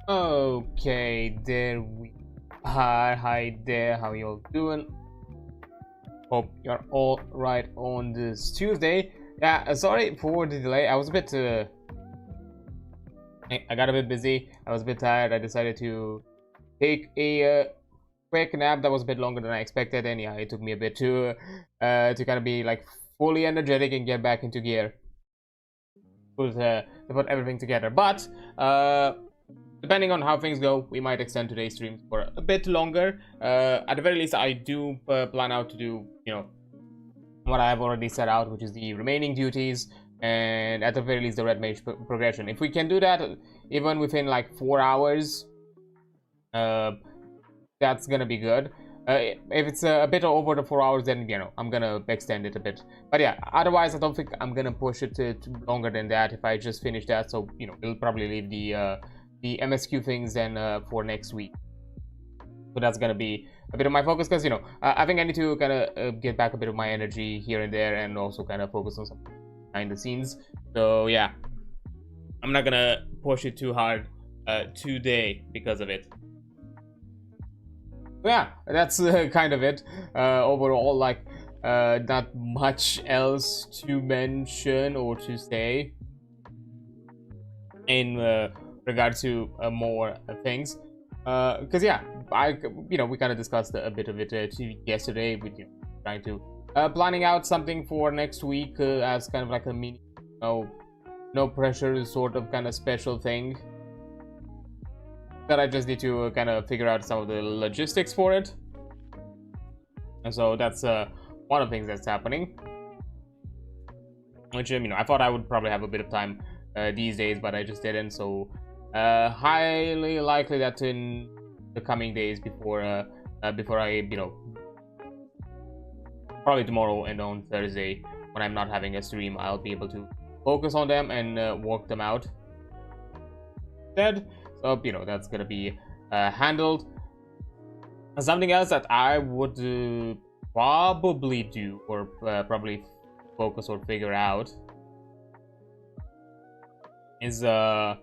Okay, there we are. Hi there, how y'all doing? Hope you're all right on this Tuesday. Yeah, sorry for the delay. I was a bit I got a bit busy. I was a bit tired. I decided to take a quick nap that was a bit longer than I expected, and yeah, it took me a bit to kind of be like fully energetic and get back into gear. To put everything together, but depending on how things go, we might extend today's stream for a bit longer. At the very least, I do plan out to do, what I have already set out, which is the remaining duties, and at the very least, the red mage progression. If we can do that, even within like 4 hours, that's gonna be good. If it's a bit over the 4 hours, then I'm gonna extend it a bit. But yeah, otherwise I don't think I'm gonna push it to longer than that if I just finish that. So we'll probably leave the MSQ things then for next week. So that's gonna be a bit of my focus, because I think I need to kind of get back a bit of my energy here and there, and also kind of focus on some behind the scenes. So yeah, I'm not gonna push it too hard today because of it. Yeah, that's kind of it. Overall, like, not much else to mention or to say in regard to more things. Because yeah, we kind of discussed a bit of it yesterday with trying to planning out something for next week as kind of like a mini, no pressure sort of kind of special thing. That I just need to kind of figure out some of the logistics for it, and so that's one of the things that's happening, which I thought I would probably have a bit of time these days, but I just didn't. So highly likely that in the coming days before I probably tomorrow and on Thursday, when I'm not having a stream, I'll be able to focus on them and work them out instead. So that's gonna be handled. Something else that I would probably do, or probably focus or figure out, is because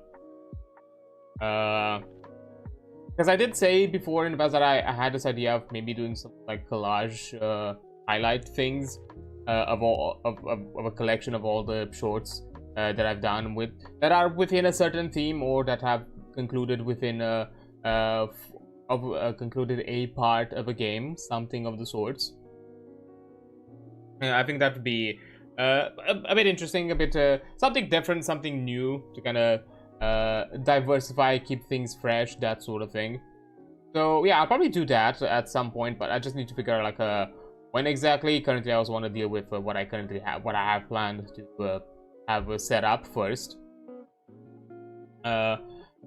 I did say before in the past that I had this idea of maybe doing some like collage highlight things of a collection of all the shorts that I've done that are within a certain theme, or that have concluded within concluded a part of a game, something of the sorts. I think that would be a bit interesting, a bit something different, something new to kind of diversify, keep things fresh, that sort of thing. So yeah, I'll probably do that at some point, but I just need to figure out like when exactly. Currently, I also want to deal with what I currently have, what I have planned to have set up first.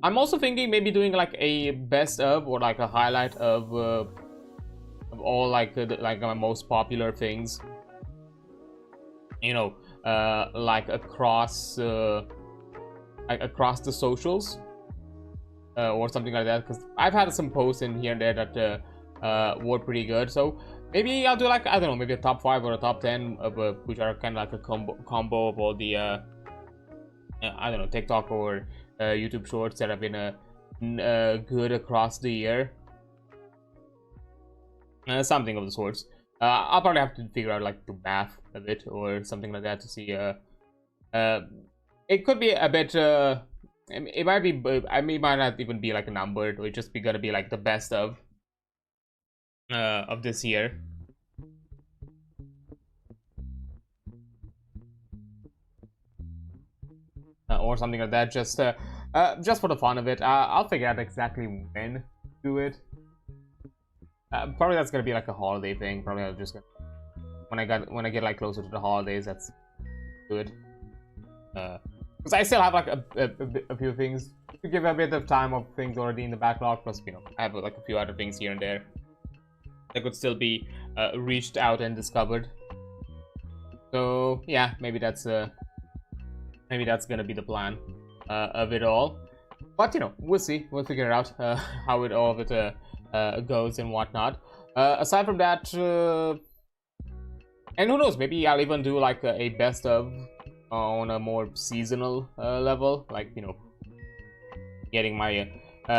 I'm also thinking maybe doing like a best of, or like a highlight of all like my most popular things, like across the socials, or something like that, because I've had some posts in here and there that were pretty good. So maybe I'll do like, I don't know, maybe a top 5 or a top 10 of which are kind of like a combo of all the I don't know, TikTok or YouTube shorts that have been good across the year, something of the sorts. I'll probably have to figure out like the math a bit or something like that to see. It could be a bit. It might be. I mean, it might not even be like a number. It would just be gonna be like the best of this year. Or something like that, just for the fun of it. I'll figure out exactly when to do it. Probably that's gonna be like a holiday thing. Probably I'll just when I get like closer to the holidays, that's good. Because I still have like a few things to give a bit of time of things already in the backlog. Plus, I have like a few other things here and there that could still be reached out and discovered. So yeah, maybe that's gonna be the plan of it all. But we'll see. We'll figure it out how all of it goes and whatnot. Aside from that, and who knows, maybe I'll even do like a best of on a more seasonal level, like getting my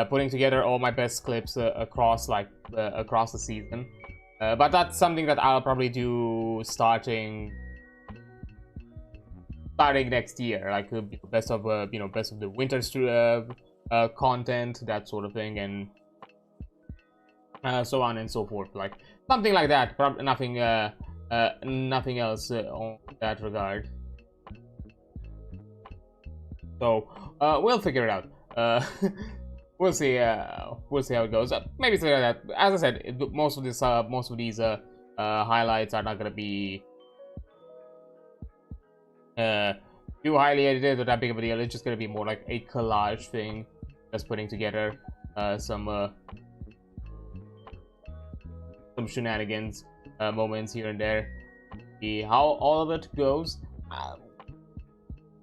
putting together all my best clips across the season. But that's something that I'll probably do starting next year, like best of best of the winter content, that sort of thing, and so on and so forth, like something like that. Probably nothing else on that regard. So we'll figure it out. We'll see how it goes. Maybe something like that. As I said, most of these highlights are not gonna be too highly edited or that big of a deal. It's just gonna be more like a collage thing, just putting together some shenanigans moments here and there. See how all of it goes.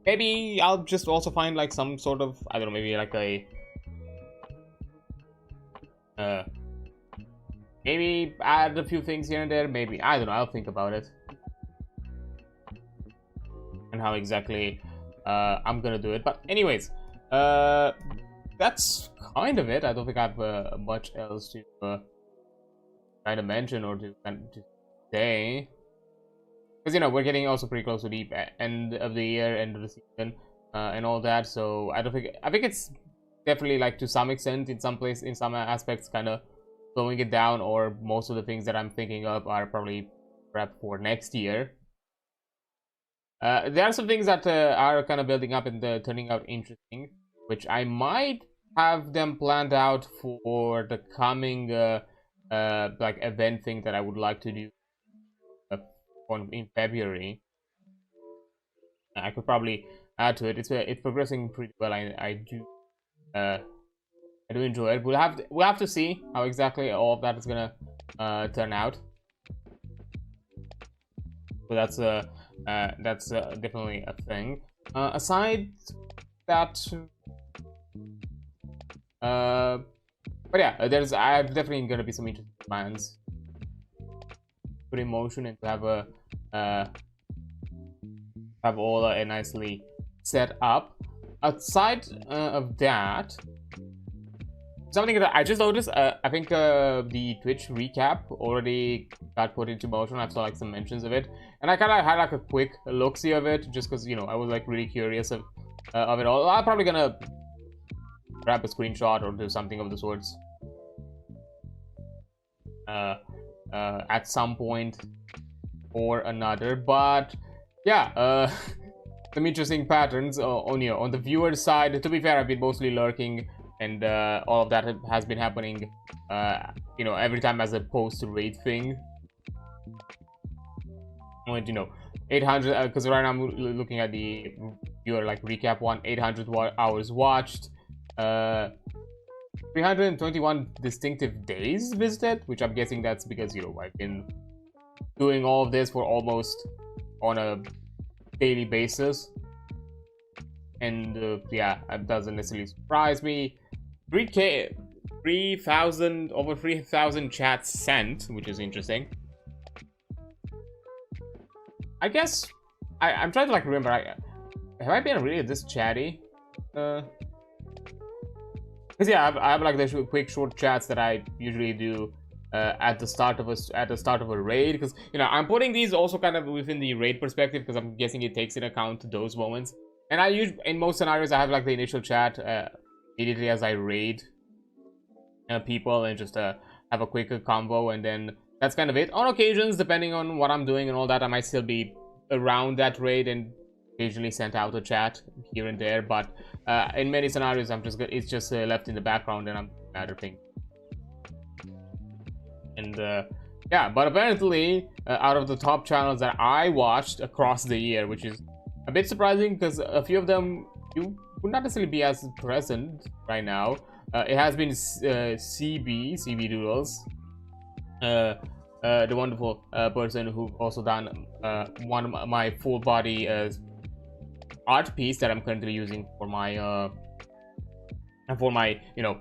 Maybe I'll just also find like some sort of, I don't know, maybe like maybe add a few things here and there. Maybe, I don't know, I'll think about it and how exactly I'm gonna do it. But anyways, that's kind of it. I don't think I have much else to kind of mention or to say, because you know we're getting also pretty close to the end of the year, end of the season, and all that. So I think it's definitely, like, to some extent, in some aspects, kind of slowing it down, or most of the things that I'm thinking of are probably prepped for next year. There are some things that are kind of building up and turning out interesting, which I might have them planned out for the coming like event thing that I would like to do in February. I could probably add to it. It's progressing pretty well. I do enjoy it. We'll have to see how exactly all of that is gonna turn out. So that's definitely a thing. Aside that, but yeah, I have definitely gonna be some interesting plans put in motion and to have all nicely set up. Outside of that, something that I just noticed, I think the Twitch recap already got put into motion. I saw like some mentions of it, and I kind of had like a quick look-see of it, just because, you know, I was like really curious of it all. I'm probably gonna grab a screenshot or do something of the sorts at some point or another. But yeah, some interesting patterns on the viewer side. To be fair, I've been mostly lurking, and all of that has been happening you know, every time as a post-raid thing. You know, 800, because right now I'm looking at the viewer like recap one, 800 hours watched, 321 distinctive days visited, which I'm guessing that's because, you know, I've been doing all of this for almost on a daily basis, and yeah, that doesn't necessarily surprise me. 3,000 over 3,000 chats sent, which is interesting. I guess I'm trying to like remember. Have I been really this chatty? Because yeah, I have like the quick short chats that I usually do at the start of a raid. Because, you know, I'm putting these also kind of within the raid perspective, because I'm guessing it takes into account those moments. And I use, in most scenarios, I have like the initial chat immediately as I raid people, and just have a quick convo, and then that's kind of it. On occasions, depending on what I'm doing and all that, I might still be around that raid and occasionally sent out a chat here and there. But in many scenarios, it's just left in the background, and I'm other thing. And yeah, but apparently, out of the top channels that I watched across the year, which is a bit surprising, because a few of them you would not necessarily be as present right now. It has been CB Doodles, the wonderful person who also done one of my full body art piece that I'm currently using for my you know,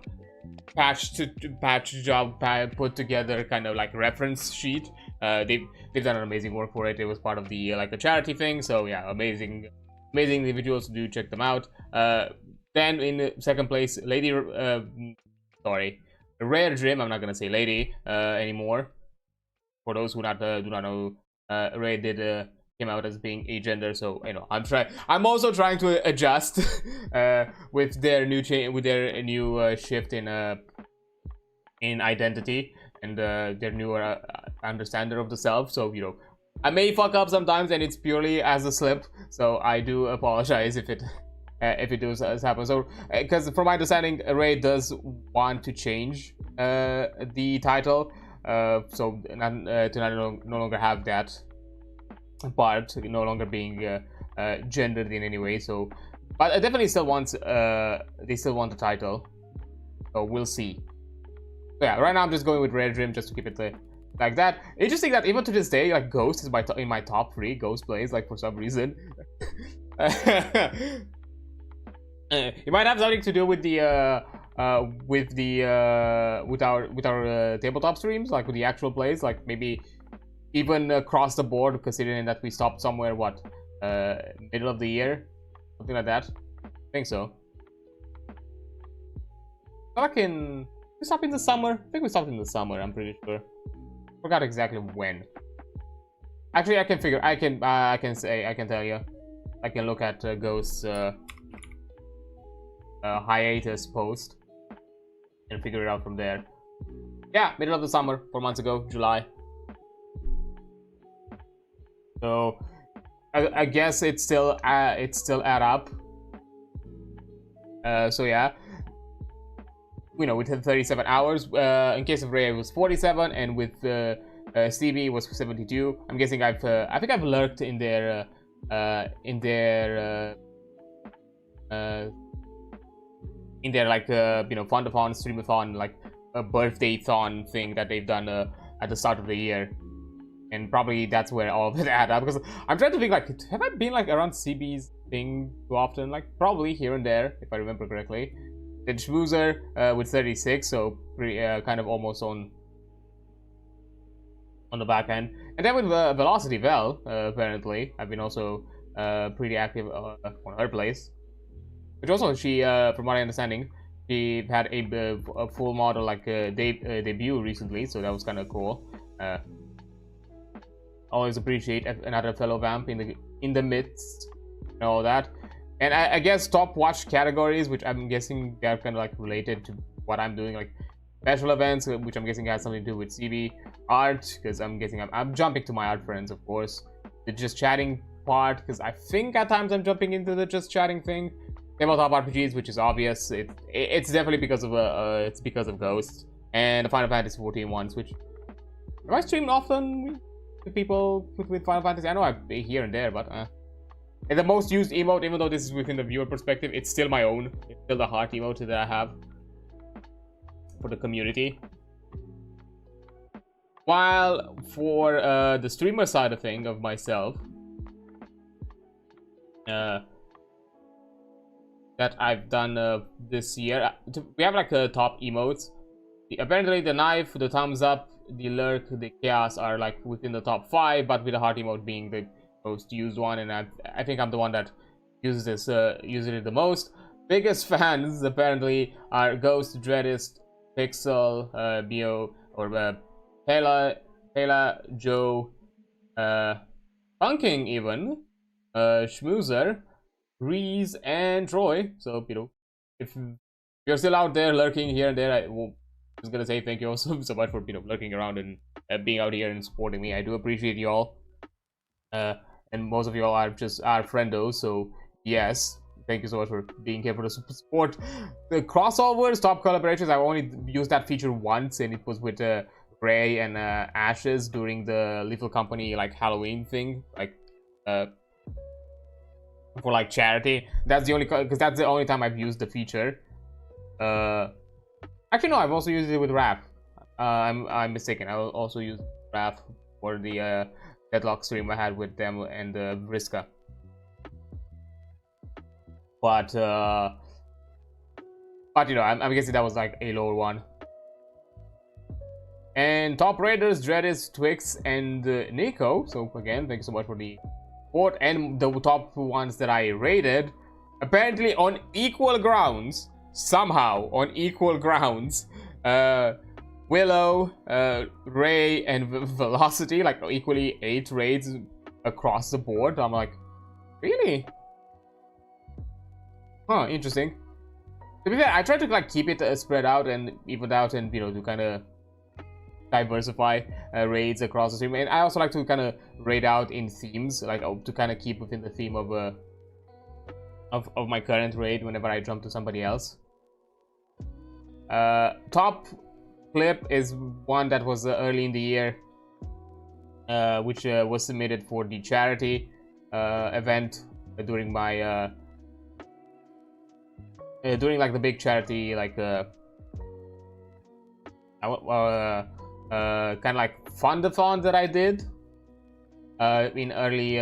patch job put together kind of like reference sheet. They've done an amazing work for it. It was part of the like a charity thing, so yeah, amazing individuals. Do check them out. Then in second place, Lady, sorry, Rare Dream. I'm not gonna say Lady anymore. For those who do not know, Ray did came out as being agender, so you know I'm also trying to adjust with their new shift in identity and their newer understanding of the self. So you know, I may fuck up sometimes, and it's purely as a slip. So I do apologize if it does happen. So because from my understanding, Ray does want to change the title, so to no longer have that part no longer being gendered in any way. So, but I definitely still wants they still want the title. So we'll see. So yeah, right now I'm just going with Rare Dream just to keep it like that. Interesting that even to this day, like Ghost is in my top 3 Ghost plays, like for some reason. It might have something to do with the with our tabletop streams, like with the actual plays, like maybe even across the board, considering that we stopped somewhere middle of the year, something like that. I think so. We stopped in the summer. I think we stopped in the summer. I'm pretty sure. Forgot exactly when. Actually, I can tell you. I can look at Ghost's hiatus post and figure it out from there. Yeah, middle of the summer, 4 months ago, July. So I guess it's still add up. So yeah, you know, with 37 hours. In case of Ray, it was 47, and with Stevie it was 72. I'm guessing I think I've lurked in their like you know, fun-a-thon, stream-a-thon, like a birthday-thon thing that they've done at the start of the year. And probably that's where all of it add up, because I'm trying to think, like, have I been like around CB's thing too often? Like probably here and there, if I remember correctly. Then Schmoozer with 36, so pretty, kind of almost on the back end. And then with Velocity Vel, apparently I've been also pretty active on her place. Which also she, from my understanding, she had a full model like debut recently, so that was kind of cool. Always appreciate another fellow vamp in the midst and all that. And I guess top watch categories, which I'm guessing they're kind of like related to what I'm doing, like special events, which I'm guessing has something to do with CB. Art, because I'm guessing I'm jumping to my art friends, of course. The just chatting part, because I think at times I'm jumping into the just chatting thing. Tabletop RPGs, which is obvious. It's definitely because of Ghost, and the Final Fantasy XIV ones, which have I streamed often with people with Final Fantasy? I know I've been here and there, but and the most used emote, even though this is within the viewer perspective, it's still my own. It's still the heart emote that I have for the community. While for the streamer side of thing of myself, that I've done this year, we have like top emotes. Apparently the knife, the thumbs up, the lurk, the chaos are like within the top 5, but with the heart emote being the most used one, and I think I'm the one that uses it the most. Biggest fans apparently are Ghost, Dreadist, Pixel, Bio, or Pela, Joe, Punking even, Schmoozer, Reese, and Troy. So, you know, if you're still out there lurking here and there, I'm just gonna say thank you all so much for, you know, lurking around and being out here and supporting me. I do appreciate you all. And most of you all are just our friendos, so yes, thank you so much for being here for the support. The crossovers, top collaborations, I've only used that feature once, and it was with Ray and Ashes during the Lethal Company like Halloween thing, like for like charity. That's the only, because that's the only time I've used the feature. Actually no, I've also used it with Raph. I'm mistaken. I will also use Raph for the Deadlock stream I had with them and Vriska. But you know, I'm guessing that was like a lower one. And top raiders, Dreadis, Twix, and Nico. So again, thank you so much for the support. And the top ones that I rated apparently on equal grounds, somehow on equal grounds, Willow, Ray, and Velocity, like equally 8 raids across the board. I'm like, really? Huh, interesting. To be fair, I try to like keep it spread out and evened out, and you know, to kind of diversify raids across the stream. And I also like to kind of raid out in themes, like to kind of keep within the theme of my current raid whenever I jump to somebody else. Top clip is one that was early in the year, which was submitted for the charity event during my during like the big charity, like kind of like fundathon that I did in early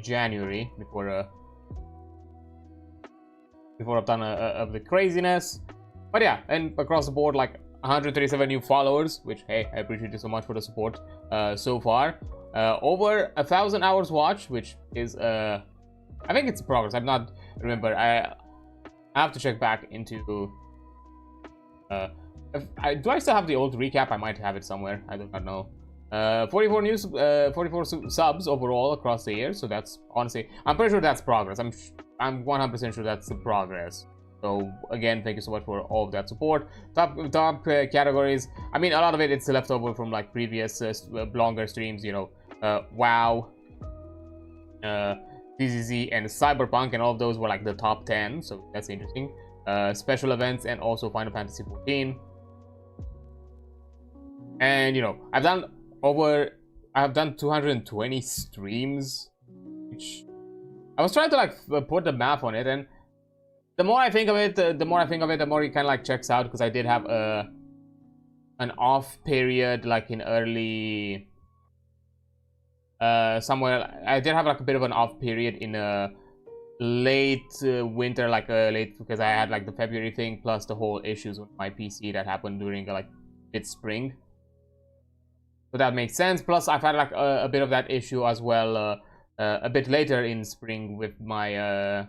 January, before I've done of the craziness. But yeah, and across the board, like 137 new followers, which, hey, I appreciate you so much for the support so far. Over 1,000 hours watched, which is I think it's progress. I'm not remember. I have to check back into do I still have the old recap? I might have it somewhere. I do not know. 44 subs overall across the year. So that's, honestly, I'm pretty sure that's progress. I'm 100% sure that's the progress. So again, thank you so much for all of that support. Top categories. I mean, a lot of it's left over from like previous longer streams. You know, WoW, DZZ, and Cyberpunk, and all of those were like the top 10. So that's interesting. Special events, and also Final Fantasy XIV. And you know, I've done 220 streams, which I was trying to like put the math on it, and the more I think of it, the more it kind of like checks out, because I did have an off period, like in early somewhere. I did have like a bit of an off period in late winter, like late, because I had like the February thing, plus the whole issues with my PC that happened during like mid-spring. So that makes sense. Plus, I've had like a bit of that issue as well a bit later in spring with my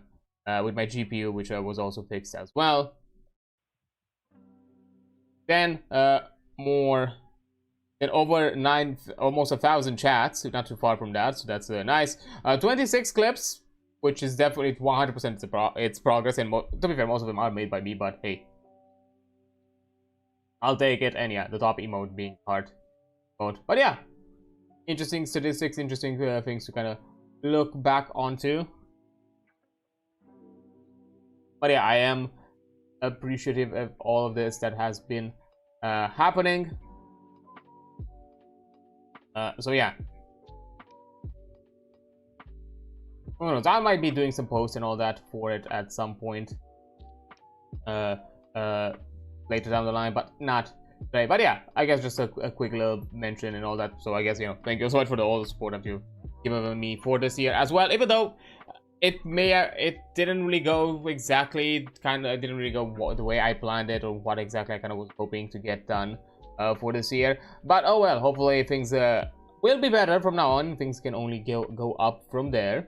GPU, which was also fixed as well. Then over almost 1,000 chats, not too far from that, so that's nice. 26 clips, which is definitely 100% it's progress, and to be fair, most of them are made by me, but hey, I'll take it. And yeah, the top emote being heart mode. But yeah, interesting statistics, interesting things to kind of look back onto. But yeah, I am appreciative of all of this that has been happening. So yeah, who knows? I might be doing some posts and all that for it at some point later down the line, but not today. But yeah, I guess just a quick little mention and all that. So I guess, you know, thank you so much for all the support that you've given me for this year as well. Even though it didn't really go exactly, it didn't really go the way I planned it, or what exactly I kind of was hoping to get done for this year. But oh well, hopefully things will be better from now on. Things can only go up from there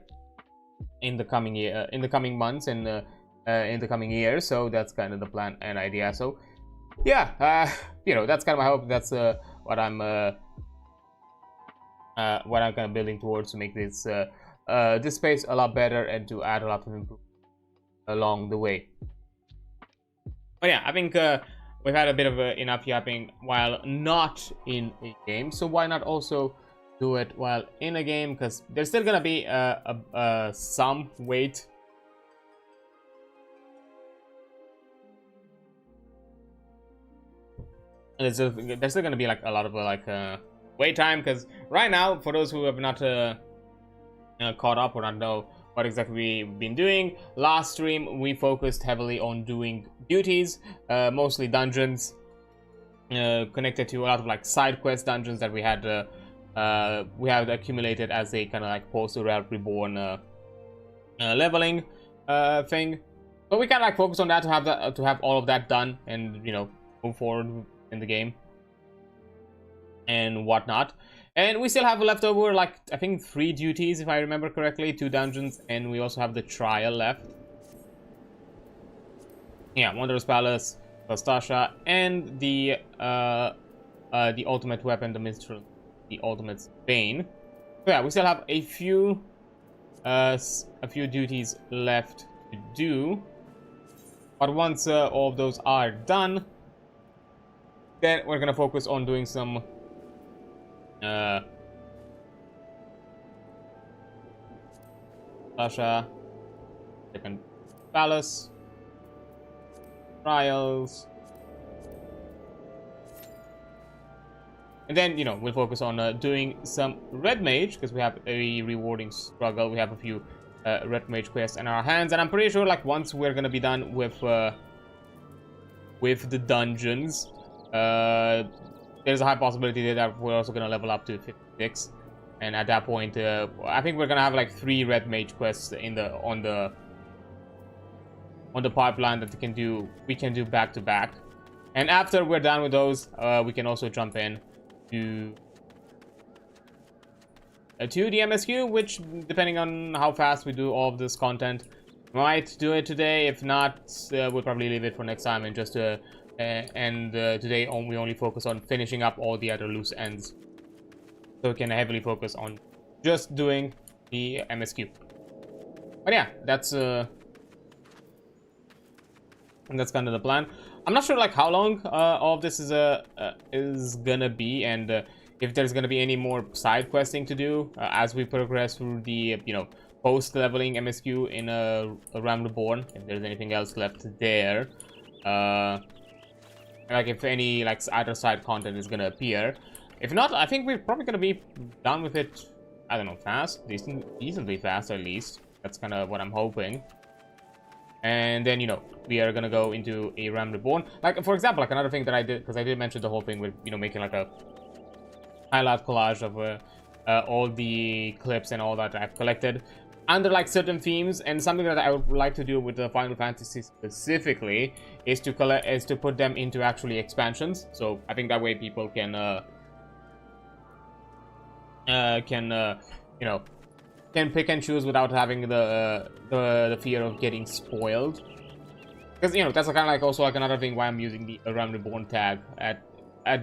in the coming year, in the coming months, and in the coming years. So that's kind of the plan and idea. So yeah, you know, that's kind of my hope. That's what I'm kind of building towards, to make this this space a lot better, and to add a lot of improvement along the way. But yeah, I think we've had a bit of enough yapping while not in a game, so why not also do it while in a game? Because there's still gonna be some wait. And there's still gonna be like a lot of wait time, because right now, for those who have not caught up or not know what exactly we've been doing, last stream we focused heavily on doing duties, mostly dungeons, connected to a lot of like side quest dungeons that we had accumulated as a kind of like post-Reborn leveling thing. So we kind of like focus on that to have all of that done, and you know, move forward in the game and whatnot. And we still have left over, like, I think 3 duties, if I remember correctly, 2 dungeons, and we also have the trial left. Yeah, Wanderer's Palace, Pastasha, and the ultimate weapon, the Minstrel, the ultimate Bane. So yeah, we still have a few duties left to do. But once all of those are done, then we're gonna focus on doing some Sasha, different palace, trials, and then, you know, we'll focus on doing some red mage, because we have a rewarding struggle. We have a few red mage quests in our hands, and I'm pretty sure, like, once we're gonna be done with the dungeons, there's a high possibility that we're also gonna level up to 56, and at that point, I think we're gonna have like 3 red mage quests in the on the pipeline that we can do back to back. And after we're done with those, we can also jump in to the MSQ, which, depending on how fast we do all of this content, might do it today. If not, we'll probably leave it for next time, and just today we only focus on finishing up all the other loose ends, so we can heavily focus on just doing the MSQ. But yeah, that's kind of the plan. I'm not sure, like, how long all of this is gonna be, and if there's gonna be any more side questing to do as we progress through the, you know, post leveling MSQ in Arealm Reborn. If there's anything else left there, like, if any, like, other side content is gonna appear. If not, I think we're probably gonna be done with it, I don't know, fast, decently fast at least. That's kind of what I'm hoping. And then, you know, we are gonna go into Arealm Reborn. Like, for example, like, another thing that I did, because I did mention the whole thing with, you know, making like a highlight collage of all the clips and all that I've collected under, like, certain themes. And something that I would like to do with the Final Fantasy specifically is to put them into actually expansions. So I think that way people can you know, can pick and choose without having the fear of getting spoiled. Because, you know, that's kind of like also like another thing why I'm using the Arealm Reborn tag at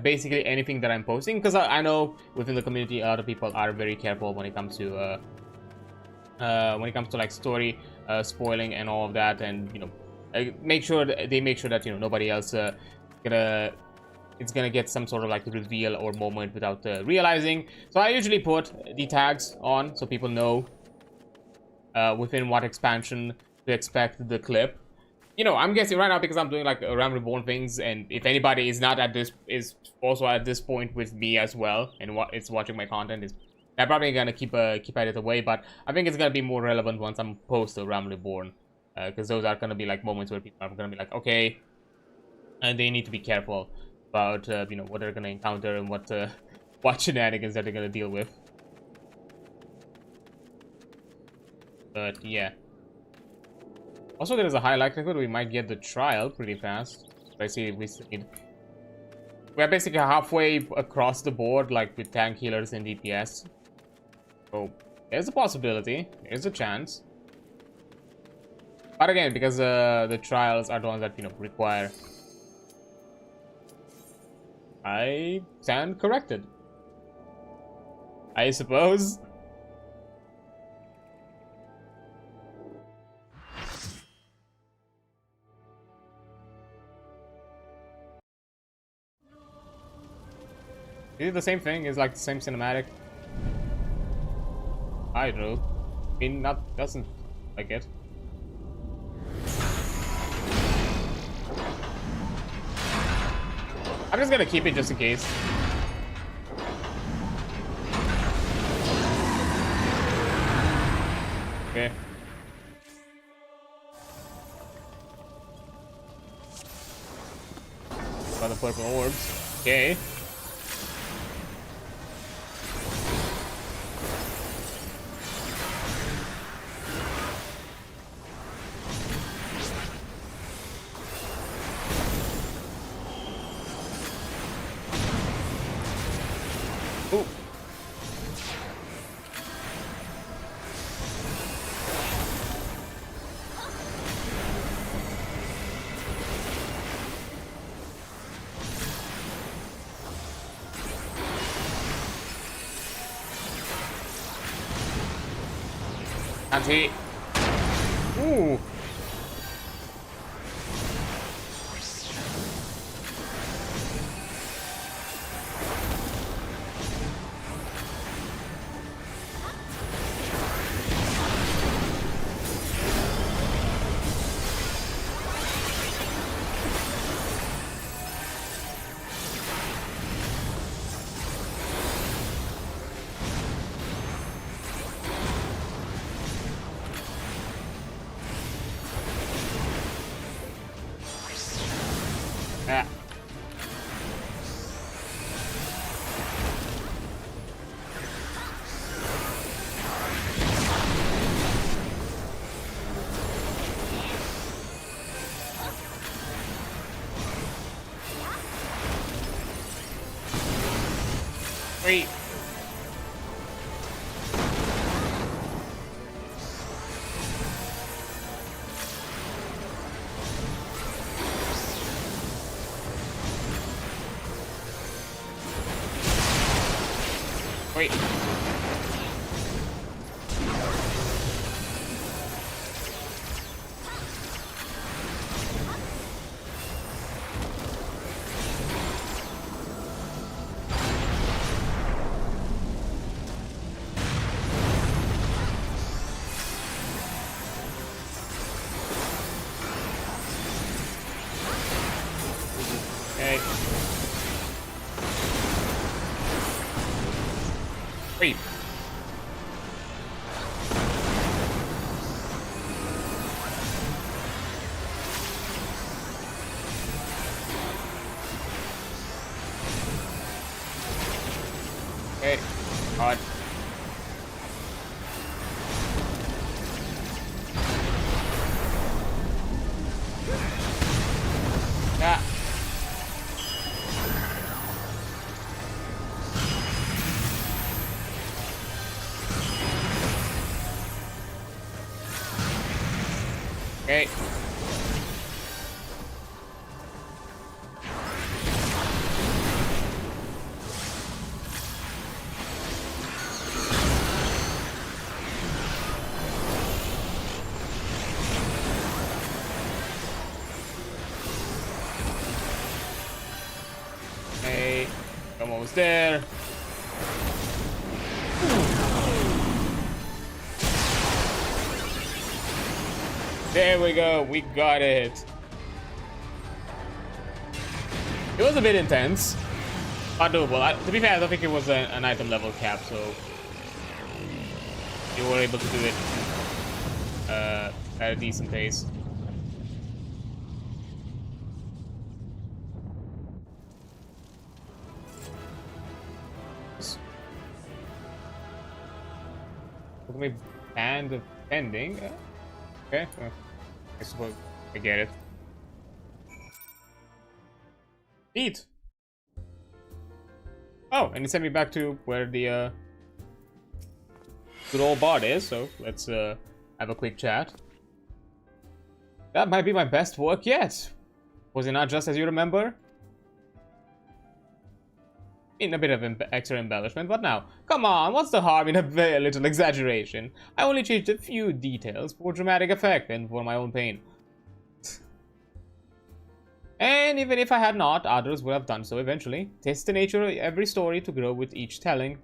basically anything that I'm posting, because I know within the community a lot of people are very careful when it comes to like story spoiling and all of that, and, you know, they make sure that, you know, nobody else it's gonna get some sort of like reveal or moment without realizing. So I usually put the tags on so people know within what expansion to expect the clip. You know, I'm guessing right now, because I'm doing like Arealm Reborn things, and if anybody is also at this point with me as well and is watching my content, they're probably gonna keep at it away. But I think it's gonna be more relevant once I'm post Arealm Reborn, because those are gonna be like moments where people are gonna be like, okay, and they need to be careful about you know, what they're gonna encounter and what shenanigans that they're gonna deal with. But yeah. Also, there is a high likelihood we might get the trial pretty fast. I see we're basically halfway across the board, like with tank healers and DPS. So there's a possibility, there's a chance. But again, because the trials are the ones that, you know, require, I stand corrected, I suppose. Is it the same thing? Is like the same cinematic? I don't know. I mean, doesn't like it. I'm just gonna keep it just in case. Okay. Got the purple orbs. Okay. Anti. Ooh. Yeah. Wait. Wait. Okay. Wait. Okay. Odd. Yeah. Okay. Okay. Almost there. There we go. We got it. It was a bit intense. But doable. To be fair, I don't think it was an item level cap, so you were able to do it at a decent pace. Look at me band of pending. Okay, I suppose I get it. Neat. Oh, and he sent me back to where the good old bot is. So let's have a quick chat. That might be my best work yet. Was it not just as you remember? In a bit of extra embellishment, but now, come on, what's the harm in a very little exaggeration? I only changed a few details for dramatic effect and for my own pain. And even if I had not, others would have done so eventually. Tis the nature of every story to grow with each telling.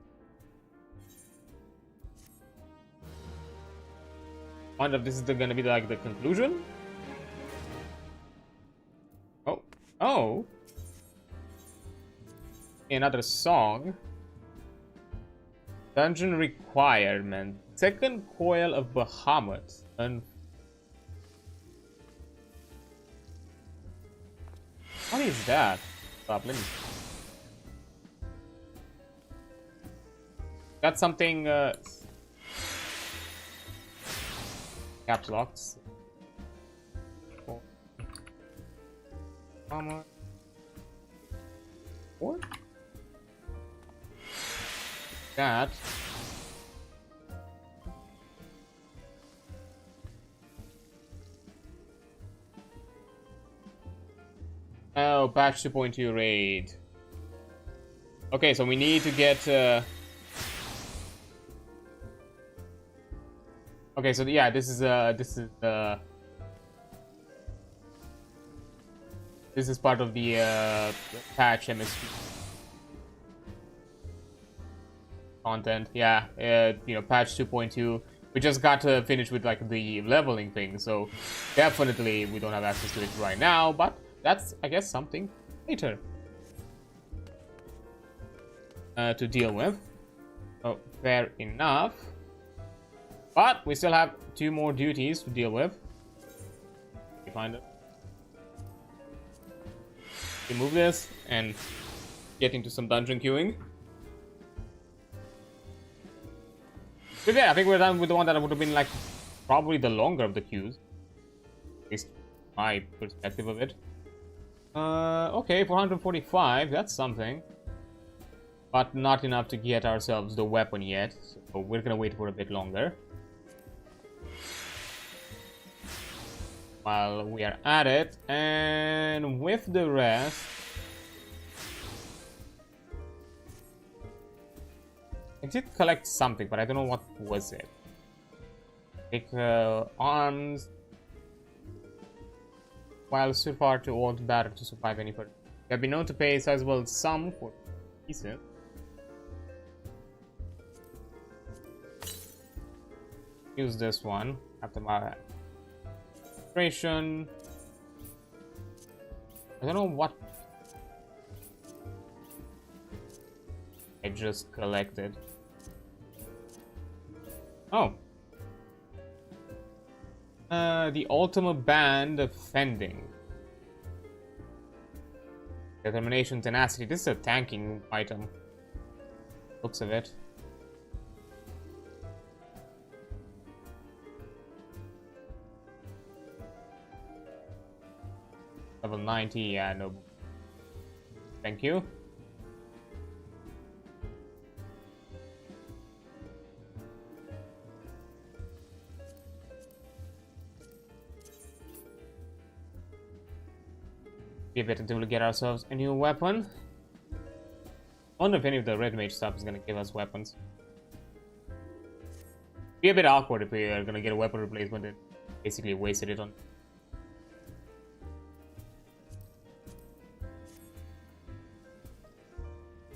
Wonder if this is gonna be like the conclusion? Oh. Oh. Another song. Dungeon requirement. Second coil of Bahamut. What is that? Stop, let me... Got something caps locks. What? That. Oh, patch 2.2 raid. Okay, so we need to get okay, Okay, so yeah, this is part of the patch MSP content. Yeah, you know, patch 2.2. We just got to finish with like the leveling thing, so definitely we don't have access to it right now. But that's, I guess, something later to deal with. Oh, fair enough. But we still have 2 more duties to deal with. We find it. Remove this and get into some dungeon queuing. But yeah, I think we're done with the one that would have been like probably the longer of the queues. At least my perspective of it. Okay, 445, that's something. But not enough to get ourselves the weapon yet, so we're gonna wait for a bit longer. While we are at it, and with the rest, I did collect something, but I don't know what was it. Take arms. While so far too old to battle to survive any further. You have been known to pay a sizable sum for pieces. Use this one after my operation. I don't know what I just collected. Oh. The ultimate band of fending. Determination, tenacity. This is a tanking item. Looks of it. Level 90, yeah, no. Thank you. Give it until we get ourselves a new weapon. I wonder if any of the red mage stuff is gonna give us weapons. Be a bit awkward if we are gonna get a weapon replacement and basically wasted it on.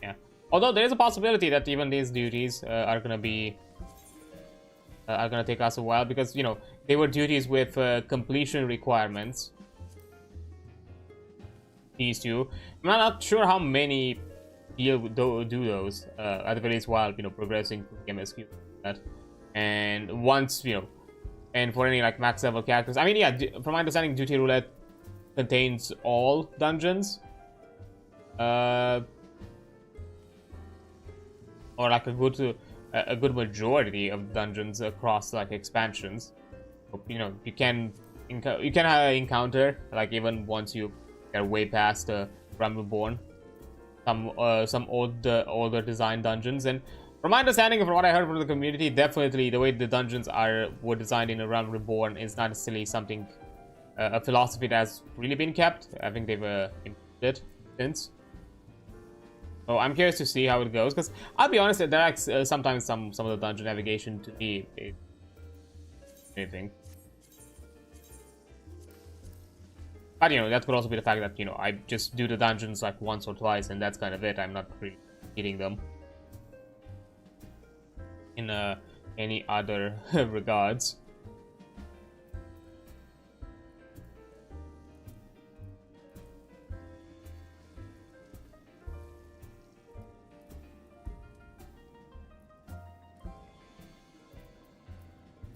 Yeah. Although there is a possibility that even these duties are gonna be take us a while, because you know they were duties with completion requirements. These two, I'm not sure how many do those at the very least while progressing through the MSQ. And once and for any like max level characters, I mean, yeah, from my understanding, Duty Roulette contains all dungeons, or like a good majority of dungeons across like expansions. You can encounter like even once you are way past Reborn, some older design dungeons. And from my understanding, from what I heard from the community, definitely the way the dungeons were designed in Realm Reborn is not necessarily something a philosophy that has really been kept. I think they've improved it since. So I'm curious to see how it goes, because I'll be honest, there are sometimes some of the dungeon navigation to me is anything. But that could also be the fact that I just do the dungeons like once or twice, and that's kind of it. I'm not really hitting them in any other regards.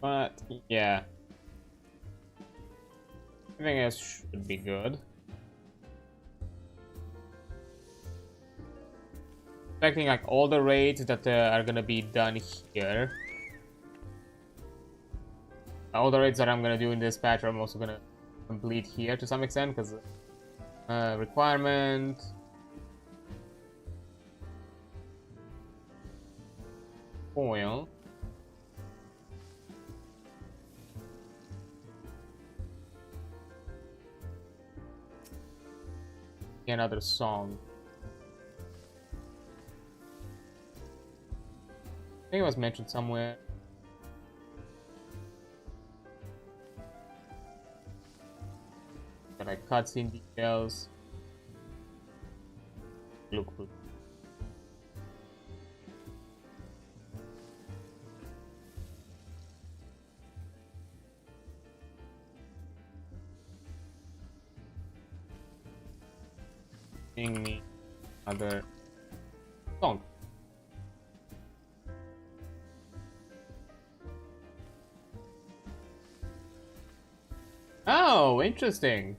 But yeah, everything else should be good. Expecting like all the raids that are gonna be done here. All the raids that I'm gonna do in this patch I'm also gonna complete here to some extent, because requirement. Foil. Another song. I think it was mentioned somewhere. like cutscene details. Look. Sing me other song. Oh, interesting.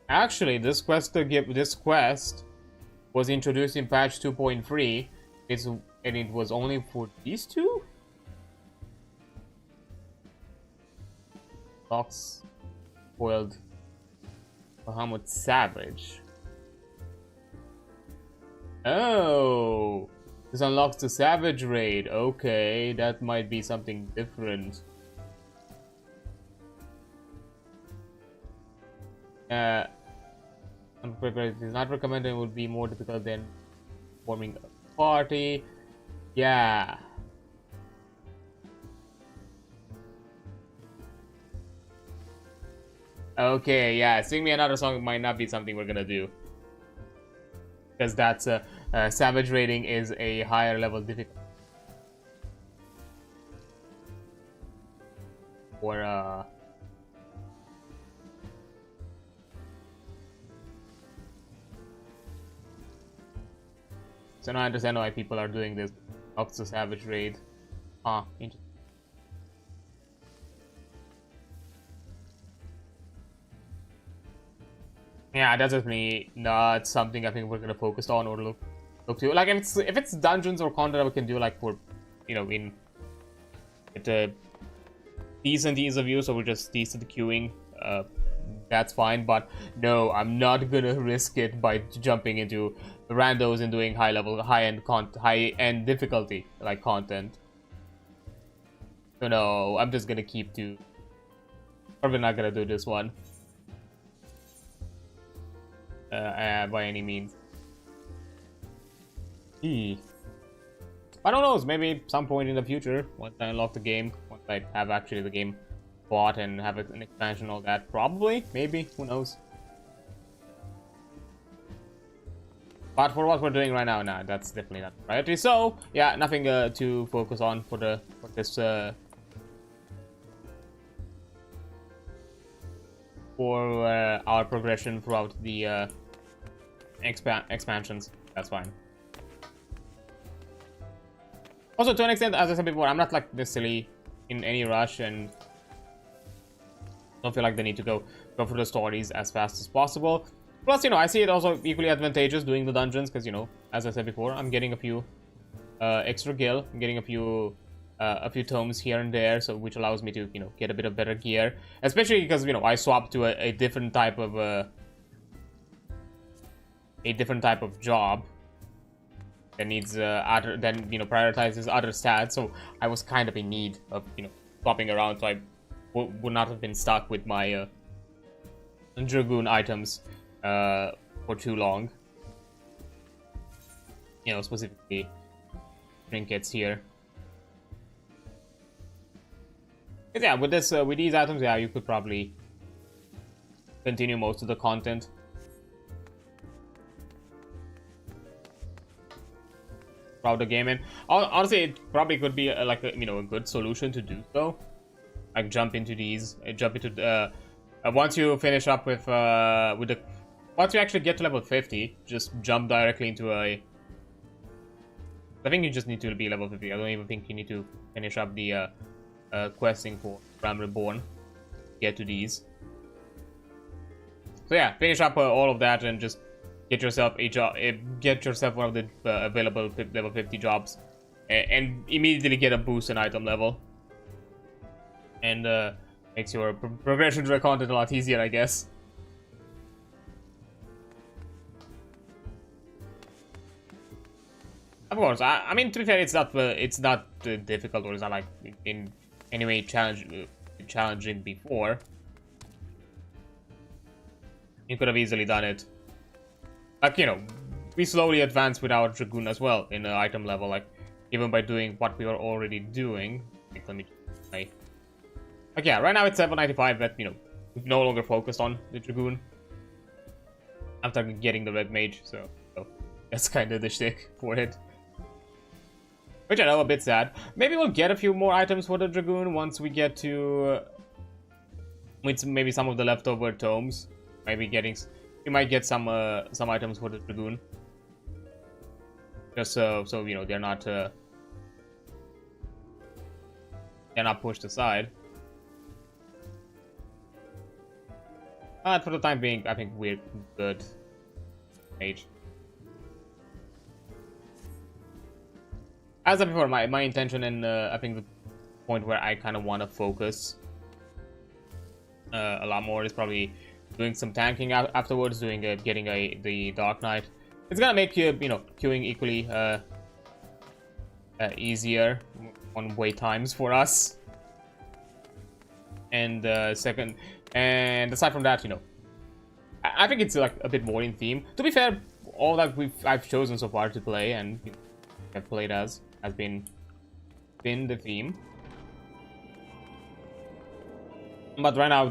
Actually, this quest was introduced in patch 2.3. And it was only for these two? Fox spoiled Bahamut Savage. Oh, this unlocks the Savage raid. Okay, that might be something different. Unprepared is not recommended. It would be more difficult than forming a party. Yeah. Okay, yeah. Sing me another song might not be something we're gonna do. Because that's Savage rating is a higher level difficulty. Or so now I understand why people are doing this. Oxus Savage raid. Ah, interesting. Yeah, that's definitely not something I think we're gonna focus on or look to. Like if it's dungeons or content we can do like for, you know, in it's a decent ease of use, so we're just decent queuing. That's fine, but no, I'm not gonna risk it by jumping into randos and doing high-end difficulty like content. So no, I'm just gonna keep to. Probably not gonna do this one. By any means. I don't know, maybe some point in the future, once I unlock the game, once I have actually the game bought and have an expansion and all that, probably, maybe, who knows. But for what we're doing right now, nah, that's definitely not priority. So, yeah, nothing to focus on for this for our progression throughout the expansions. That's fine. Also, to an extent, as I said before, I'm not like necessarily in any rush and don't feel like they need to go through the stories as fast as possible. Plus, you know, I see it also equally advantageous doing the dungeons because, you know, as I said before, I'm getting a few extra gil. I'm getting a few tomes here and there, so which allows me to, you know, get a bit of better gear. Especially because, you know, I swapped to a different type of job that needs prioritizes other stats. So I was kind of in need of, you know, swapping around, so I would not have been stuck with my Dragoon items for too long. You know, specifically trinkets here. But yeah, with these items, yeah, you could probably continue most of the content. Throughout the game, and honestly, it probably could be a good solution to do so. Like jump into once you finish up with once you actually get to level 50, just jump directly into I think you just need to be level 50. I don't even think you need to finish up the questing for Reborn. Get to these. So yeah, finish up all of that and just get yourself a job. Get yourself one of the available level 50 jobs, and immediately get a boost in item level. And makes your progression through the content a lot easier, I guess. Of course, I mean, to be fair, it's not difficult, or it's not like in any way challenging before. You could have easily done it. Like, you know, we slowly advance with our Dragoon as well in the item level, like even by doing what we are already doing. Like, let me like, yeah, right now it's 795, but you know, we've no longer focused on the Dragoon after getting the Red Mage, so that's kind of the shtick for it. Which I know, a bit sad. Maybe we'll get a few more items for the Dragoon once we get to with maybe some of the leftover tomes. Maybe we might get some items for the Dragoon. Just so you know they're not pushed aside. For the time being, I think we're good. Mage. As I said before, my intention and I think the point where I kind of want to focus a lot more is probably doing some tanking afterwards, getting the Dark Knight. It's gonna make queuing equally easier on wait times for us. And aside from that, I think it's like a bit more in theme. To be fair, all that I've chosen so far to play and have played as has been the theme. But right now I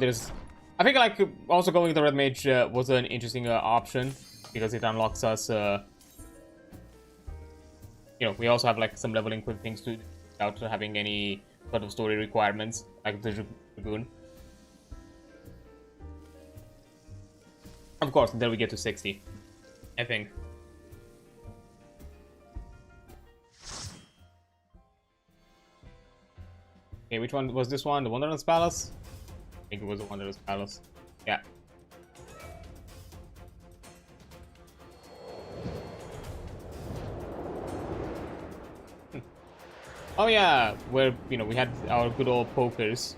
think like also going to Red Mage was an interesting option because it unlocks us. We also have like some leveling quick things to without having any sort of story requirements like the Dragoon. Of course, until we get to 60, I think. Okay, which one was this one? The Wanderer's Palace? I think it was the Wanderer's Palace. Yeah. Oh yeah, where we had our good old pokers.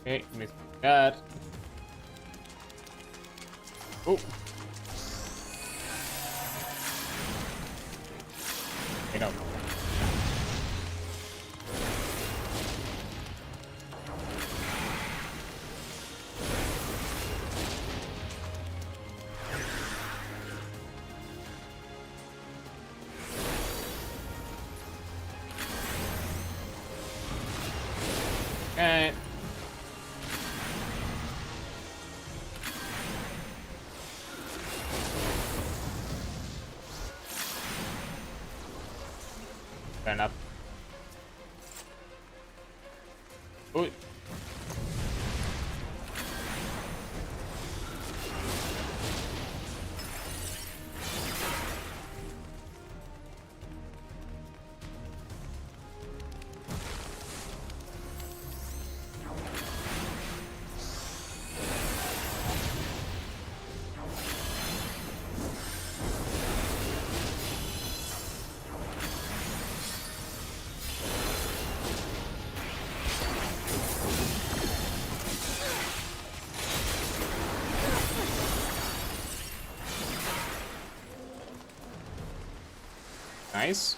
Okay, missed that. Oh. Okay, no. Okay. Fair enough. Ooh. Nice.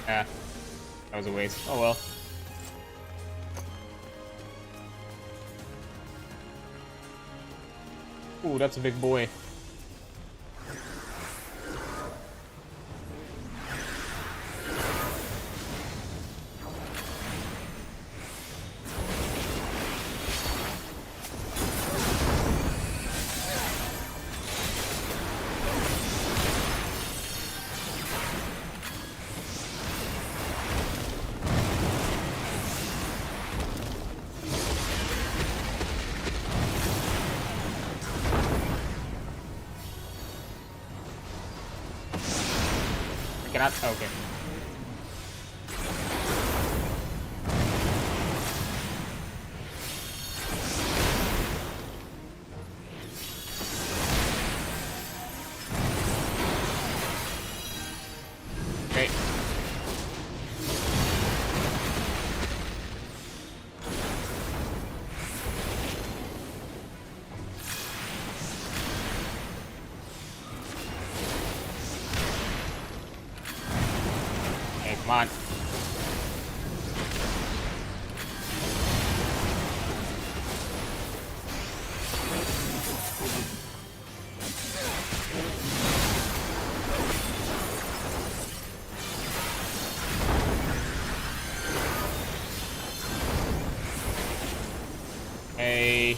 Yeah, that was a waste. Oh well. Ooh, that's a big boy. cannot. Okay. Okay. Hey, come on. Hey.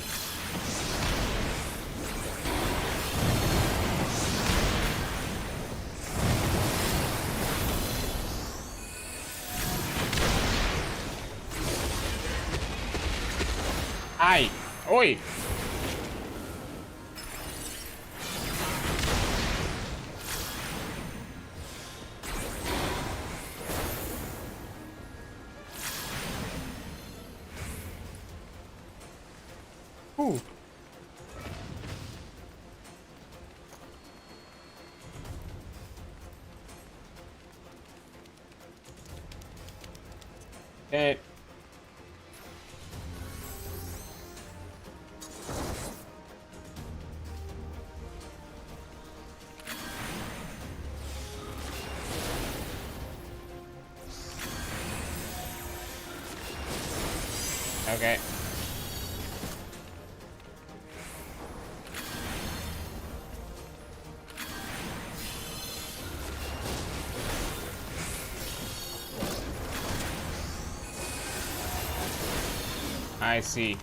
Ai. Oi. Ooh. Okay. Okay. I see.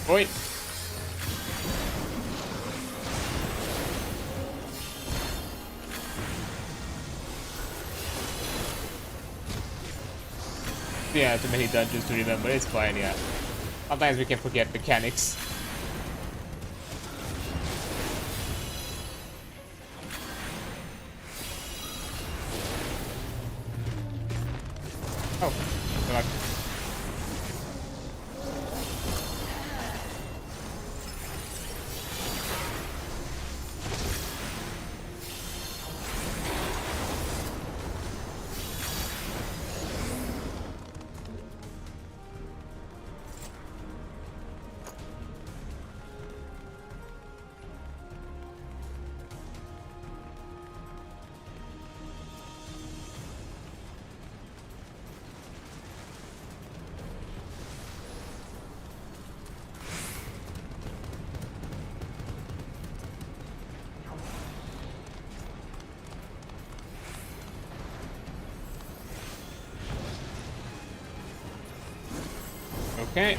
Oi. Yeah, too many dungeons to remember. It's fine, yeah. Sometimes we can forget mechanics. Oh, good luck. Okay.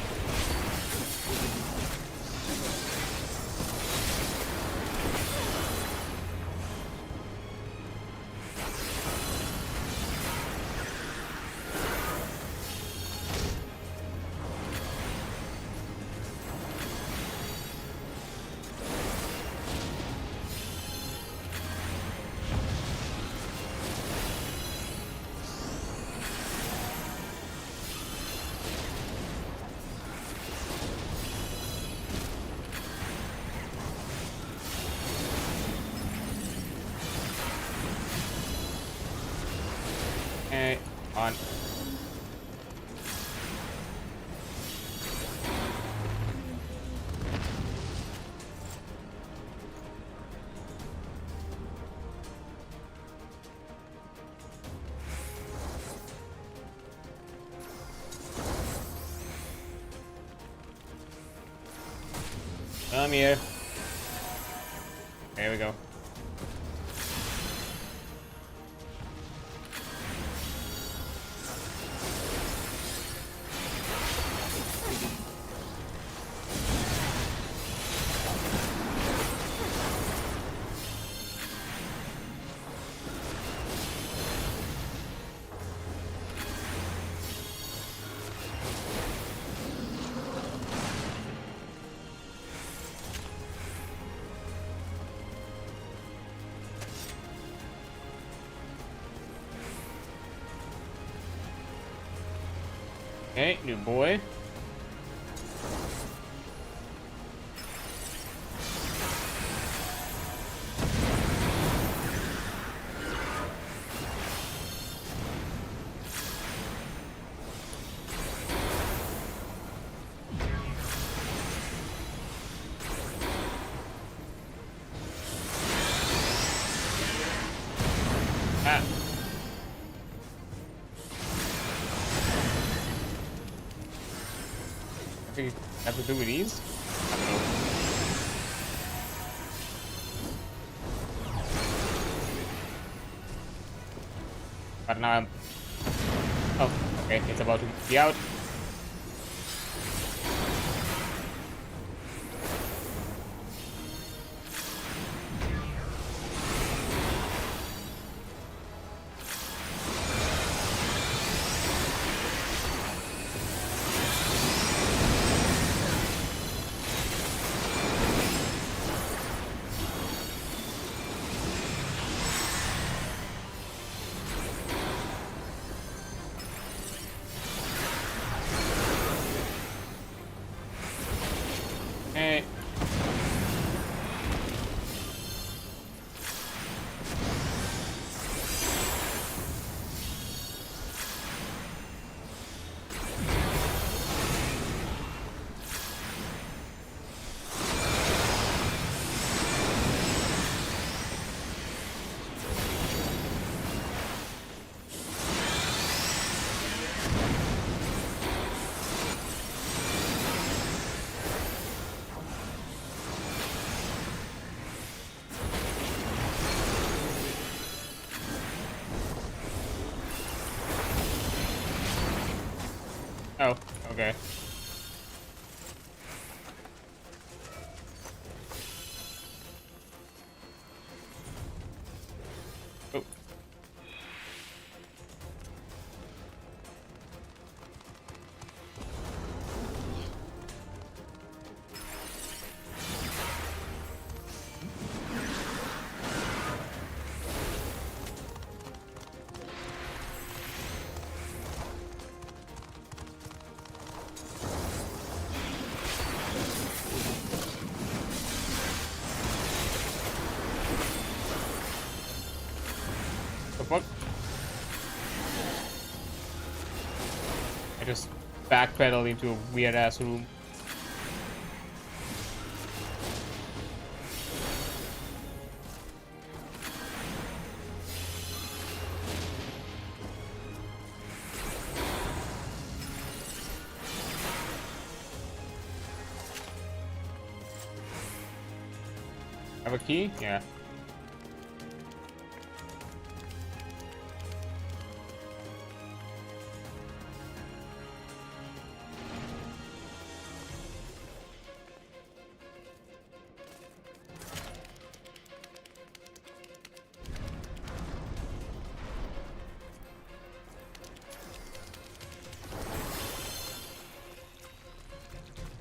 Okay, on. Come here. There we go. Okay, new boy. Ah. I think I have to do with these? I don't know. But now I'm... Oh, okay, it's about to be out. Hey. Oh, okay. Oh. The fuck? I just backpedaled into a weird ass room. Have a key? Yeah.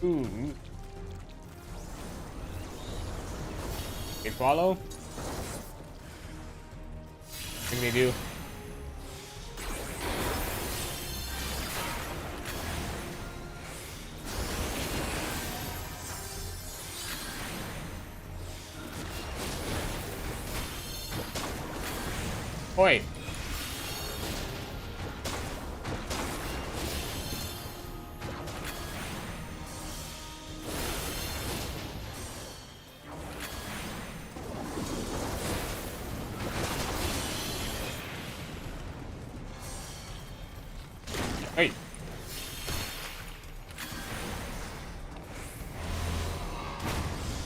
Ooh. They follow? I think they do. Oi! Hey!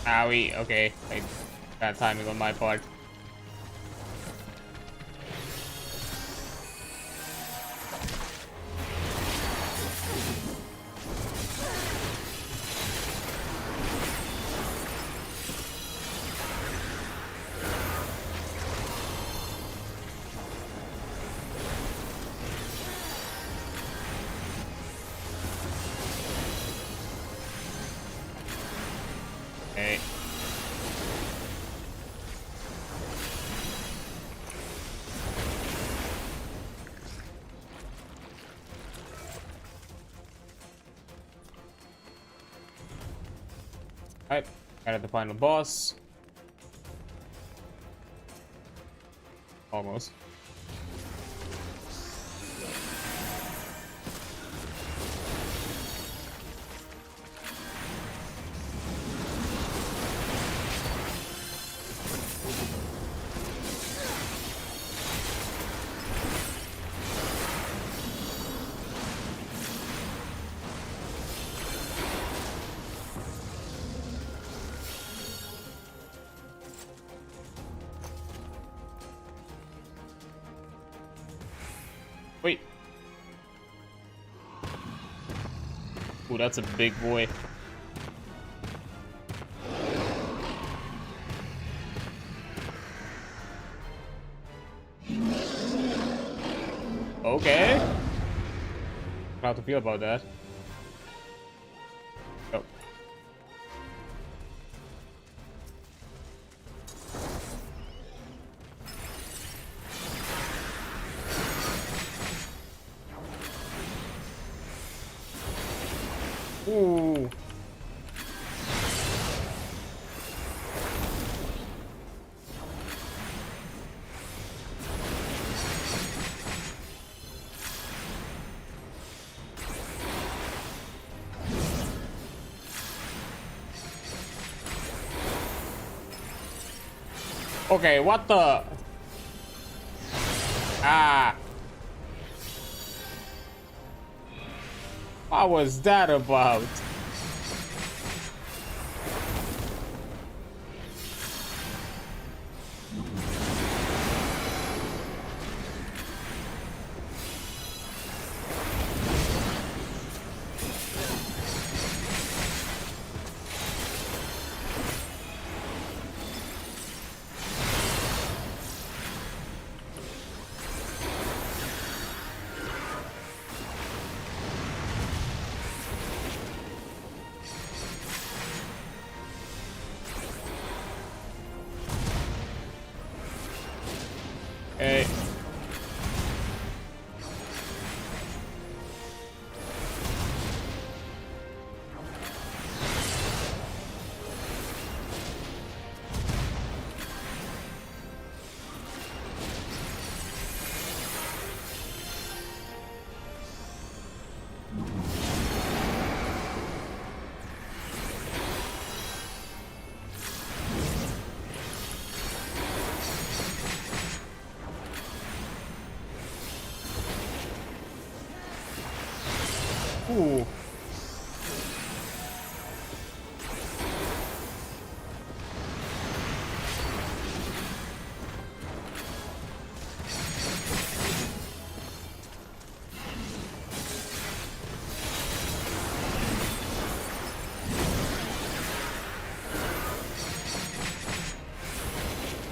Owie, okay. Like, bad timing on my part. Okay. Alright, got the final boss. Almost. Wait. Ooh, that's a big boy. Okay. How to feel about that? Oh. Ooh. Okay, what the? Ah. What was that about? Hey. Ooh.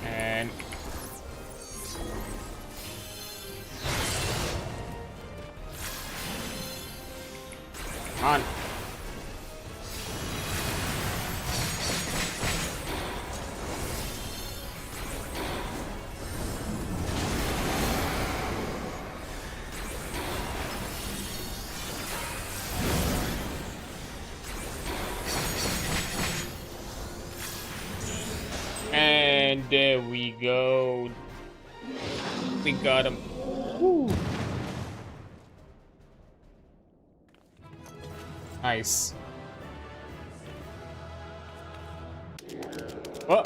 And on. And there we go. We got him. Woo. Nice. Oh.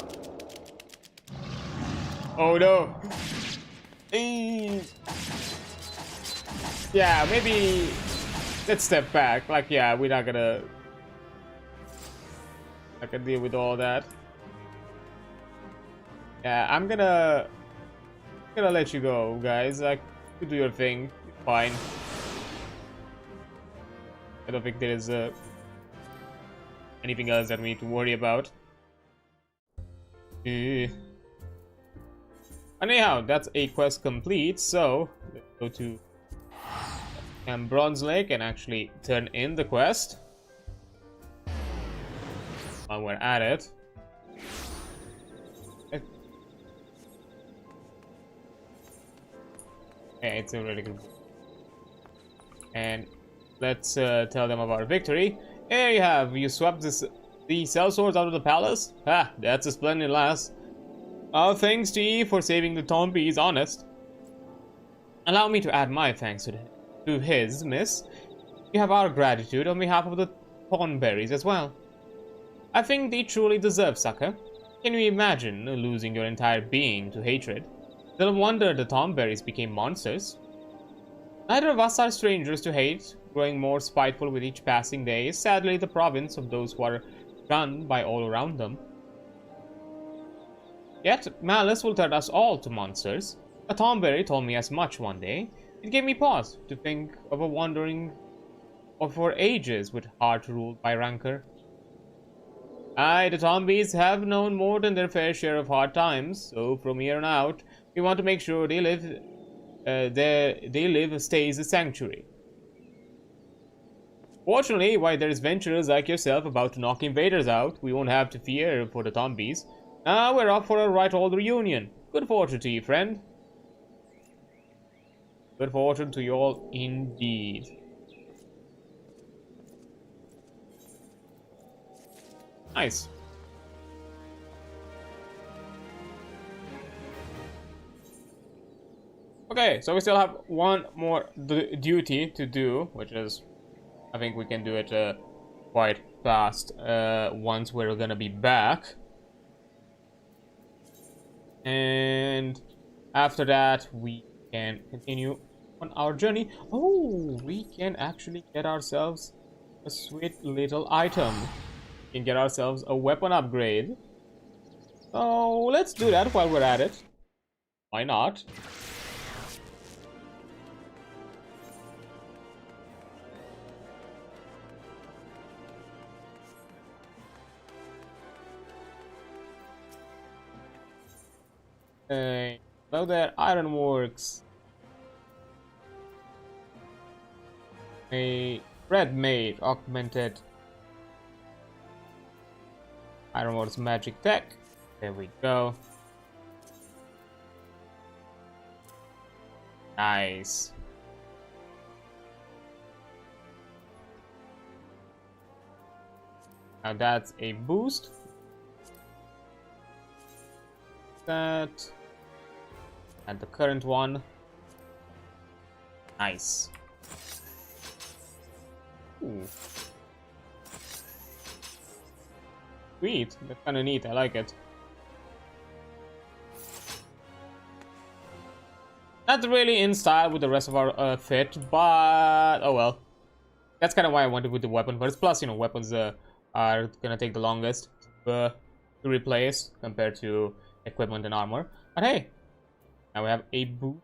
Oh no. Yeah, maybe let's step back. Like, yeah, we're not gonna deal with all that. Yeah, I'm gonna let you go, guys. Like, you do your thing. It's fine. I don't think there is anything else that we need to worry about. Anyhow, that's a quest complete. So let's go to Bronze Lake and actually turn in the quest. While we're at it. Yeah, it's a really good. And let's tell them about victory. Here you have, you swapped this The sellswords out of the palace? Ah, that's a splendid lass. Thanks to ye for saving the Tombies, honest. Allow me to add my thanks to his, miss. You have our gratitude on behalf of the Thornberries as well. I think thee truly deserve succor. Can you imagine losing your entire being to hatred? Little wonder the Thornberries became monsters. Neither of us are strangers to hate, growing more spiteful with each passing day is sadly the province of those who are run by all around them. Yet malice will turn us all to monsters. A Thornberry told me as much one day. It gave me pause to think of a wandering for ages with heart ruled by rancor. Aye, the Tombies have known more than their fair share of hard times, so from here on out, we want to make sure they live stays a sanctuary. Fortunately, while there's venturers like yourself about to knock invaders out, we won't have to fear for the Tombies. Now we're off for a right old reunion. Good fortune to you, friend. Good fortune to you all indeed. Nice. Okay, so we still have one more duty to do, which is, I think we can do it quite fast once we're gonna be back. And after that, we can continue on our journey. Oh, we can actually get ourselves a sweet little item. We can get ourselves a weapon upgrade. So let's do that while we're at it. Why not? Hello there, Ironworks. A red mage augmented Ironworks magic tech. There we go. Nice. Now that's a boost. That. And the current one. Nice. Ooh. Sweet. That's kind of neat. I like it. Not really in style with the rest of our fit, but oh well. That's kind of why I wanted with the weapon first. Plus, you know, weapons are gonna take the longest to replace compared to equipment and armor. But hey, now we have a boot.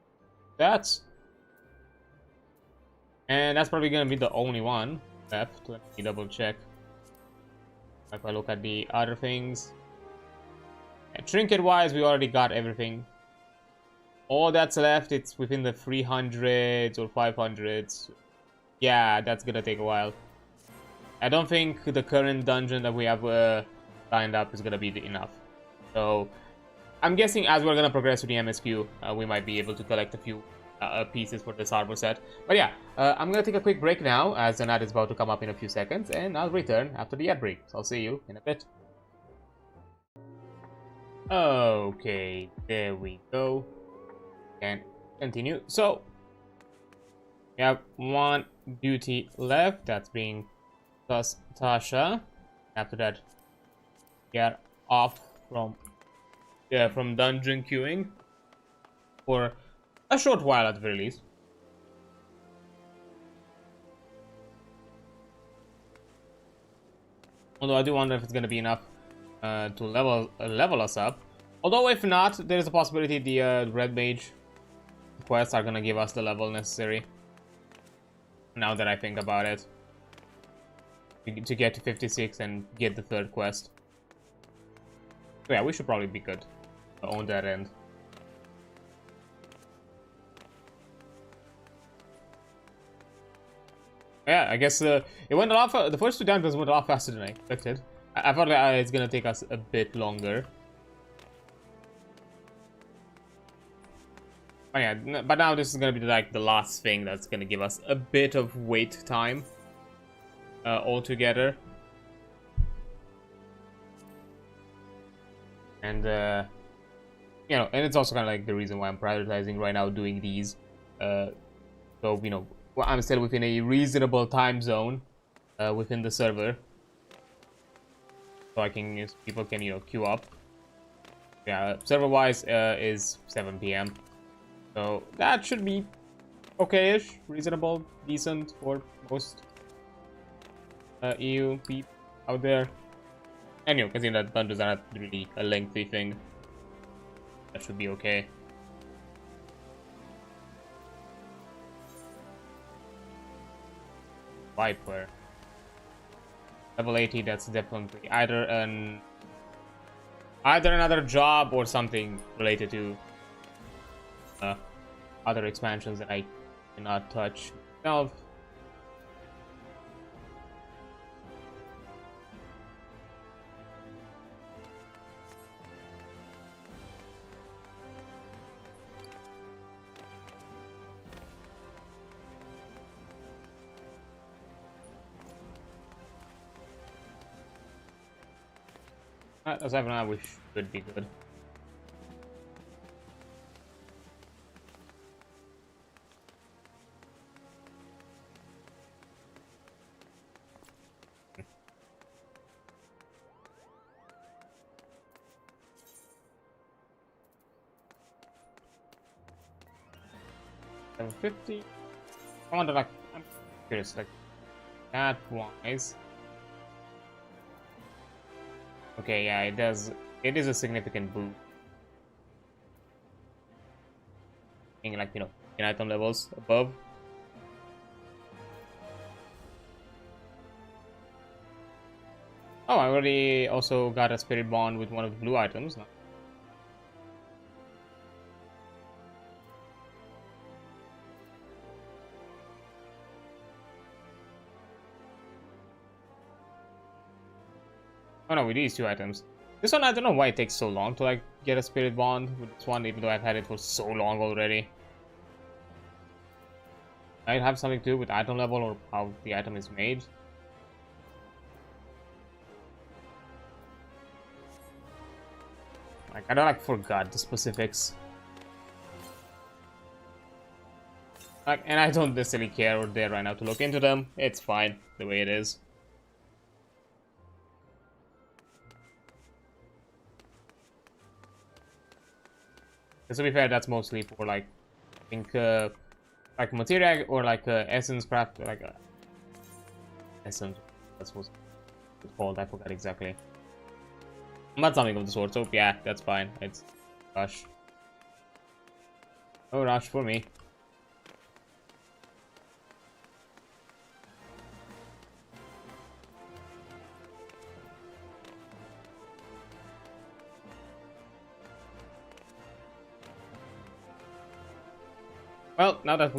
And that's probably gonna be the only one left. Let me double check. If I look at the other things, and trinket wise, we already got everything. All that's left, it's within the 300s or 500s. Yeah, that's gonna take a while. I don't think the current dungeon that we have lined up is gonna be enough. So I'm guessing as we're gonna progress to the MSQ, we might be able to collect a few pieces for this armor set. But yeah, I'm gonna take a quick break now, as an ad is about to come up in a few seconds, and I'll return after the ad break. So I'll see you in a bit. Okay, there we go. And continue. So we have one duty left, that's being Tasha. After that, we are off from dungeon queuing for a short while at the very least. Although I do wonder if it's gonna be enough to level us up. Although if not, there is a possibility the red mage quests are gonna give us the level necessary. Now that I think about it, to get to 56 and get the third quest. So yeah, we should probably be good on that end. Yeah, I guess it went a lot. The first two dungeons went a lot faster than I expected. I thought it's gonna take us a bit longer. Oh yeah, but now this is gonna be like the last thing that's gonna give us a bit of wait time altogether. And you know, and it's also kind of like the reason why I'm prioritizing right now doing these. So you know, well, I'm still within a reasonable time zone within the server, so I can people can, you know, queue up. Yeah, server wise is 7 p.m. So that should be okay-ish, reasonable, decent for most EU people out there. And you know, considering that dungeons are not really a lengthy thing, that should be okay. Viper. Level 80, that's definitely either another job or something related to other expansions that I cannot touch myself. As of now, we should be good. $750. I wonder, like, I'm curious, like, that wise. Okay, yeah, it does. It is a significant boost. Being like, you know, in item levels above. Oh, I already also got a spirit bond with one of the blue items. Oh no, with these two items. This one, I don't know why it takes so long to like get a spirit bond with this one, even though I've had it for so long already. Might have something to do with item level or how the item is made. Like, I don't like forgot the specifics. Like, and I don't necessarily care or dare right now to look into them. It's fine the way it is. To be fair, that's mostly for like, I think, like materia or like essence craft, like essence. That's what it's called. I forgot exactly. Not something of the sort. So yeah, that's fine. It's rush. No rush for me. Well, now that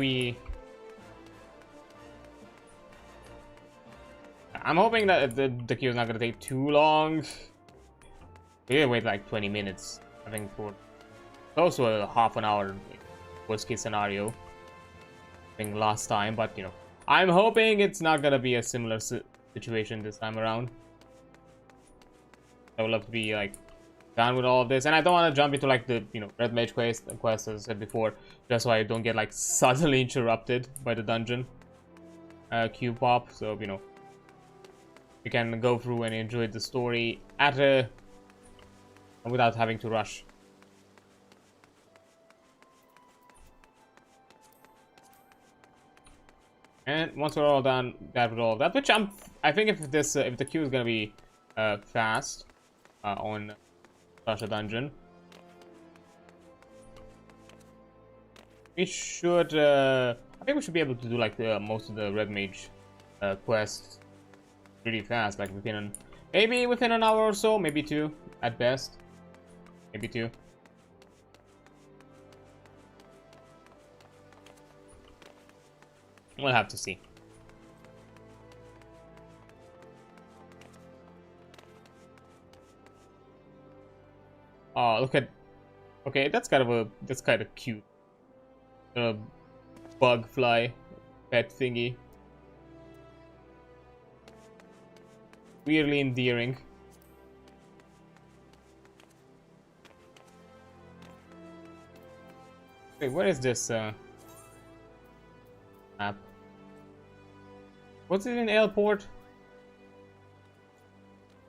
I'm hoping that the queue is not gonna take too long. We did wait like 20 minutes, I think, for close to a half an hour worst case scenario. I think last time, but you know, I'm hoping it's not gonna be a similar situation this time around. I would love to be like done with all of this, and I don't want to jump into like the, you know, red mage quest as I said before, just so I don't get like suddenly interrupted by the dungeon queue pop. So you know, we can go through and enjoy the story at a without having to rush. And once we're all done with all of that, which I think if this if the queue is gonna be fast on such a dungeon, we should I think we should be able to do like most of the red mage quests really fast, like maybe within an hour or so, maybe 2 at best, maybe 2. We'll have to see. Oh, look at. Okay, that's kind of cute. Bug fly pet thingy. Weirdly endearing. Wait, where is this map? What's it in airport?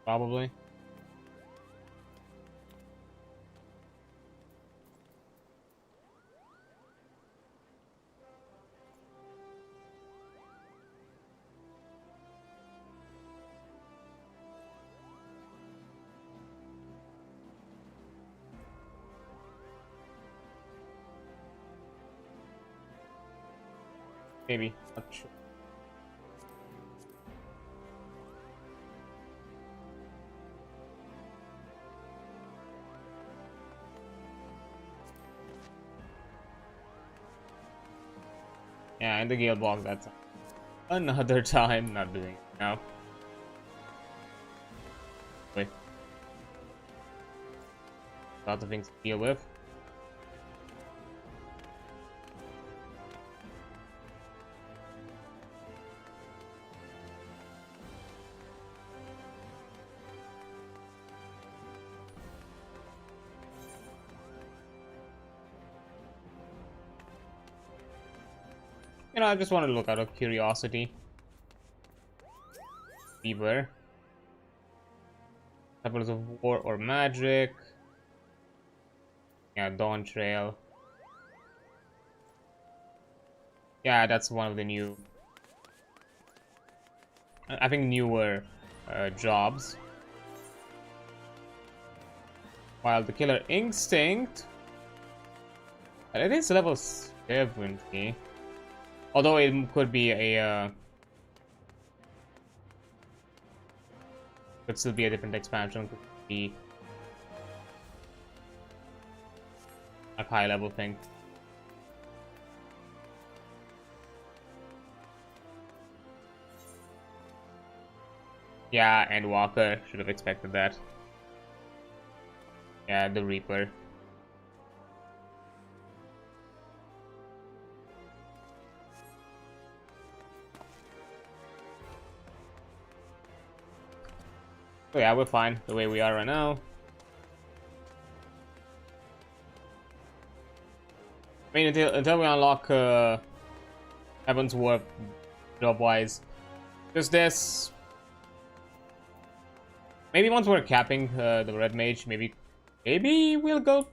Probably. Maybe. Not sure. Yeah, in the Gale box, that's another time not doing it now. Wait. Lots of things to deal with. You know, I just wanted to look out of curiosity. Fever. Tablets of War or Magic. Yeah, Dawn Trail. Yeah, that's one of the new... I think newer jobs. While the Killer Instinct... It is level 70. Although it could be a... could still be a different expansion. Could be a high level thing. Yeah, and Walker should have expected that. Yeah, the Reaper. So yeah, we're fine the way we are right now. I mean, until we unlock Heaven's Warp job-wise. Just this. Maybe once we're capping the Red Mage, maybe we'll go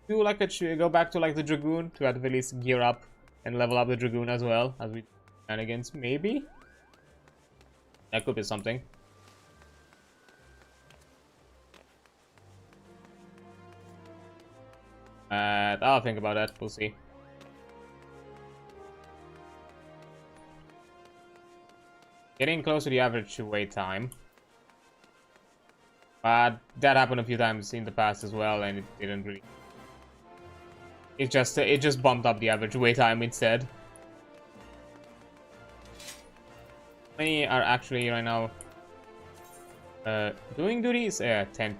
to like go back to like the Dragoon to at least gear up and level up the Dragoon as well as we shenanigans. Maybe that could be something. I'll think about that. We'll see. Getting close to the average wait time. But that happened a few times in the past as well, and it didn't really. It just bumped up the average wait time instead. How many are actually right now doing duties? 10.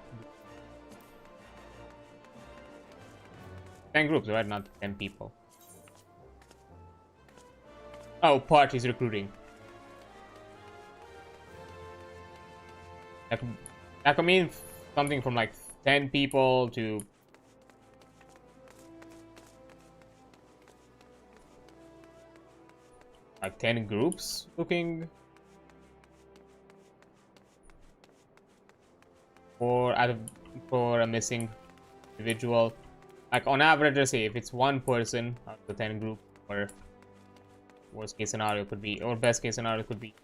10 groups, right? Not 10 people. Oh, parties recruiting. That could mean something from like 10 people to like 10 groups looking for a missing individual. Like on average, let's say if it's one person out of the 10 group, or worst case scenario could be, or best case scenario could be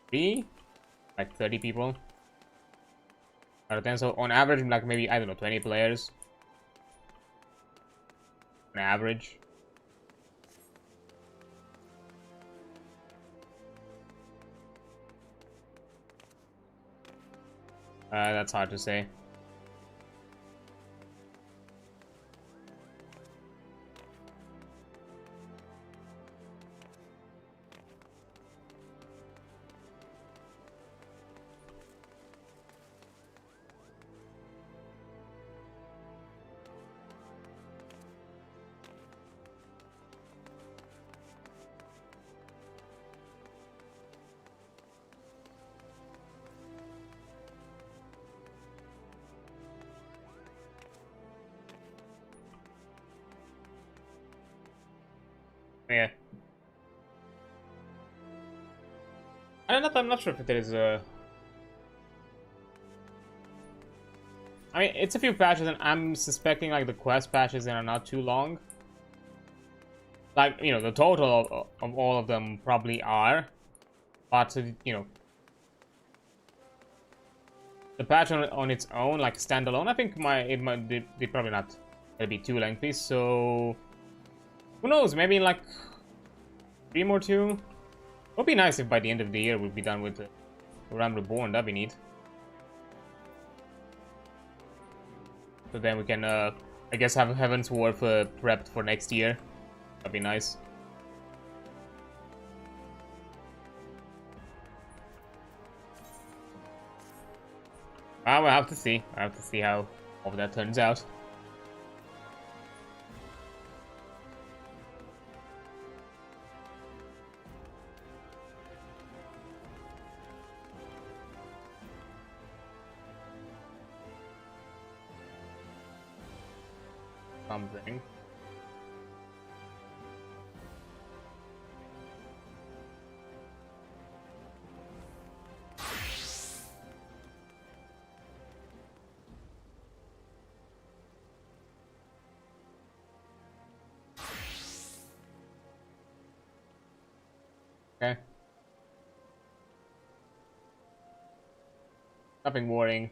3, like 30 people out of 10. So on average, like maybe, I don't know, 20 players on average. That's hard to say. I'm not sure if there is a... I mean, it's a few patches, and I'm suspecting, like, the quest patches are not too long. Like, you know, the total of all of them probably are. But, you know... The patch on its own, like, standalone, I think they're probably not gonna be too lengthy, so... Who knows, maybe, like... 3 more 2? It would be nice if by the end of the year we'd be done with Arealm Reborn, that'd be neat. So then we can, I guess, have Heaven's War prepped for next year. That'd be nice. We'll have to see. I have to see how all of that turns out. Something. Okay. Nothing worrying.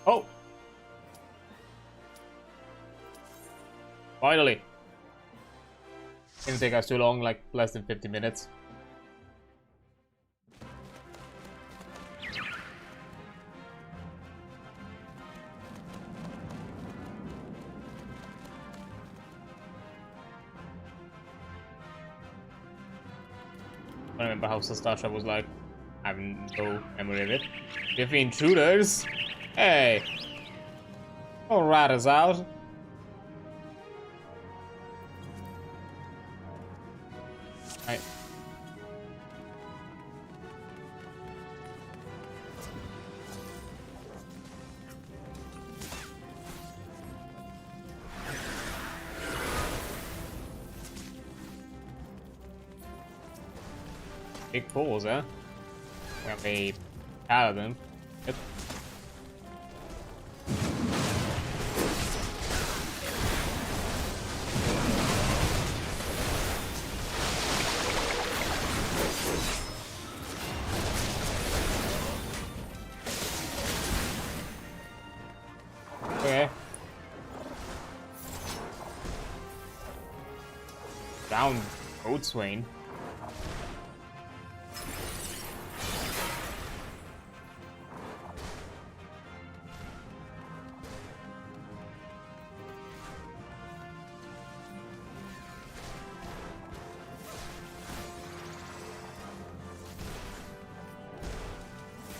Oh! Finally! Didn't take us too long, like less than 50 minutes. I remember how Sastasha was like. I have no memory of it. If intruders! Hey! Don't rat us out. Right. Big balls, huh? We have a paladin. Yep. Okay. Down, Boatswain.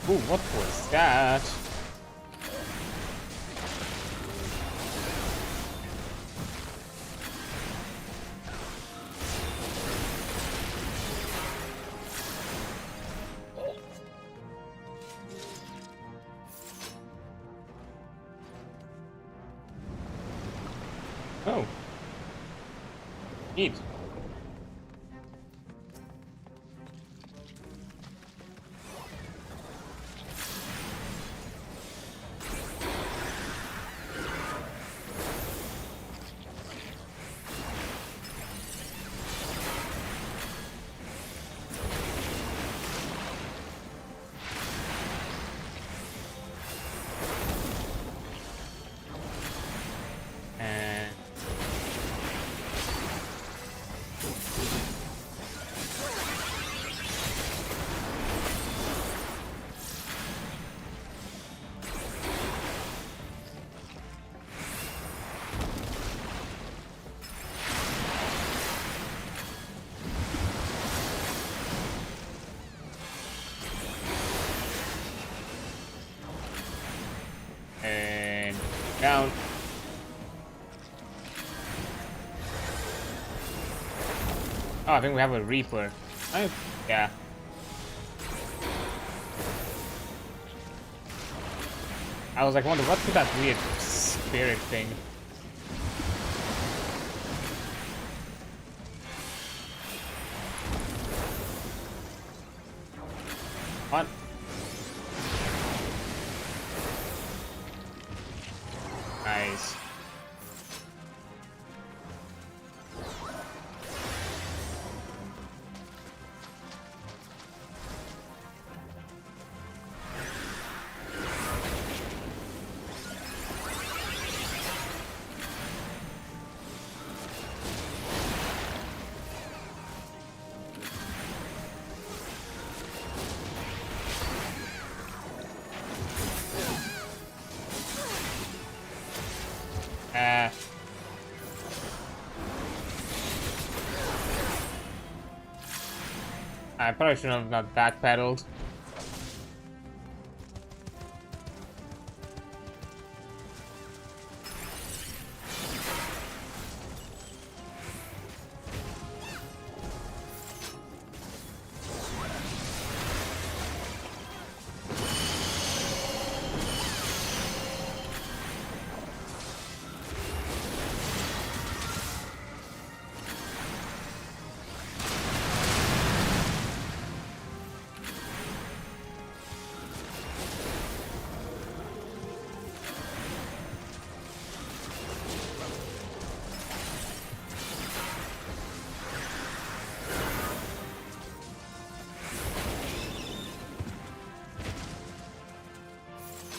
Ooh, what was that? Oh. Neat. And down. Oh, I think we have a Reaper. Yeah. I was like, wonder what's with that weird spirit thing. What? Nice. I probably shouldn't have not backpedaled.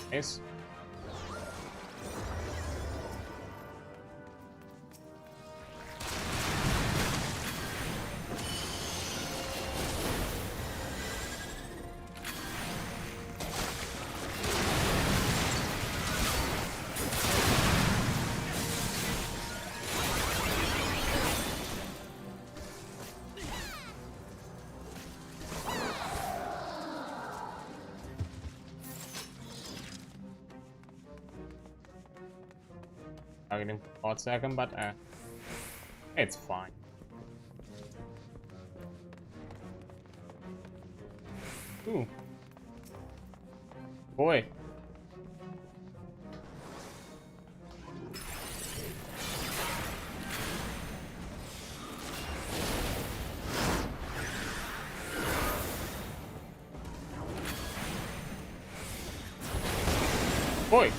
Nice. Targeting for a second, but it's fine. Ooh. Boy. Boy.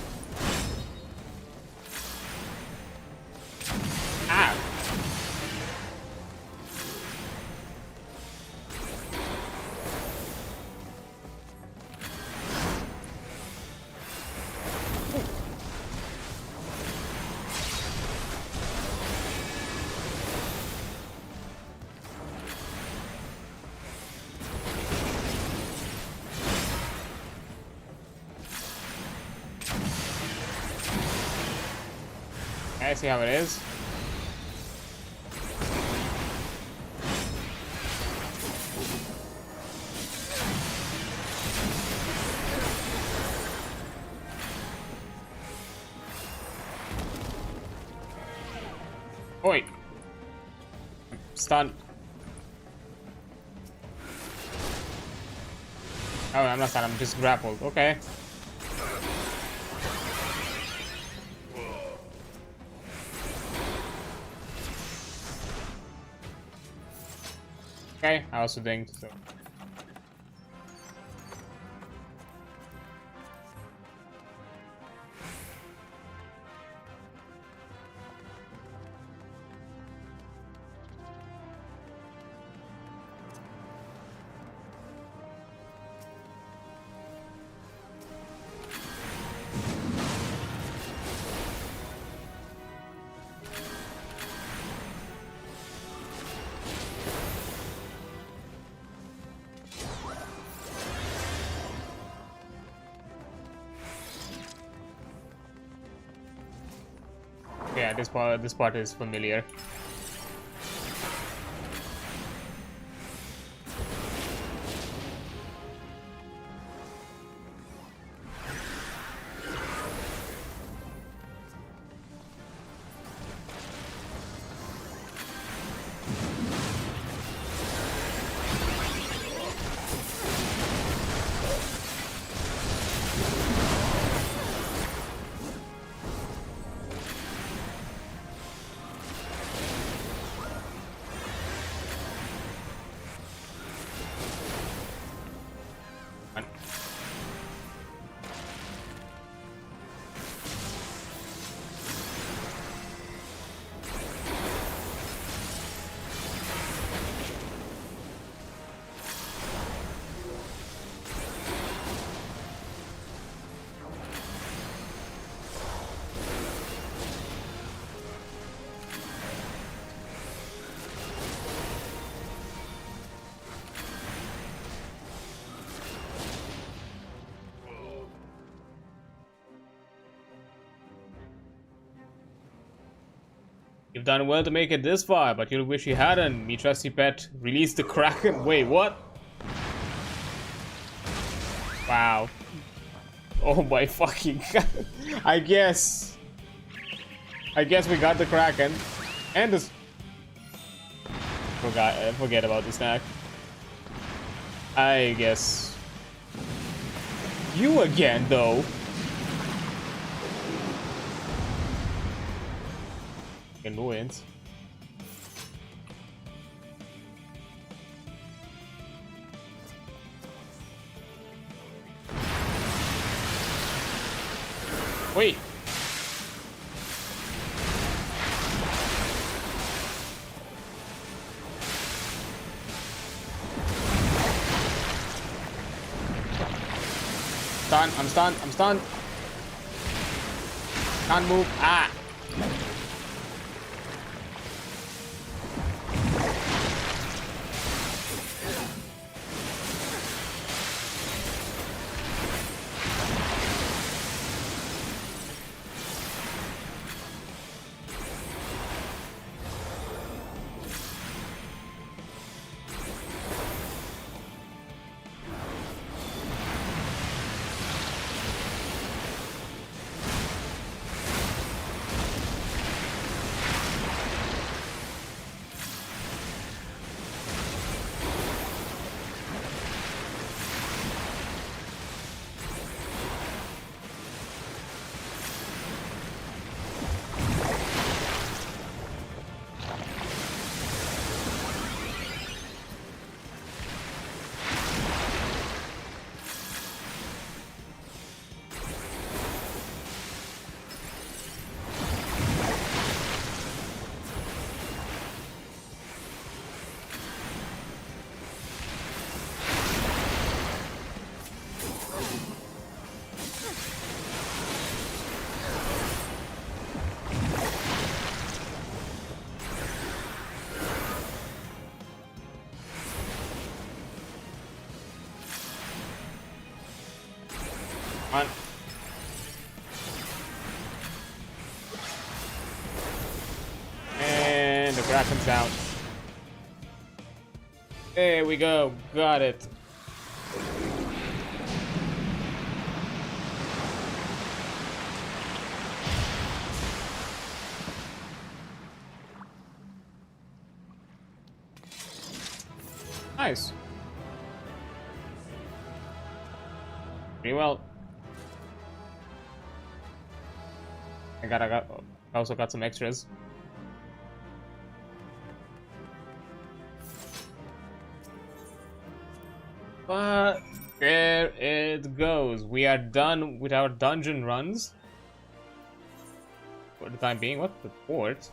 I see how it is. Oi! Stun. Oh, I'm not stunned, I'm just grappled. Okay. Okay, I also think so. Yeah, this part is familiar. You've done well to make it this far, but you'll wish you hadn't. Me trusty pet, release the Kraken. Wait, what? Wow. Oh my fucking god. I guess we got the Kraken. And this... Forget about the snack. I guess... You again, though. Annoyance. Wait. I'm stunned. Can't move. Ah. On. And the Kraken's out. There we go. Got it. Nice. Pretty well. I also got some extras. But there it goes. We are done with our dungeon runs. For the time being. What's the port?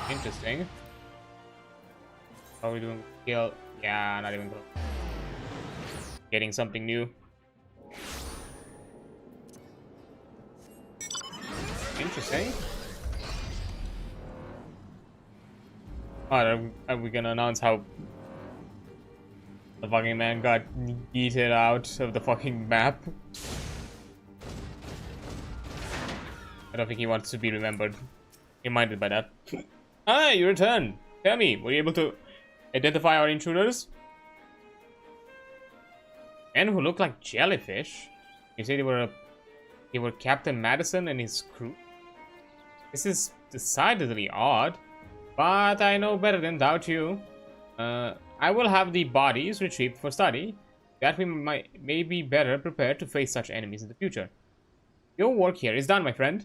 Interesting. How are we doing? Kill? Yeah, not even close. Getting something new. Interesting. Alright, are we gonna announce how the fucking man got yeeted out of the fucking map? I don't think he wants to be reminded by that. Ah, you returned. Tell me, were you able to identify our intruders? Men who look like jellyfish? You say they were Captain Madison and his crew? This is decidedly odd, but I know better than doubt you. I will have the bodies retrieved for study, that we may be better prepared to face such enemies in the future. Your work here is done, my friend.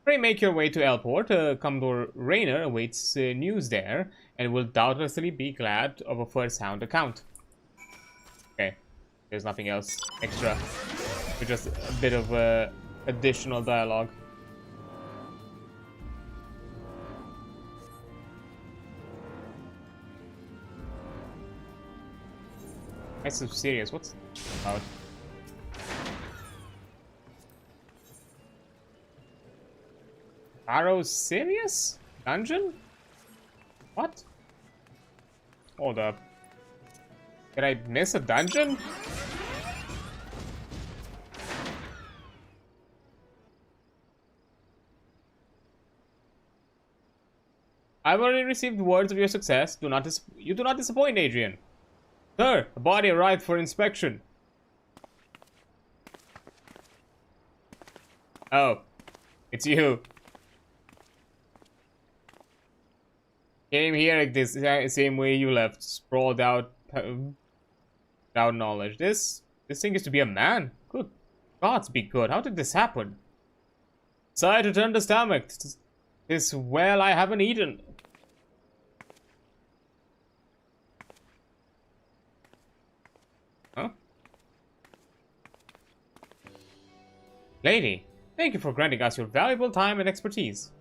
Pray make your way to Elport. Commodore Raynor awaits news there, and will doubtlessly be glad of a first-hand account. Okay, there's nothing else extra. It's just a bit of additional dialogue. That's so serious. What's about? Pharaoh's serious? Dungeon? What? Hold up. Did I miss a dungeon? I've already received words of your success. You do not disappoint, Adrian. Sir, a body arrived for inspection. Oh, it's you. Came here this same way you left, sprawled out without knowledge. This thing is to be a man. Good gods be good. How did this happen? Decided to turn the stomach. This well I haven't eaten. Huh? Lady, thank you for granting us your valuable time and expertise.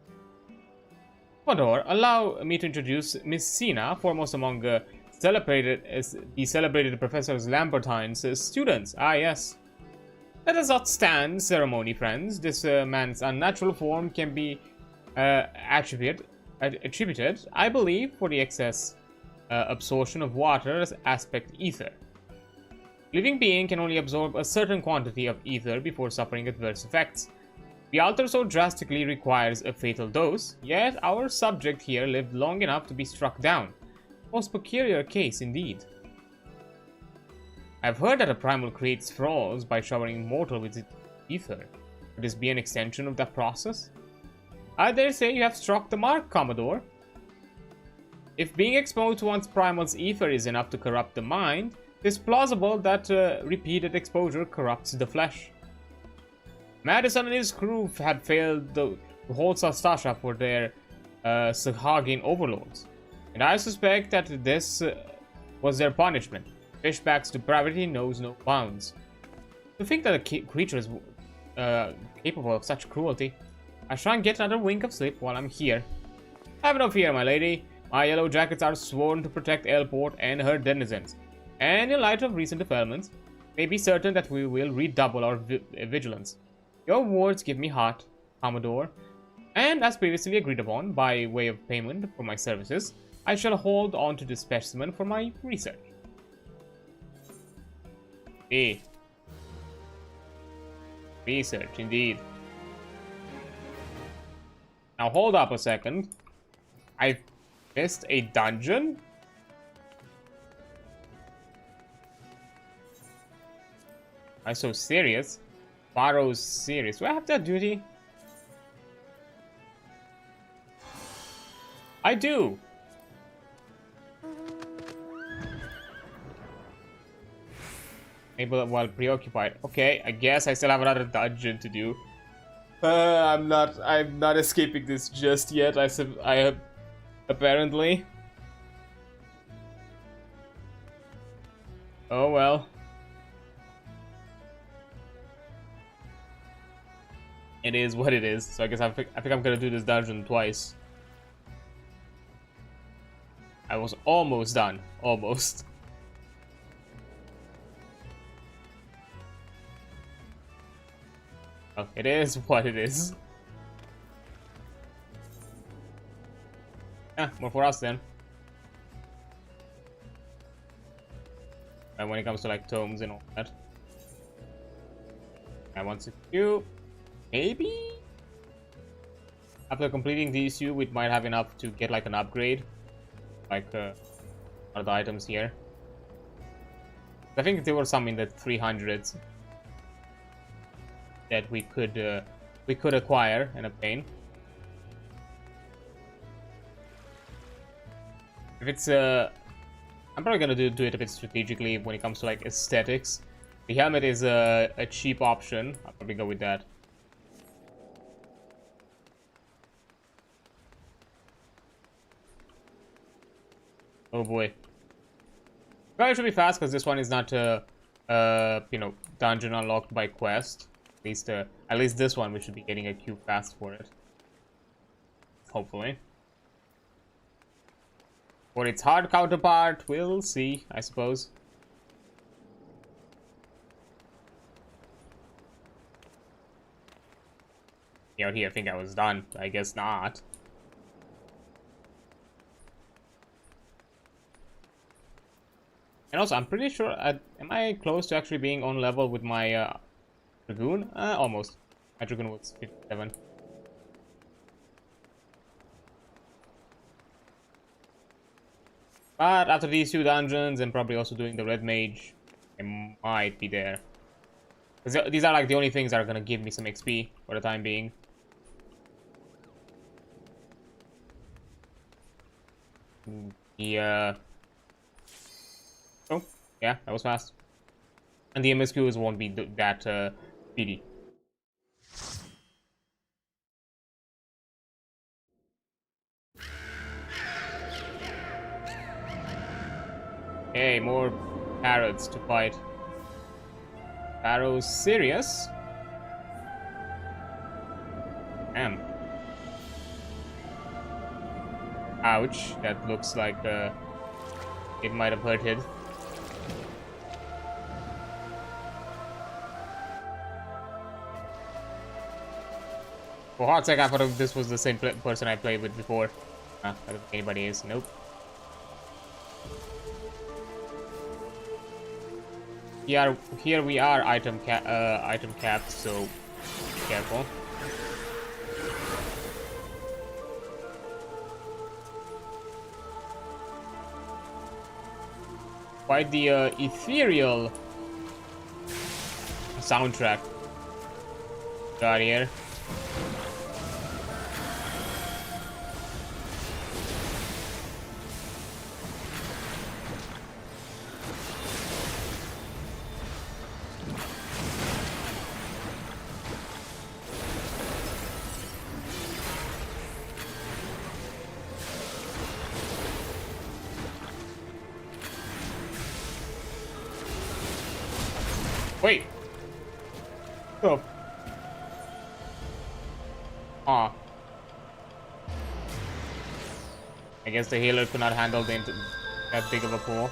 Commodore, allow me to introduce Miss Sina, foremost among the celebrated Professor Lambertine's students. Ah, yes. Let us not stand ceremony, friends. This man's unnatural form can be attributed, I believe, for the excess absorption of water as aspect ether. Living being can only absorb a certain quantity of ether before suffering adverse effects. The alter so drastically requires a fatal dose, yet our subject here lived long enough to be struck down. Most peculiar case indeed. I've heard that a primal creates thralls by showering mortal with its ether. Could this be an extension of that process? I dare say you have struck the mark, Commodore. If being exposed to one's primal's ether is enough to corrupt the mind, it is plausible that repeated exposure corrupts the flesh. Madison and his crew had failed to hold Sastasha for their Sahagin overlords, and I suspect that this was their punishment. Fishback's depravity knows no bounds. To think that a creature is capable of such cruelty, I shall get another wink of sleep while I'm here. Have no fear, my lady. My yellow jackets are sworn to protect Airport and her denizens, and in light of recent developments, may be certain that we will redouble our vigilance. Your words give me heart, Commodore, and as previously agreed upon, by way of payment for my services, I shall hold on to this specimen for my research. Research, indeed. Now hold up a second. I've missed a dungeon? Am I so serious? Pharaoh's serious. Do I have that duty? I do. Able while preoccupied. Okay, I guess I still have another dungeon to do. I'm not escaping this just yet. I apparently. Oh well. It is what it is. So I guess I think I'm gonna do this dungeon twice. I was almost done. Almost. Oh, it is what it is. Yeah, more for us then. And when it comes to like tomes and all that. I want to do. Maybe? After completing these two, we might have enough to get like an upgrade. Like, are the items here? I think there were some in the 300s that we could acquire and obtain. If it's I'm probably gonna do it a bit strategically when it comes to like aesthetics. The helmet is a cheap option. I'll probably go with that. Oh boy. Probably should be fast because this one is not you know, dungeon unlocked by quest. At least this one we should be getting a queue fast for it. Hopefully. For its hard counterpart, we'll see, I suppose. Yeah, here I think I was done. I guess not. And also, I'm pretty sure, am I close to actually being on level with my Dragoon? Almost. My Dragoon was 57. But after these 2 dungeons and probably also doing the red mage, I might be there. Because these are like the only things that are gonna give me some XP for the time being. Yeah. Oh, yeah, that was fast. And the MSQs won't be that speedy. Hey, more parrots to fight. Arrows serious? Damn. Ouch, that looks like it might have hurted. For a hot sec, I thought this was the same person I played with before. I don't think anybody is. Nope. Here we are item capped, so be careful. Quite the ethereal soundtrack got here. Wait. Oh. Ah. I guess the healer could not handle that big of a pull.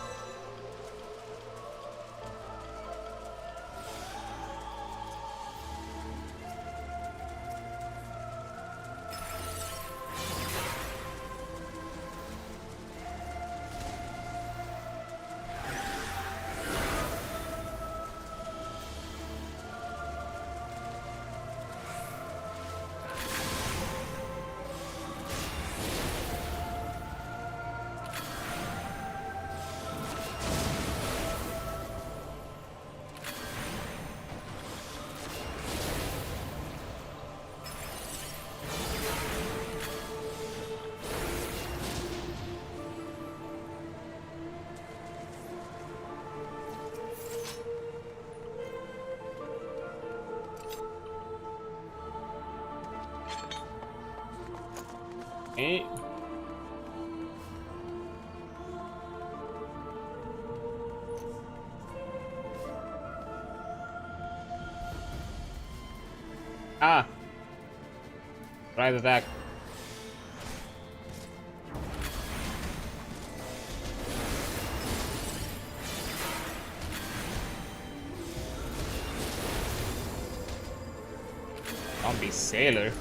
Okay. Ah. Right attack. Zombie sailor.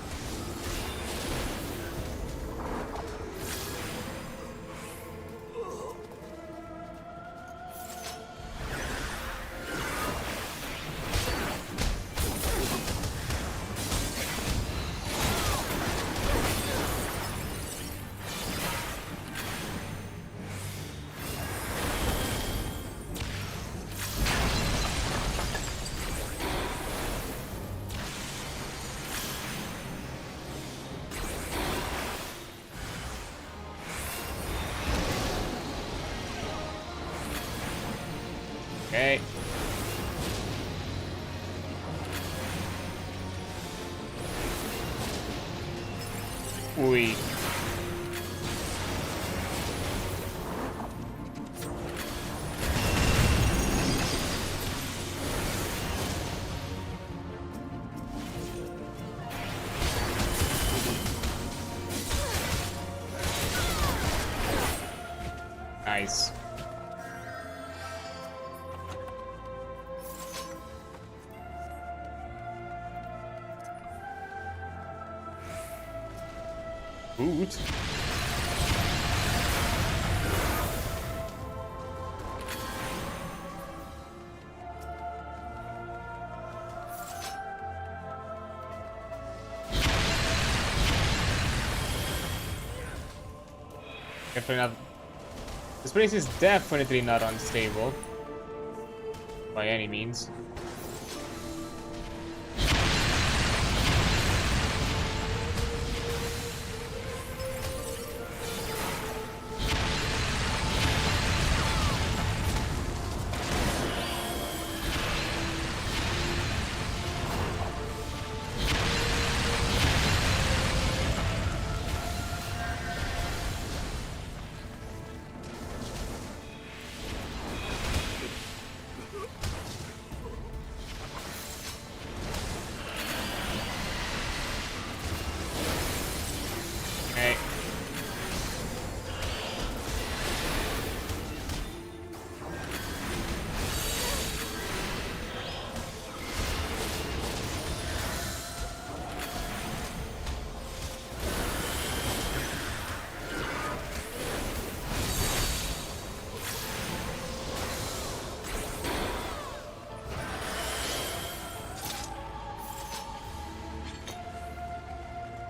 Okay. Ui. Nice. Boot. Definitely not. This place is definitely not unstable. By any means.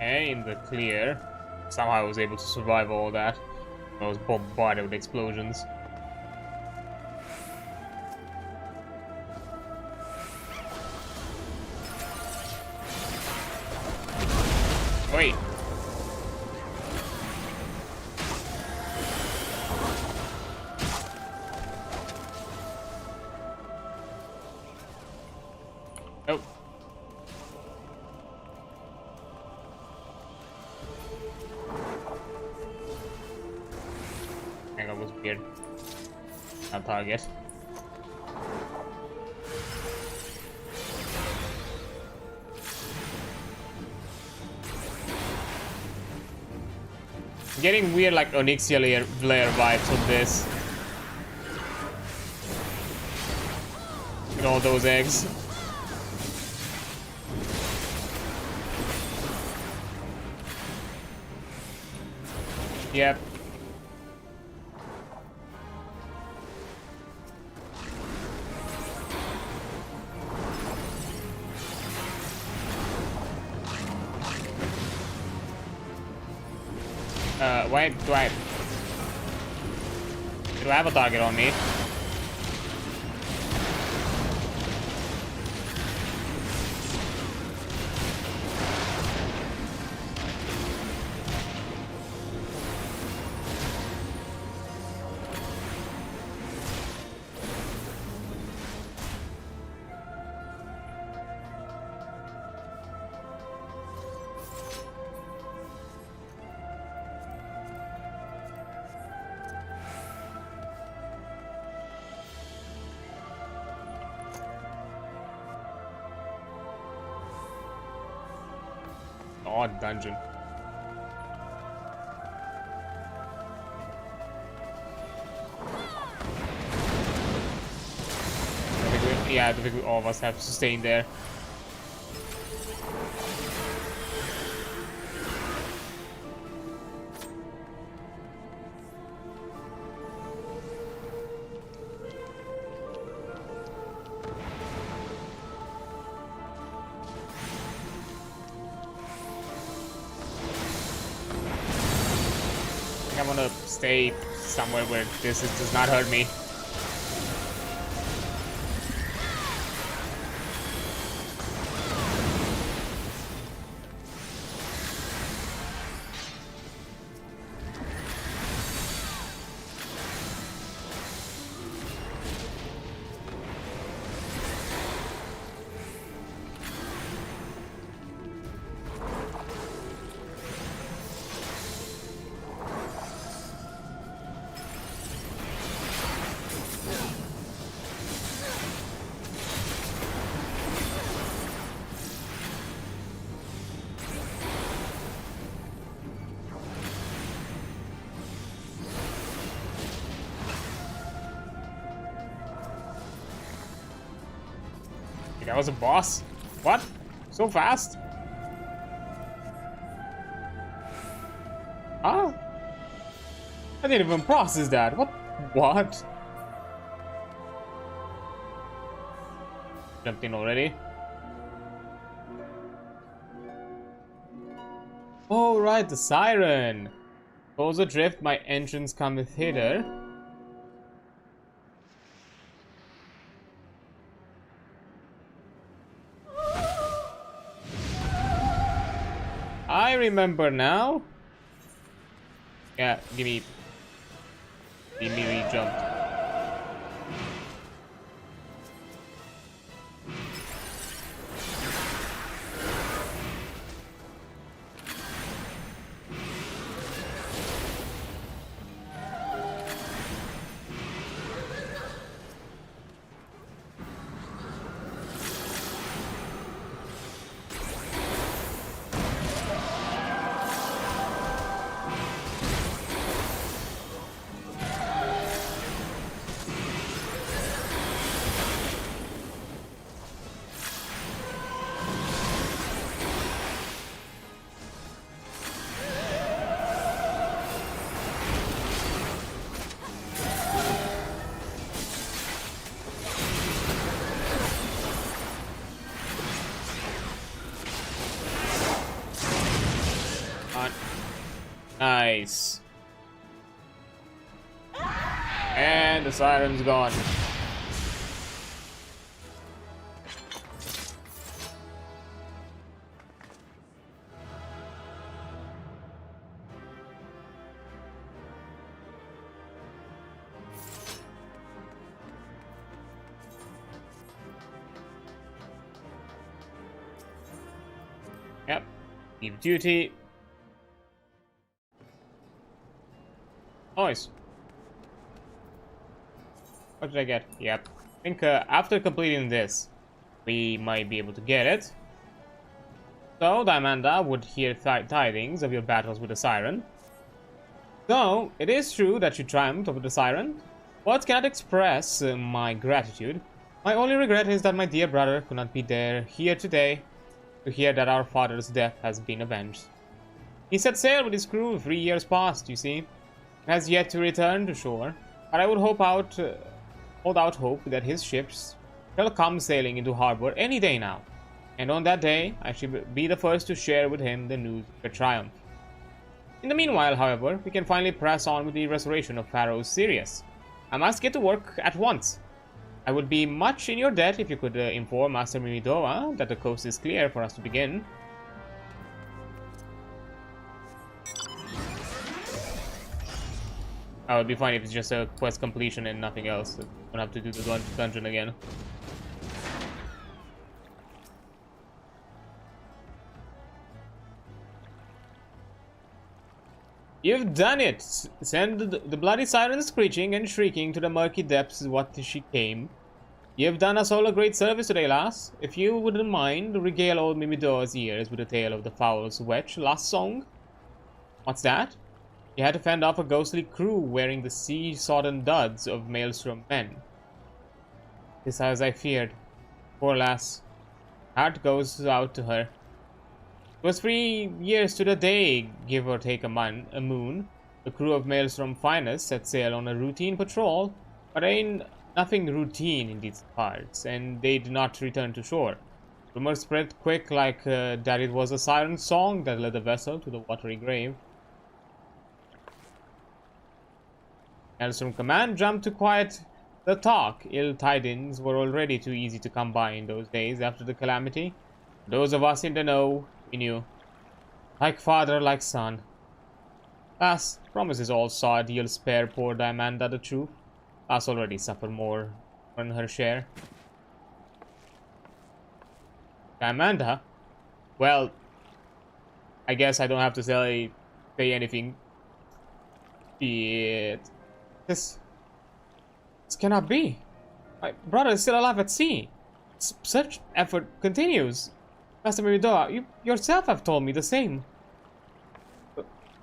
Okay, in the clear. Somehow I was able to survive all that. I was bombarded with explosions. Wait. Oh. Hang on, was weird. Not target. I'm getting weird like Onyxia Blair vibes on this. Look at all those eggs. Yep. Why do I have a target on me? Odd dungeon. I think we all of us have to sustain there. I want to stay somewhere where this does not hurt me. That was a boss? What? So fast? Ah? I didn't even process that. What? Jumped in already. Oh right, the siren. Those adrift, my entrance cometh hither. I remember now. Yeah, give me re-jumped. Nice. And the siren's gone. Yep. Leave duty. Nice. What did I get? Yep. I think after completing this, we might be able to get it. So, Diamanda would hear tidings of your battles with the Siren. Though, it is true that you triumphed over the Siren. Words cannot express my gratitude. My only regret is that my dear brother could not be here today to hear that our father's death has been avenged. He set sail with his crew 3 years past, you see. Has yet to return to shore, but I would hold out hope that his ships shall come sailing into harbor any day now, and on that day I shall be the first to share with him the news of your triumph. In the meanwhile, however, we can finally press on with the restoration of Pharaoh Sirius. I must get to work at once. I would be much in your debt if you could inform Master Mimidoa that the coast is clear for us to begin. It would be fine if it's just a quest completion and nothing else. I don't have to do the dungeon again. You've done it! Send the bloody siren screeching and shrieking to the murky depths what she came. You've done us all a great service today, lass. If you wouldn't mind, regale old Mimidoa's ears with the tale of the Fowl's Wetch last song. What's that? You had to fend off a ghostly crew wearing the sea-sodden duds of Maelstrom men. This as I feared. Poor lass. Heart goes out to her. It was 3 years to the day, give or take a moon. The crew of Maelstrom finest set sail on a routine patrol, but ain't nothing routine in these parts, and they did not return to shore. Rumors spread quick like that it was a siren song that led the vessel to the watery grave. Maelstrom Command jumped to quiet the talk. Ill tidings were already too easy to come by in those days after the calamity. Those of us in the know, we knew. Like father, like son. Lass, promises all sod you'll spare poor Diamanda the truth. Lass already suffered more than her share. Diamanda? Well, I guess I don't have to say anything. Shit. This cannot be. My brother is still alive at sea. Such effort continues. Master Mimidoa, you yourself have told me the same.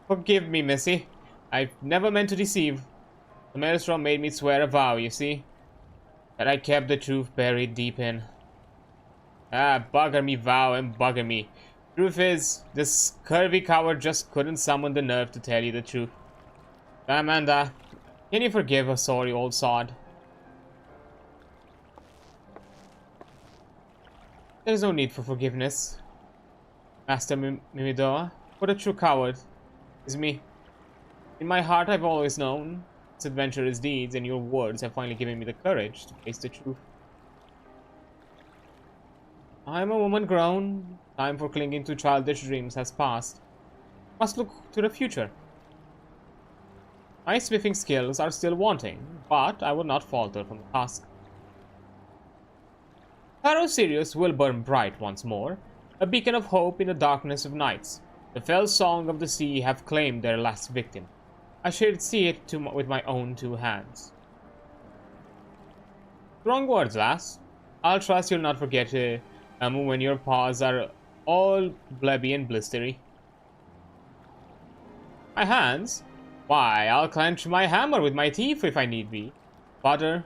Forgive me, Missy. I've never meant to deceive. The Maelstrom made me swear a vow, you see. That I kept the truth buried deep in. Ah, bugger me vow and bugger me. Truth is, this curvy coward just couldn't summon the nerve to tell you the truth. Amanda, can you forgive a sorry old sod? There's no need for forgiveness, Master Mimidoa. What a true coward is me. In my heart, I've always known its adventurous deeds, and your words have finally given me the courage to face the truth. I am a woman grown. Time for clinging to childish dreams has passed. Must look to the future. My smithing skills are still wanting, but I will not falter from the task. Pharaoh Sirius will burn bright once more, a beacon of hope in the darkness of nights. The fell song of the sea have claimed their last victim. I should see it with my own 2 hands. Strong words, lass. I'll trust you'll not forget when your paws are all blebby and blistery. My hands? Why, I'll clench my hammer with my teeth if I need be. Brother,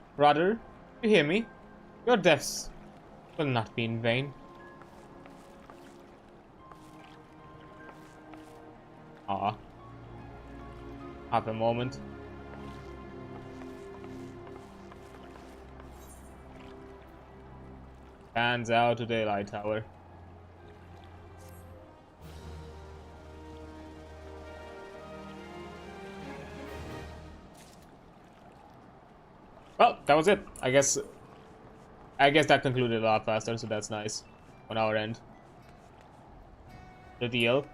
you hear me? Your deaths will not be in vain. Ah. Have a moment. Hands out to the light tower. Well, that was it. I guess that concluded a lot faster, so that's nice on our end. The deal.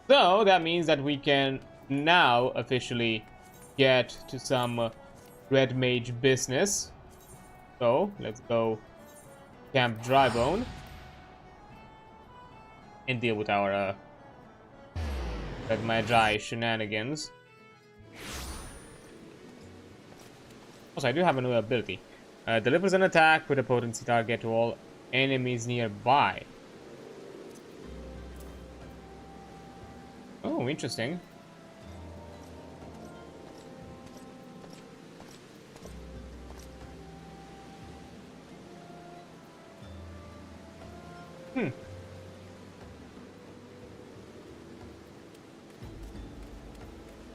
So that means that we can now officially get to some red mage business. So let's go Camp Drybone and deal with our red magi shenanigans. Also, I do have a new ability. Delivers an attack with a potency target to all enemies nearby. Oh, interesting.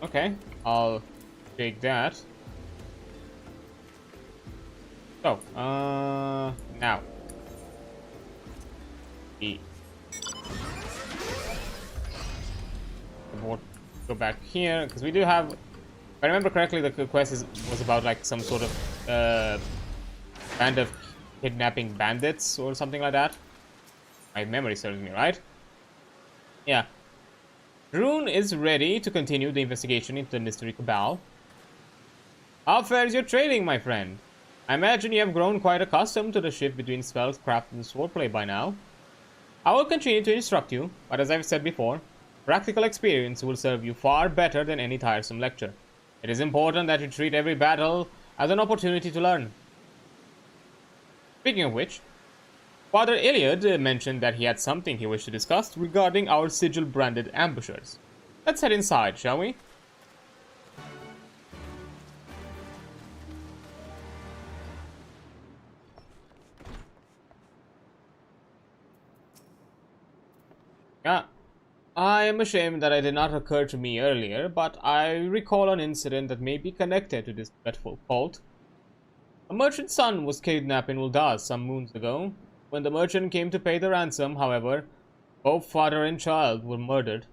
Okay, I'll take that. So, now. We'll go back here, because we do have... If I remember correctly, the quest was about like some sort of band of kidnapping bandits or something like that. My memory serves me, right? Yeah. Rune is ready to continue the investigation into the mystery cabal. How fares your trading, my friend? I imagine you have grown quite accustomed to the shift between spellcraft and swordplay by now. I will continue to instruct you, but as I've said before, practical experience will serve you far better than any tiresome lecture. It is important that you treat every battle as an opportunity to learn. Speaking of which, Father Iliad mentioned that he had something he wished to discuss regarding our sigil-branded ambushers. Let's head inside, shall we? I am ashamed that it did not occur to me earlier, but I recall an incident that may be connected to this dreadful cult. A merchant's son was kidnapped in Uldaz some moons ago. When the merchant came to pay the ransom, however, both father and child were murdered.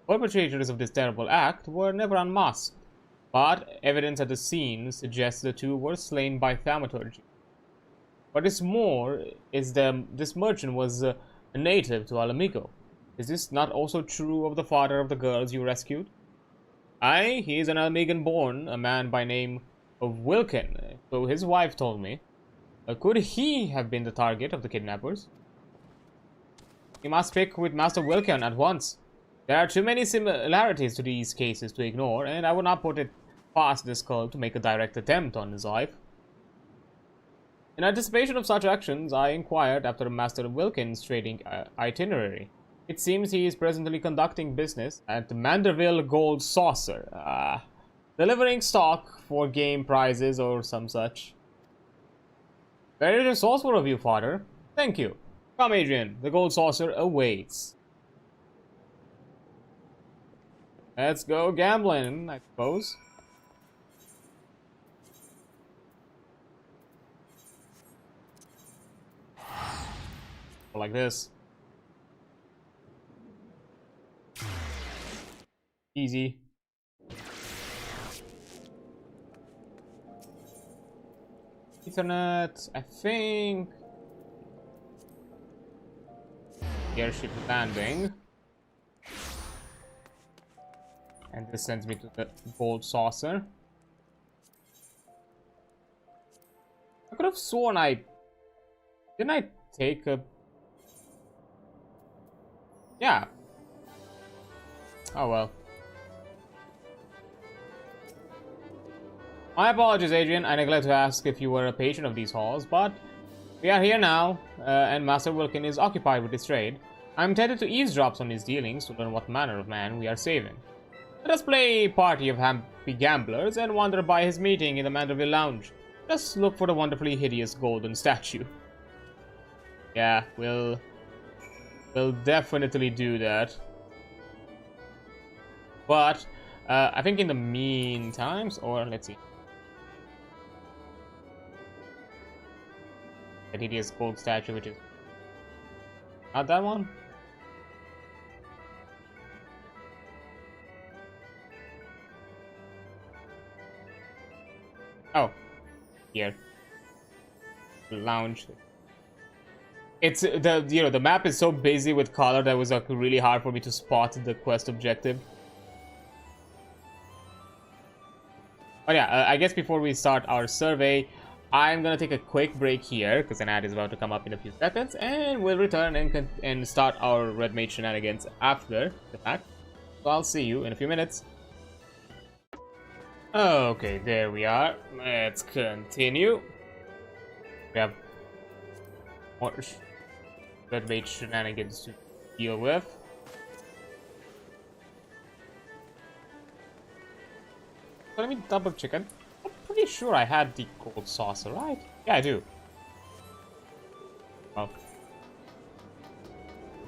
Perpetrators of this terrible act were never unmasked, but evidence at the scene suggests the two were slain by thaumaturgy. What is more, this merchant was a native to Alamigo. Is this not also true of the father of the girls you rescued? Aye, he is an Alamigan born, a man by name of Wilkin, so his wife told me. Could he have been the target of the kidnappers? You must speak with Master Wilkin at once. There are too many similarities to these cases to ignore, and I would not put it past this cult to make a direct attempt on his life. In anticipation of such actions, I inquired after Master Wilkin's trading itinerary. It seems he is presently conducting business at the Manderville Gold Saucer, delivering stock for game prizes or some such. Very resourceful of you, Father. Thank you. Come, Adrian. The Gold Saucer awaits. Let's go gambling, I suppose. Like this. Easy. Ethernet, I think. airship landing. And this sends me to the gold saucer. I could have sworn didn't I take a... Yeah. Oh well. My apologies, Adrian. I neglected to ask if you were a patron of these halls, but we are here now, and Master Wilkin is occupied with his trade. I'm tempted to eavesdrop on his dealings to learn what manner of man we are saving. Let us play a party of happy gamblers and wander by his meeting in the Manderville Lounge. Just look for the wonderfully hideous golden statue. Yeah, we'll definitely do that. But I think in the meantime, or let's see. The hideous gold statue, which is not that one. Oh, here. Lounge. It's the map is so busy with color that it was like really hard for me to spot the quest objective. But yeah, I guess before we start our survey, I'm gonna take a quick break here because an ad is about to come up in a few seconds, and we'll return and start our Red Mage shenanigans after the fact. So I'll see you in a few minutes. Okay, there we are. Let's continue. We have more Red Mage shenanigans to deal with. So let me double check it. I'm pretty sure I had the gold saucer, right? Yeah, I do. Well,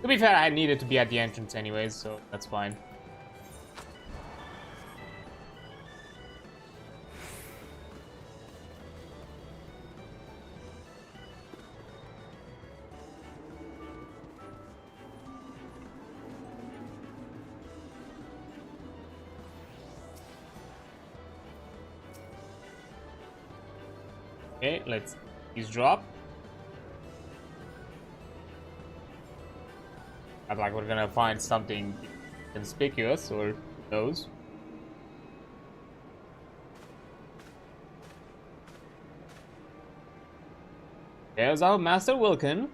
to be fair, I needed to be at the entrance anyways, so that's fine. Okay, let's eavesdrop. I'm like, we're gonna find something conspicuous, or those. There's our Master Wilkin.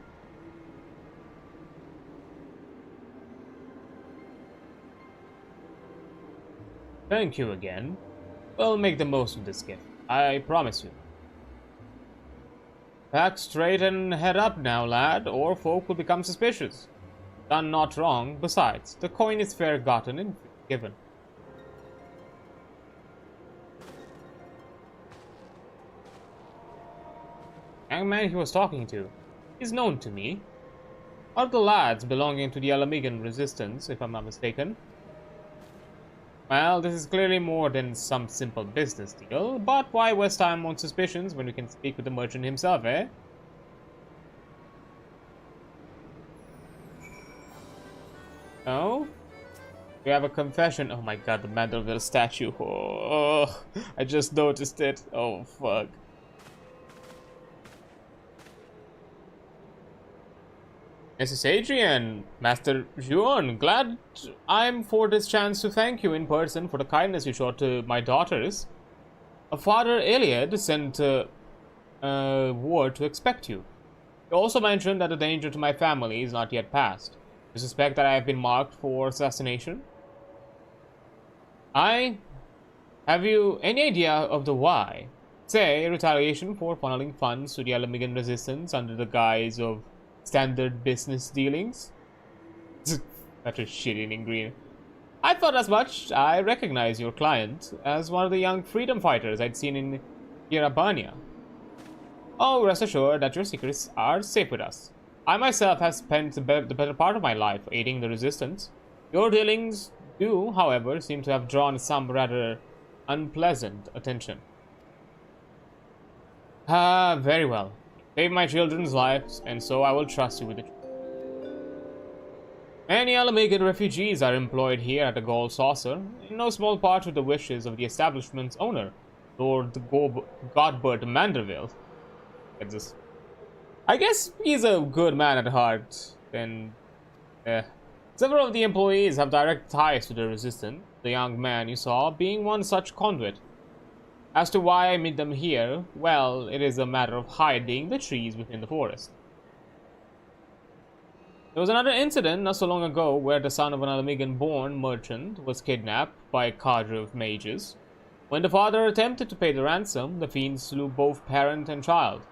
Thank you again. We'll make the most of this gift, I promise you. Back straight and head up now, lad, or folk will become suspicious. Done not wrong. Besides, the coin is fair gotten and given. Young man he was talking to is known to me. One of the lads belonging to the Alamigan resistance, if I'm not mistaken. Well, this is clearly more than some simple business deal, but why waste time on suspicions when we can speak with the merchant himself, eh? Oh? We have a confession. Oh my god, the Manderville statue. Oh, I just noticed it. Oh, fuck. Mrs. Adrian, Master Juan, glad I'm for this chance to thank you in person for the kindness you showed to my daughters. Father Eliad sent word to expect you. He also mentioned that the danger to my family is not yet past. You suspect that I have been marked for assassination? Have you any idea of the why? Say, retaliation for funneling funds to the Alamigan resistance under the guise of standard business dealings? Such a shitty in green. I thought as much. I recognize your client as one of the young freedom fighters I'd seen in Yerabania. Oh, rest assured that your secrets are safe with us. I myself have spent the better part of my life aiding the resistance. Your dealings do, however, seem to have drawn some rather unpleasant attention. Ah, very well. Save my children's lives, and so I will trust you with it. Many Alamigan refugees are employed here at the Gold Saucer, in no small part with the wishes of the establishment's owner, Lord Godbert Manderville. I guess he's a good man at heart, and Uh, Several of the employees have direct ties to the resistance, the young man you saw being one such conduit. As to why I meet them here, well, it is a matter of hiding the trees within the forest. There was another incident not so long ago where the son of an Alamigan-born merchant was kidnapped by a cadre of mages. When the father attempted to pay the ransom, the fiends slew both parent and child.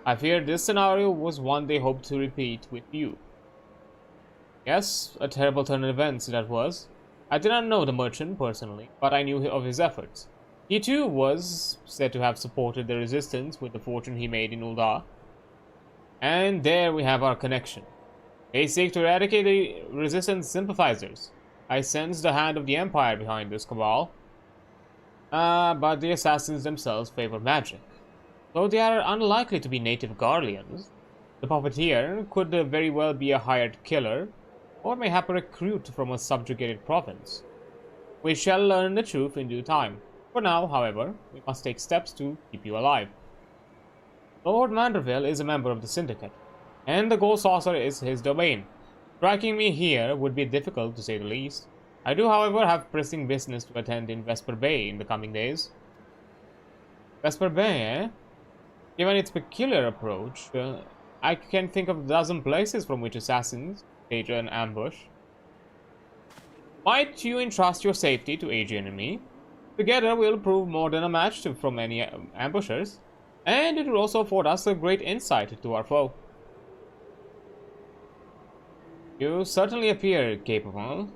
I fear this scenario was one they hoped to repeat with you. Yes, a terrible turn of events that was. I did not know the merchant personally, but I knew of his efforts. He too was said to have supported the resistance with the fortune he made in Ul'dah. And there we have our connection. They seek to eradicate the resistance sympathizers. I sense the hand of the Empire behind this cabal. But the assassins themselves favor magic. Though they are unlikely to be native Garleans, the puppeteer could very well be a hired killer, or mayhap a recruit from a subjugated province. We shall learn the truth in due time. For now, however, we must take steps to keep you alive. Lord Manderville is a member of the Syndicate, and the Gold Saucer is his domain. Striking me here would be difficult, to say the least. I do, however, have pressing business to attend in Vesper Bay in the coming days. Vesper Bay, eh? Given its peculiar approach, I can think of a dozen places from which assassins stage an ambush. Might you entrust your safety to Adrian and me? Together we'll prove more than a match from any ambushers, and it will also afford us a great insight into our foe. You certainly appear capable.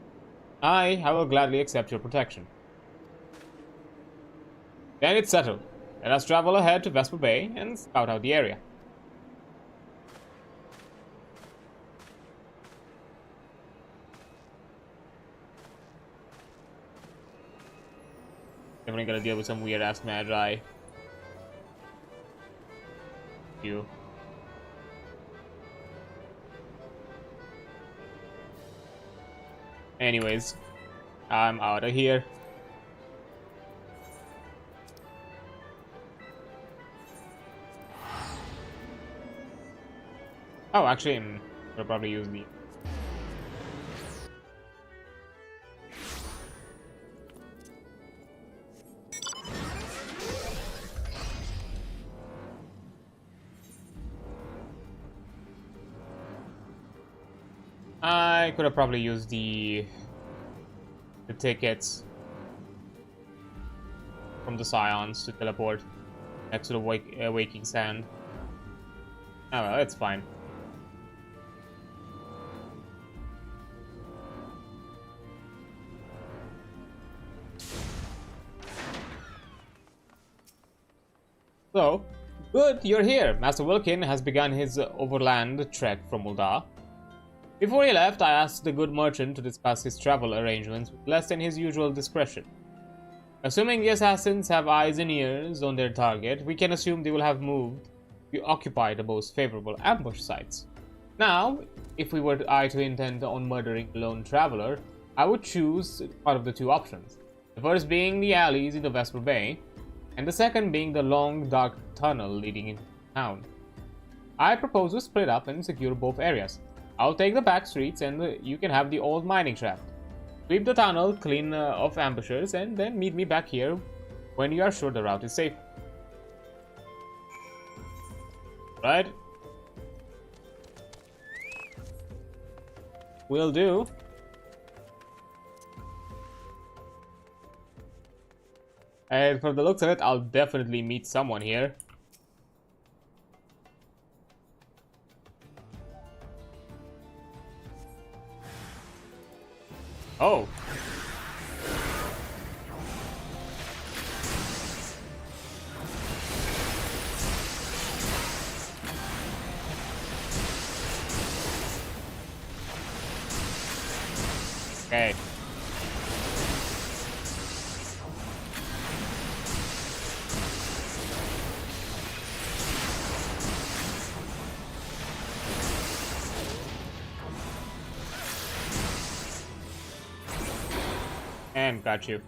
I will gladly accept your protection. Then it's settled. Let us travel ahead to Vesper Bay and scout out the area. Definitely gotta deal with some weird ass magi. You. Anyways, I'm out of here. Oh, actually, I'll probably use the. I could have probably used the tickets from the Scions to teleport next to the waking sand. Oh well, it's fine. So, good, you're here. Master Wilkin has begun his overland trek from Ul'dah. Before he left, I asked the good merchant to discuss his travel arrangements with less than his usual discretion. Assuming the assassins have eyes and ears on their target, we can assume they will have moved to occupy the most favorable ambush sites. Now, if we were to intend on murdering the lone traveler, I would choose one of the two options. The first being the alleys in the Vesper Bay, and the second being the long, dark tunnel leading into town. I propose we split up and secure both areas. I'll take the back streets and you can have the old mining shaft. Sweep the tunnel clean of ambushers and then meet me back here when you are sure the route is safe. Right? Will do. And from the looks of it, I'll definitely meet someone here. Oh. Okay. And got you.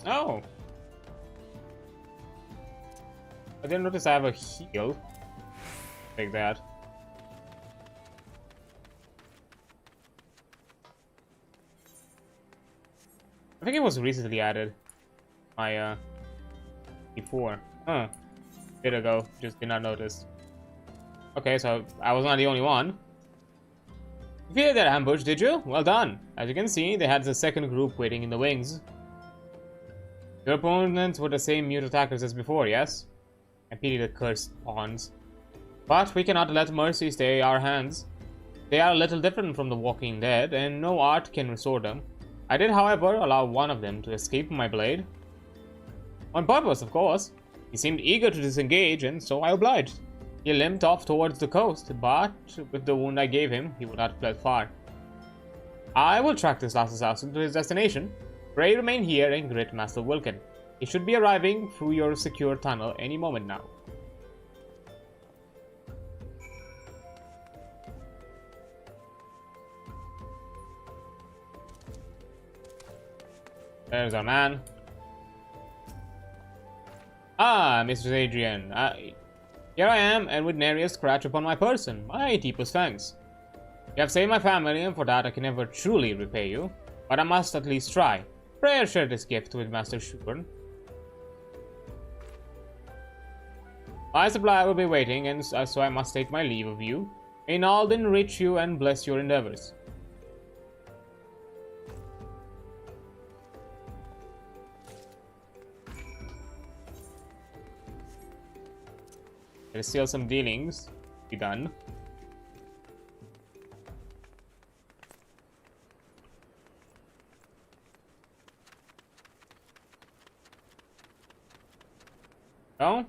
Oh. I didn't notice I have a heal. Take that. I think it was recently added. My before. Huh. Did it go? Just did not notice. Okay, so I was not the only one. You feared that ambush, did you? Well done. As you can see, they had the second group waiting in the wings. Your opponents were the same mute attackers as before, yes? I pity the cursed pawns. But we cannot let mercy stay our hands. They are a little different from the walking dead, and no art can restore them. I did, however, allow one of them to escape my blade. On purpose, of course. He seemed eager to disengage, and so I obliged. He limped off towards the coast, but with the wound I gave him, he would not have fled far. I will track this last assassin to his destination. Pray remain here and greet Master Wilkin. He should be arriving through your secure tunnel any moment now. There's our man. Ah, Mr. Adrian. Here I am, and with nary a scratch upon my person. My deepest thanks. You have saved my family, and for that I can never truly repay you. But I must at least try. Pray share this gift with Master Shuburn. My supply will be waiting, and so I must take my leave of you. May Nald enrich you and bless your endeavors. There's still some dealings to be done. Oh?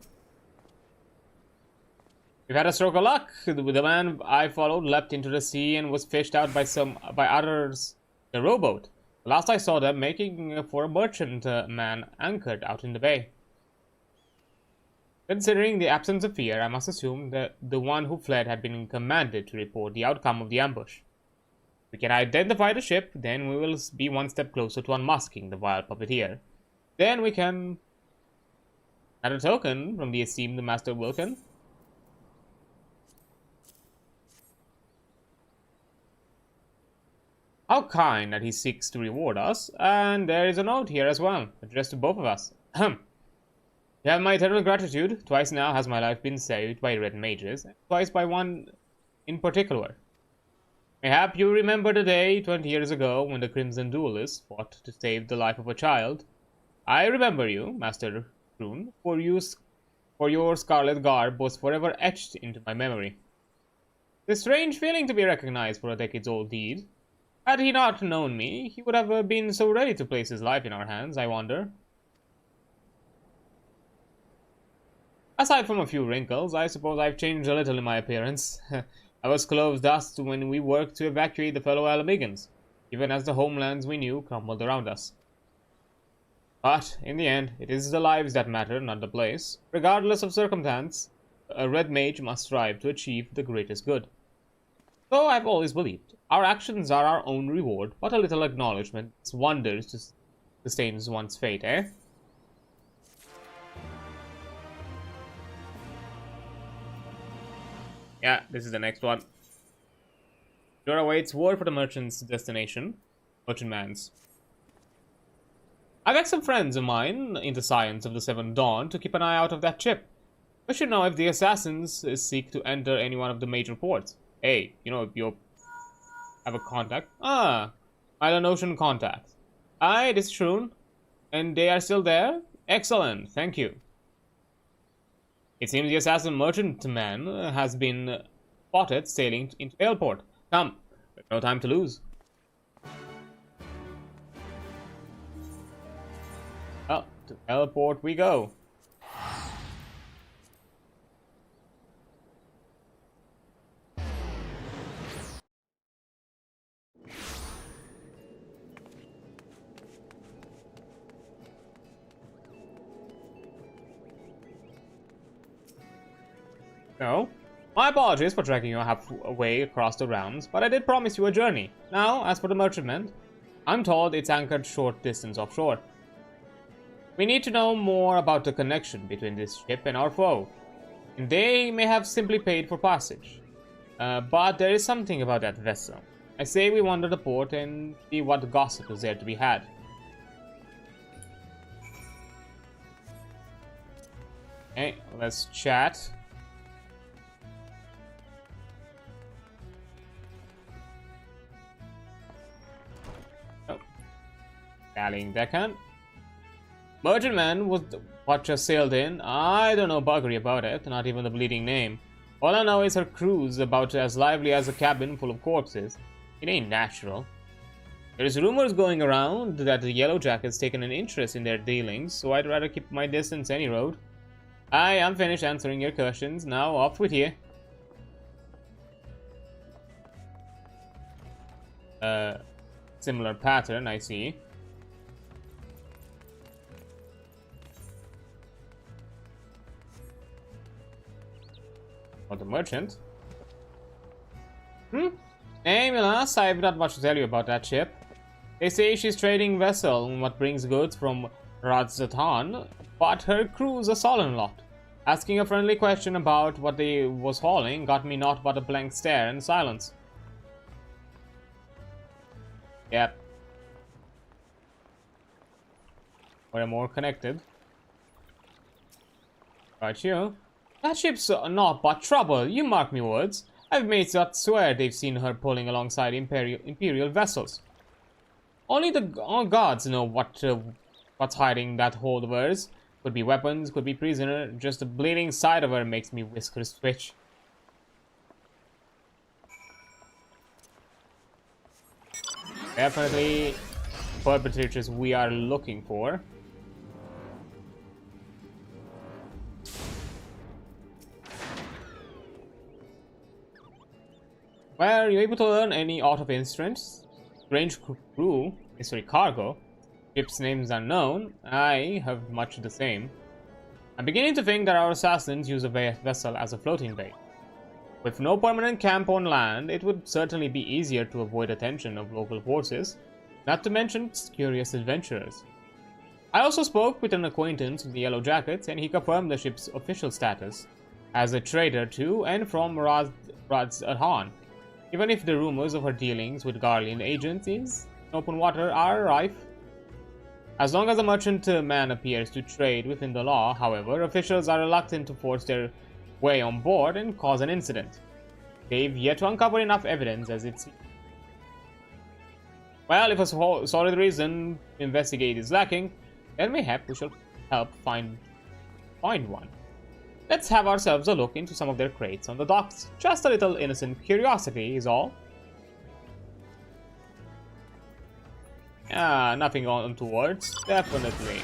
We've had a stroke of luck. The man I followed leapt into the sea and was fished out by others the rowboat. Last I saw them making for a merchant man anchored out in the bay. Considering the absence of fear, I must assume that the one who fled had been commanded to report the outcome of the ambush. If we can identify the ship, then we will be one step closer to unmasking the vile puppeteer. Then we can add a token from the esteemed Master Wilkin. How kind that he seeks to reward us, and there is a note here as well, addressed to both of us. Ahem. You have my eternal gratitude. Twice now has my life been saved by red mages, and twice by one in particular. Mayhap you remember the day 20 years ago when the Crimson Duelists fought to save the life of a child. I remember you, Master Rune, for your scarlet garb was forever etched into my memory. The strange feeling to be recognized for a decades-old deed. Had he not known me, he would have been so ready to place his life in our hands, I wonder. Aside from a few wrinkles, I suppose I've changed a little in my appearance. I was close dust when we worked to evacuate the fellow Alamigans, even as the homelands we knew crumbled around us. But, in the end, it is the lives that matter, not the place. Regardless of circumstance, a red mage must strive to achieve the greatest good. So I've always believed, our actions are our own reward, but a little acknowledgement does wonders to sustain one's fate, eh? Yeah, this is the next one. Door awaits word for the merchant's destination. Merchantman's. I've asked some friends of mine in the science of the Seventh Dawn to keep an eye out of that ship. I should know if the assassins seek to enter any one of the major ports. Hey, you know, if you have a contact. Ah, Island Ocean contact. Aye, this is true. And they are still there? Excellent, thank you. It seems the assassin merchantman has been spotted sailing into Airport. Come, there's no time to lose. Well, to Airport we go. No. My apologies for dragging you halfway across the realms, but I did promise you a journey. Now, as for the merchantman, I'm told it's anchored short distance offshore. We need to know more about the connection between this ship and our foe. And they may have simply paid for passage. But there is something about that vessel. I say we wander the port and see what gossip is there to be had. Okay, let's chat. Oh. Rallying deckhand. Merchantman was what just sailed in. I don't know buggery about it, not even the bleeding name. All I know is her crew's about as lively as a cabin full of corpses. It ain't natural. There's rumors going around that the Yellow Jacket's taken an interest in their dealings, so I'd rather keep my distance any road. I'm finished answering your questions. Now off with you. Similar pattern, I see. Or the merchant. Hey, Milas, I've not much to tell you about that ship. They say she's trading vessel what brings goods from Radzatan, but her crew's a sullen lot. Asking a friendly question about what they was hauling got me naught but a blank stare and silence. Yep. We're more connected. Right you. That ship's naught but trouble, you mark me words. I've mates that swear they've seen her pulling alongside imperial vessels. Only the gods know what's hiding that hold of hers. Could be weapons, could be prisoner. Just the bleeding sight of her makes me whiskers twitch. Definitely perpetrators we are looking for. Were you able to learn any out of instruments? Strange crew, cargo. Ship's names unknown. I have much the same. I'm beginning to think that our assassins use a vessel as a floating bait. With no permanent camp on land, it would certainly be easier to avoid attention of local forces, not to mention curious adventurers. I also spoke with an acquaintance of the Yellow Jackets, and he confirmed the ship's official status as a trader to and from Radzatan. Even if the rumors of her dealings with Garlean agents in open water are rife. As long as a merchant man appears to trade within the law, however, officials are reluctant to force their way on board and cause an incident. They've yet to uncover enough evidence as it seems. Well, if a solid reason to investigate is lacking, then mayhap we shall help find one. Let's have ourselves a look into some of their crates on the docks. Just a little innocent curiosity is all. Nothing untowards, definitely.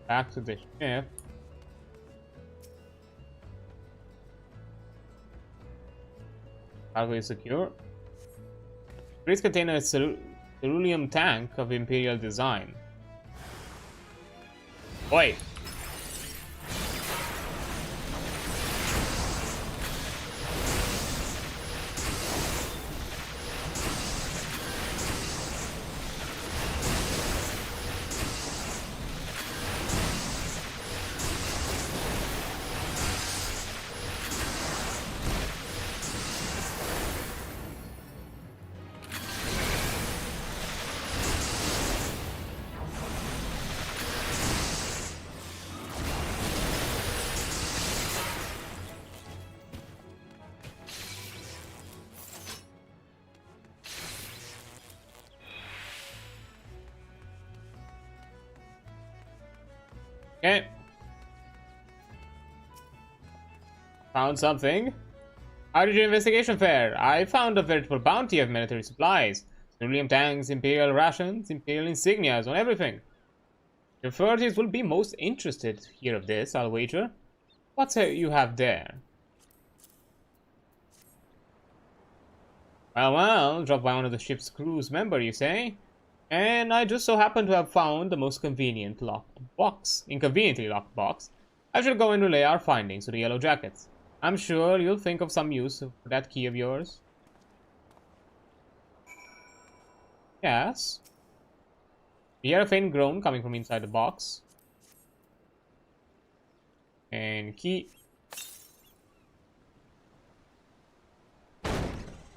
Back to the ship. Cargo is secure. Crates contain a cerulean tank of imperial design. Oi! Okay. Found something. How did your investigation fare? I found a veritable bounty of military supplies. Cerulean tanks, imperial rations, imperial insignias, on everything. The authorities will be most interested to hear of this, I'll wager. What's you have there? Well, dropped by one of the ship's crew's member, you say? And I just so happen to have found the most inconveniently locked box. I shall go and relay our findings to the Yellow Jackets. I'm sure you'll think of some use for that key of yours. Yes. We hear a faint groan coming from inside the box. And key.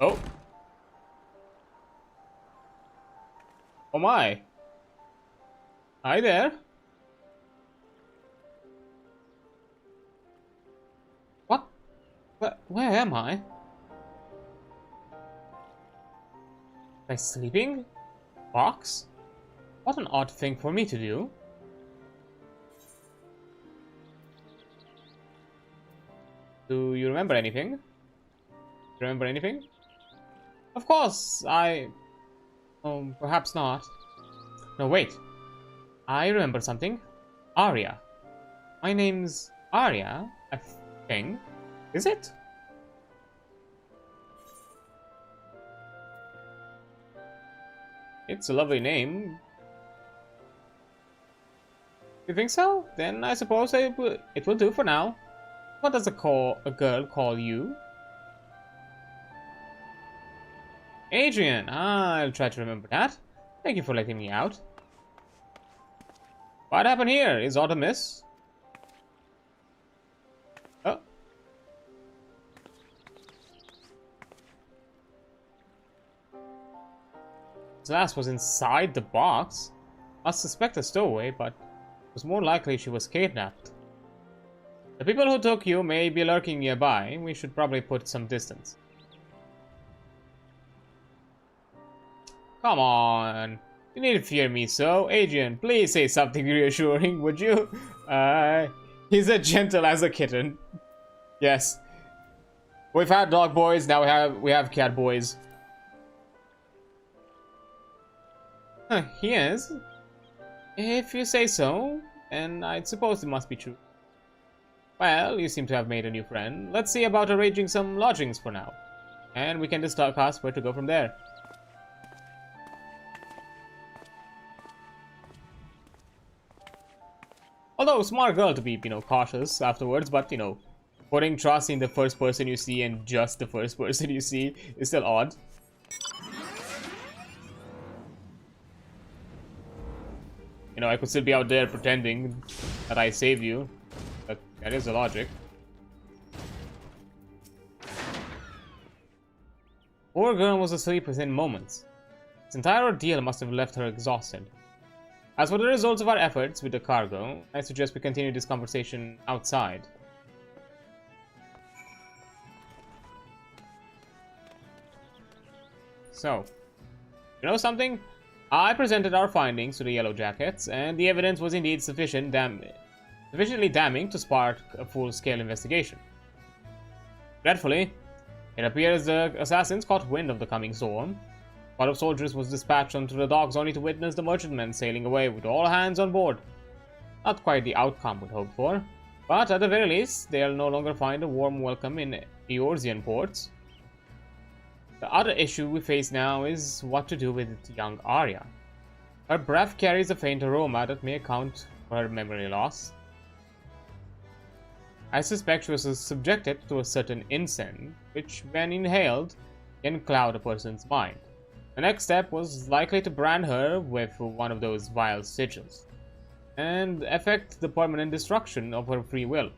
Oh. Oh my. Hi there. What? Where am I? Am I sleeping? Box? What an odd thing for me to do. Do you remember anything? Remember anything? Of course, perhaps not. No, wait. I remember something. Aria. My name's Aria, I think. Is it? It's a lovely name. You think so? Then I suppose it will do for now. What does a girl call you? Adrian. I'll try to remember that. Thank you for letting me out. What happened here? Is aught amiss? Oh. This last was inside the box. I suspect a stowaway, but it was more likely she was kidnapped. The people who took you may be lurking nearby. We should probably put some distance. Come on. You need to fear me so. Adrian, please say something reassuring, would you? He's as gentle as a kitten. Yes. We've had dog boys, now we have cat boys. He is. If you say so, then I suppose it must be true. Well, you seem to have made a new friend. Let's see about arranging some lodgings for now. And we can discuss where to go from there. Although, smart girl to be, cautious afterwards, but, putting trust in the first person you see and just the first person you see is still odd. I could still be out there pretending that I saved you. But that is the logic. Poor girl was asleep within moments. This entire ordeal must have left her exhausted. As for the results of our efforts with the cargo, I suggest we continue this conversation outside. So, you know something? I presented our findings to the Yellow Jackets, and the evidence was indeed sufficiently damning to spark a full-scale investigation. Dreadfully, it appears the assassins caught wind of the coming storm. A squad of soldiers was dispatched onto the docks only to witness the merchantmen sailing away with all hands on board. Not quite the outcome we'd hoped for, but at the very least, they'll no longer find a warm welcome in Eorzean ports. The other issue we face now is what to do with young Aria. Her breath carries a faint aroma that may account for her memory loss. I suspect she was subjected to a certain incense, which, when inhaled, can cloud a person's mind. The next step was likely to brand her with one of those vile sigils, and effect the permanent destruction of her free will.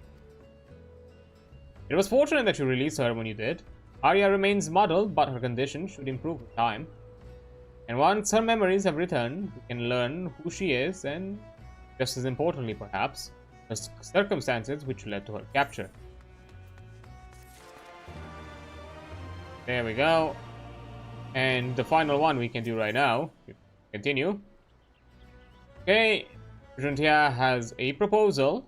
It was fortunate that you released her when you did. Aria remains muddled, but her condition should improve with time. And once her memories have returned, we can learn who she is and, just as importantly perhaps, the circumstances which led to her capture. There we go. And the final one we can do right now. Continue. Okay, Juntia has a proposal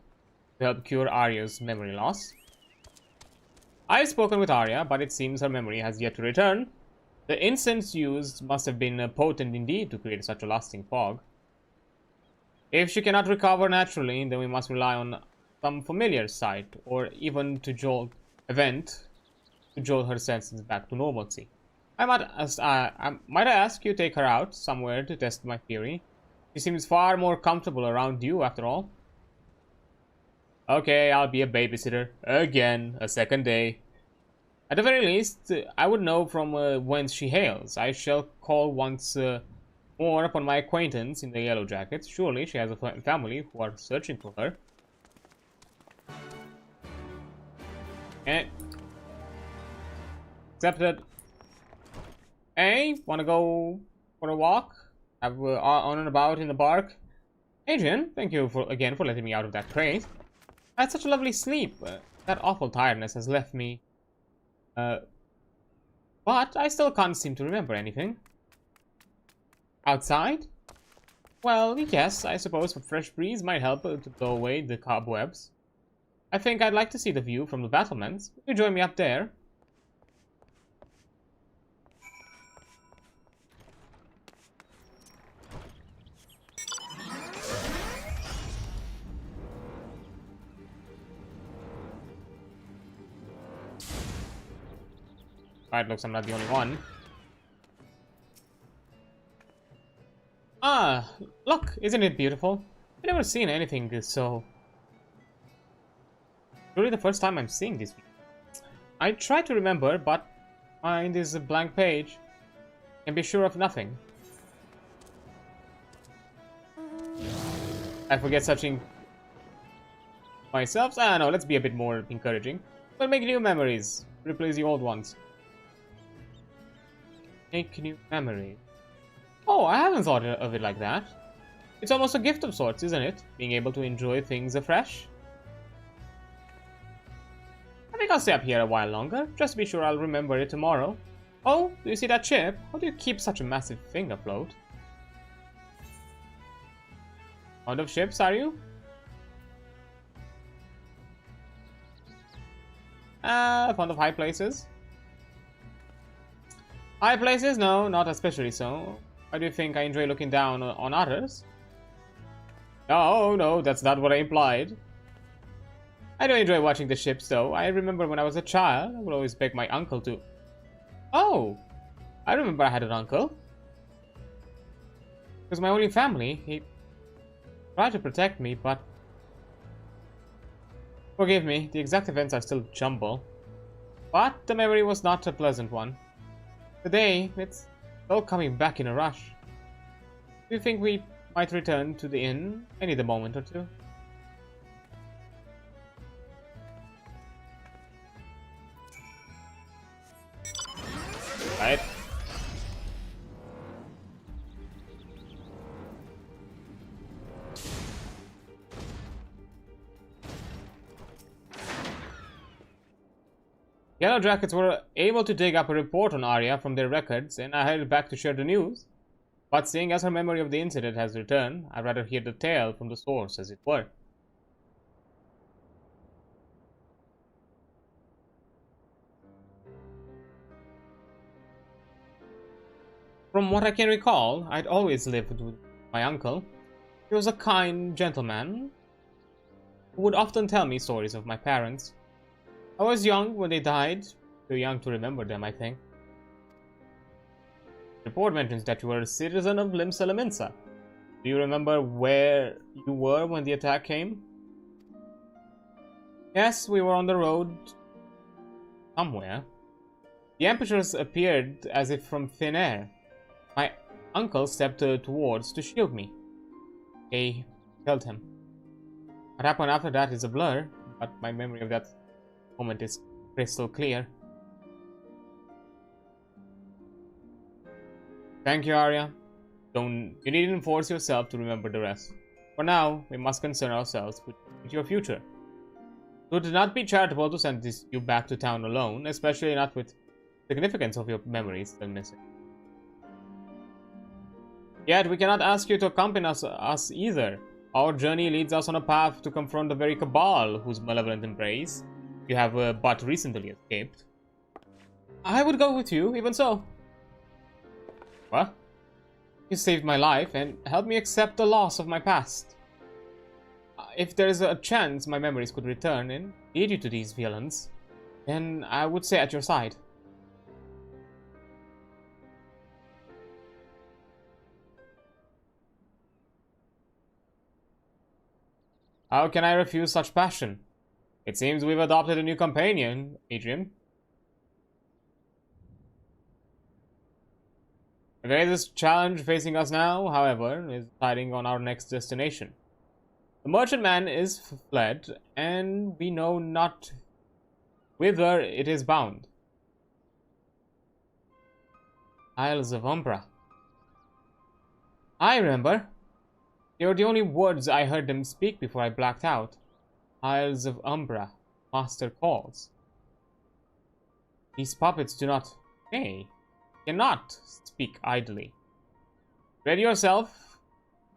to help cure Aria's memory loss. I've spoken with Aria, but it seems her memory has yet to return. The incense used must have been potent indeed to create such a lasting fog. If she cannot recover naturally, then we must rely on some familiar sight, or even to jolt her senses back to normalcy. I might ask you to take her out somewhere to test my theory. She seems far more comfortable around you, after all. Okay, I'll be a babysitter. Again, a second day. At the very least, I would know from whence she hails. I shall call once more upon my acquaintance in the yellow jackets. Surely she has a family who are searching for her. Eh. Accepted. Hey, wanna go for a walk? Have on and about in the park? Adrian, thank you again for letting me out of that crate. I had such a lovely sleep. That awful tiredness has left me. But I still can't seem to remember anything. Outside? Well, yes, I suppose a fresh breeze might help to blow away the cobwebs. I think I'd like to see the view from the battlements. Will you join me up there? Alright, looks I'm not the only one. Ah, look, isn't it beautiful? I've never seen anything so... Really the first time I'm seeing this. I try to remember, but mind is a blank page. Can be sure of nothing. I forget searching myself. Ah, no, let's be a bit more encouraging. We'll make new memories. Replace the old ones. Make new memories. Oh, I haven't thought of it like that. It's almost a gift of sorts, isn't it? Being able to enjoy things afresh. I think I'll stay up here a while longer, just to be sure I'll remember it tomorrow. Oh, do you see that ship? How do you keep such a massive thing afloat? Fond of ships, are you? Fond of high places? High places? No, not especially so. Why do you think I enjoy looking down on others? No, no, that's not what I implied. I do enjoy watching the ships, though. I remember when I was a child, I would always beg my uncle to... Oh! I remember I had an uncle. It was my only family. He tried to protect me, but... Forgive me, the exact events are still jumble. But the memory was not a pleasant one. Today, it's all coming back in a rush. Do you think we might return to the inn? I need a moment or two. Right. Yellow Jackets were able to dig up a report on Arya from their records, and I headed back to share the news. But seeing as her memory of the incident has returned, I'd rather hear the tale from the source, as it were. From what I can recall, I'd always lived with my uncle. He was a kind gentleman who would often tell me stories of my parents. I was young when they died, too young to remember them, I think. The report mentions that you were a citizen of Limsa. Do you remember where you were when the attack came? Yes, we were on the road somewhere. The apertures appeared as if from thin air. My uncle stepped towards to shield me. I killed him. What happened after that is a blur, but my memory of that moment is crystal clear. Thank you, Arya. You needn't force yourself to remember the rest. For now, we must concern ourselves with your future. It would not be charitable to send you back to town alone, especially not with the significance of your memories still missing. Yet, we cannot ask you to accompany us either. Our journey leads us on a path to confront the very cabal whose malevolent embrace you have but recently escaped. I would go with you, even so. What? You saved my life and helped me accept the loss of my past. If there is a chance my memories could return and lead you to these villains, then I would stay at your side. How can I refuse such passion? It seems we've adopted a new companion, Adrian. The greatest challenge facing us now, however, is deciding on our next destination. The merchantman is fled, and we know not whither it is bound. Isles of Umbra. I remember. They were the only words I heard them speak before I blacked out. Isles of Umbra, Master calls. These puppets do not, nay, cannot speak idly. Ready yourself.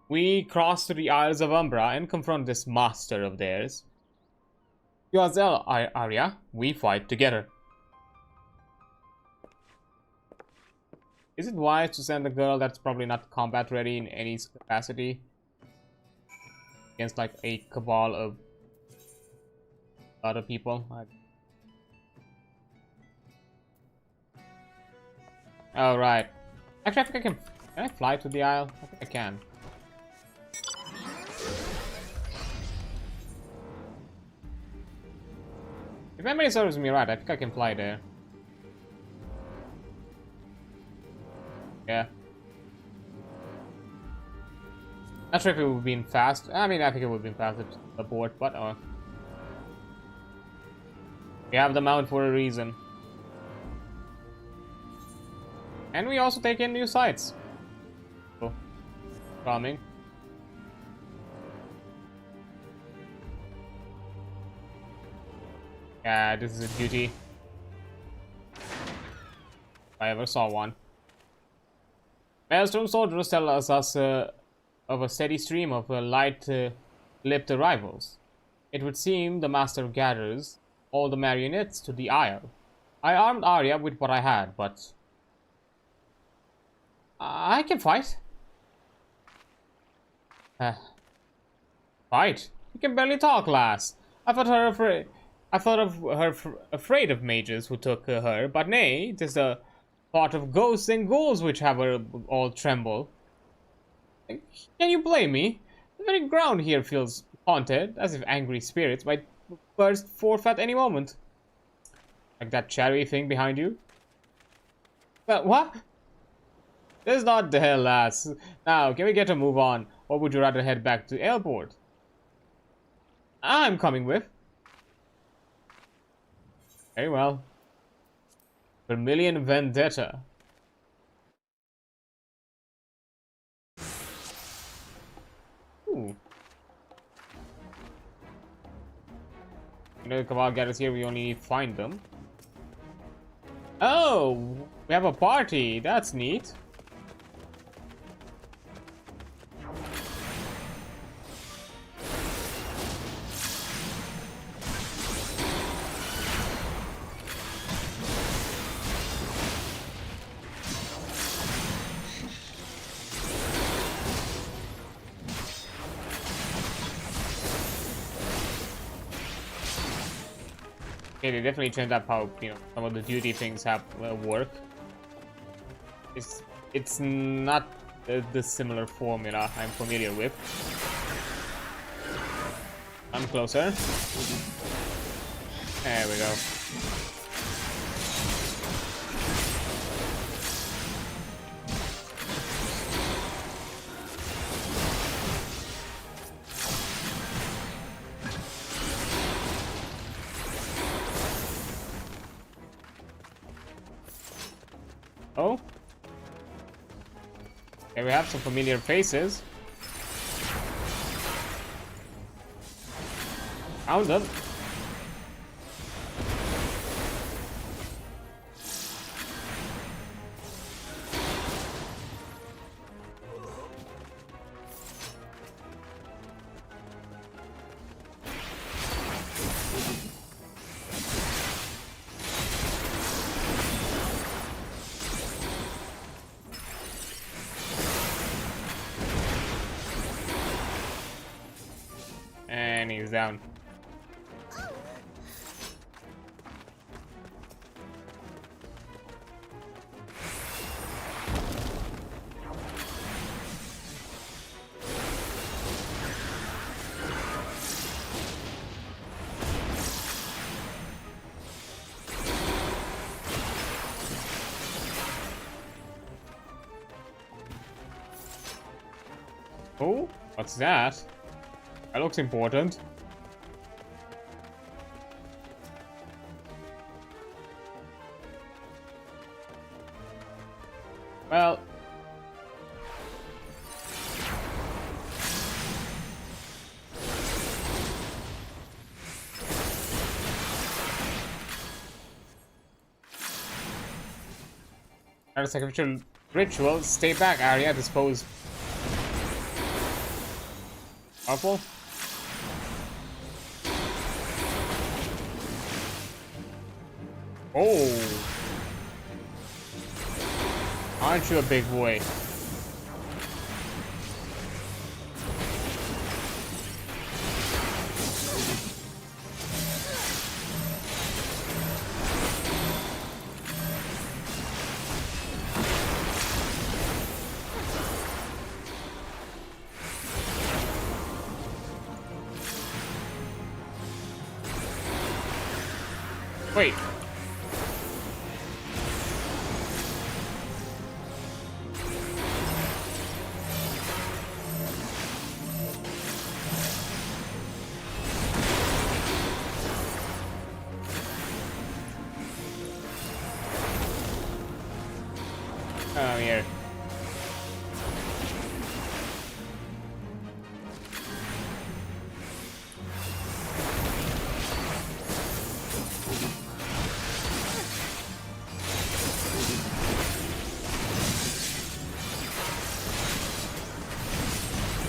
We cross to the Isles of Umbra and confront this master of theirs. Yourself, Arya, we fight together. Is it wise to send a girl that's probably not combat ready in any capacity against like a cabal of other people? Oh, right. Actually, I think I can I fly to the isle? I think I can. If memory serves me right, I think I can fly there. Yeah. Not sure if it would have been fast. I mean, I think it would have been fast at the port, but we have the mount for a reason. And we also take in new sites. Cool. Calming. Yeah, this is a duty. If I ever saw one. Maelstrom soldiers tell us of a steady stream of light-lipped arrivals. It would seem the master gathers all the marionettes to the isle. I armed Arya with what I had, but I can fight. Fight? You can barely talk, lass. I thought of her afraid of mages who took her, but nay, 'tis the thought of ghosts and ghouls which have her all tremble. Can you blame me? The very ground here feels haunted, as if angry spirits might burst forth at any moment. Like that cherry thing behind you? What? This is not the hell, lass. Now, can we get a move on, or would you rather head back to airport? I'm coming with. Very well. Vermilion Vendetta. Ooh. You know the Cabal gathers here, we only need to find them. Oh! We have a party! That's neat. Okay, they definitely changed up how, you know, some of the duty things have work. It's not the similar formula I'm familiar with. I'm closer. There we go. Oh. Okay, we have some familiar faces. Found them. And he's down. What's that? That looks important. Well, at a sacrificial ritual, stay back, area, dispose. Powerful. Oh, aren't you a big boy? Wait. Oh, here.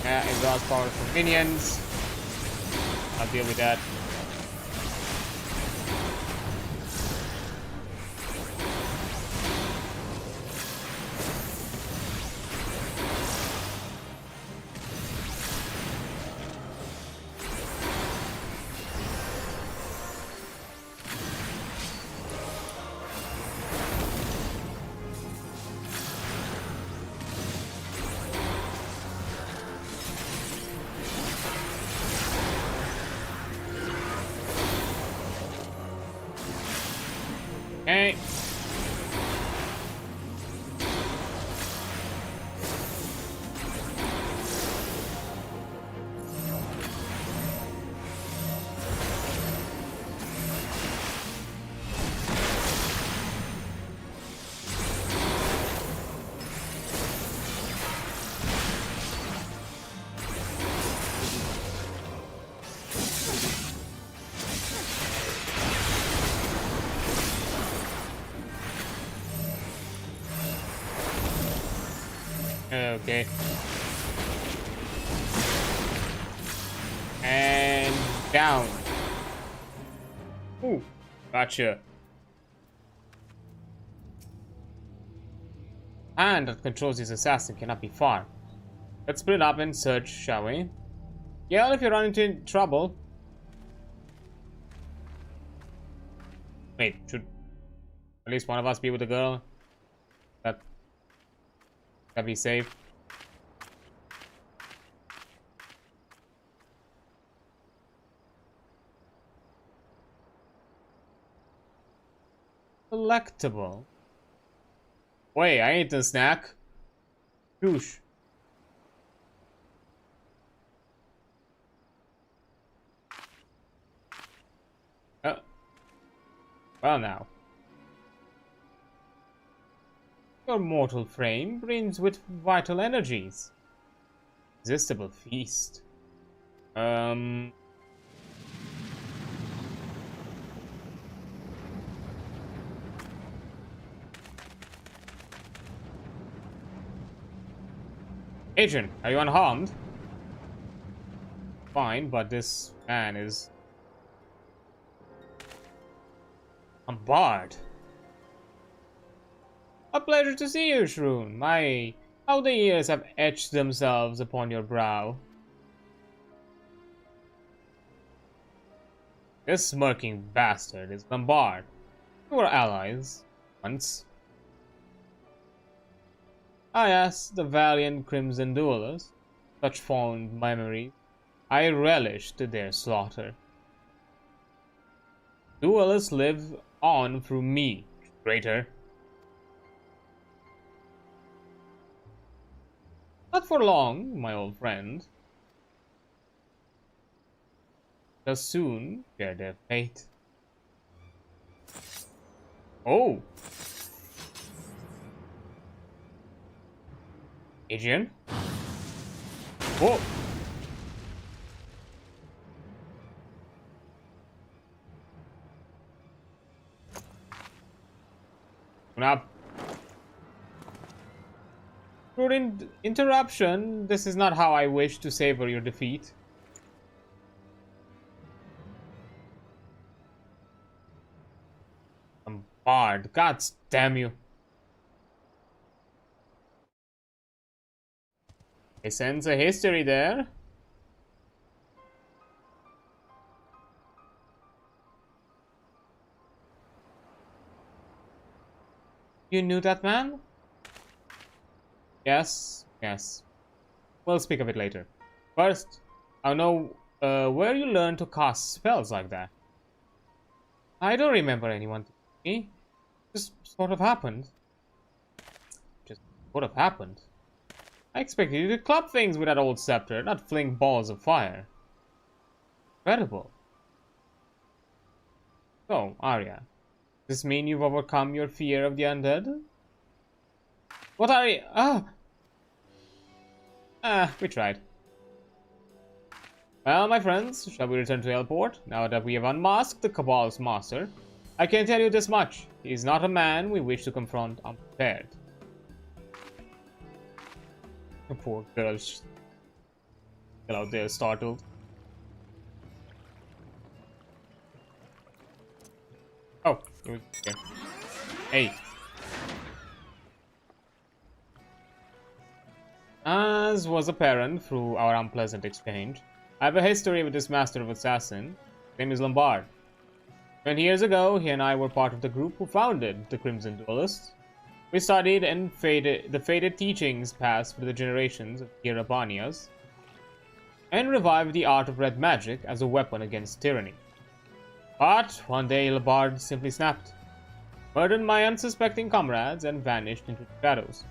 Exhaust power for minions. I'll deal with that. Okay. Okay. And down. Ooh, gotcha. Hand that controls this assassin cannot be far. Let's split up and search, shall we? Yeah, if you run into trouble. Wait, should at least one of us be with the girl? That'd be safe. Collectible. Wait, I ate the snack. Douche. Well now. Your mortal frame brings with vital energies. Irresistible feast. Agent, are you unharmed? Fine, but this man is unbarred. A pleasure to see you, Shroon. How the years have etched themselves upon your brow. This smirking bastard is Lombard. We were allies once. Ah yes, the valiant Crimson Duelists. Such fond memories. I relished their slaughter. Duelists live on through me, traitor. Not for long, my old friend. shall soon share their fate. Oh! Adrian? Whoa! Up. Through interruption, this is not how I wish to savor your defeat. Bard, God damn you. I sense a history there. You knew that man? Yes, yes. We'll speak of it later. First, I know where you learned to cast spells like that. I don't remember anyone telling me. Just sort of happened. Just sort of happened. I expected you to club things with that old scepter, not fling balls of fire. Incredible. So, Arya, does this mean you've overcome your fear of the undead? What are you? We tried. Well, my friends, shall we return to Hellport? Now that we have unmasked the Cabal's master, I can tell you this much. He is not a man we wish to confront unprepared. The poor girl still out there startled. Oh, okay. Hey. As was apparent through our unpleasant exchange, I have a history with this master of assassin. His name is Lombard. 20 years ago, he and I were part of the group who founded the Crimson Duelists. We studied and the faded teachings passed through the generations of Irabanias, and revived the art of red magic as a weapon against tyranny. But one day Lombard simply snapped, murdered my unsuspecting comrades, and vanished into the shadows.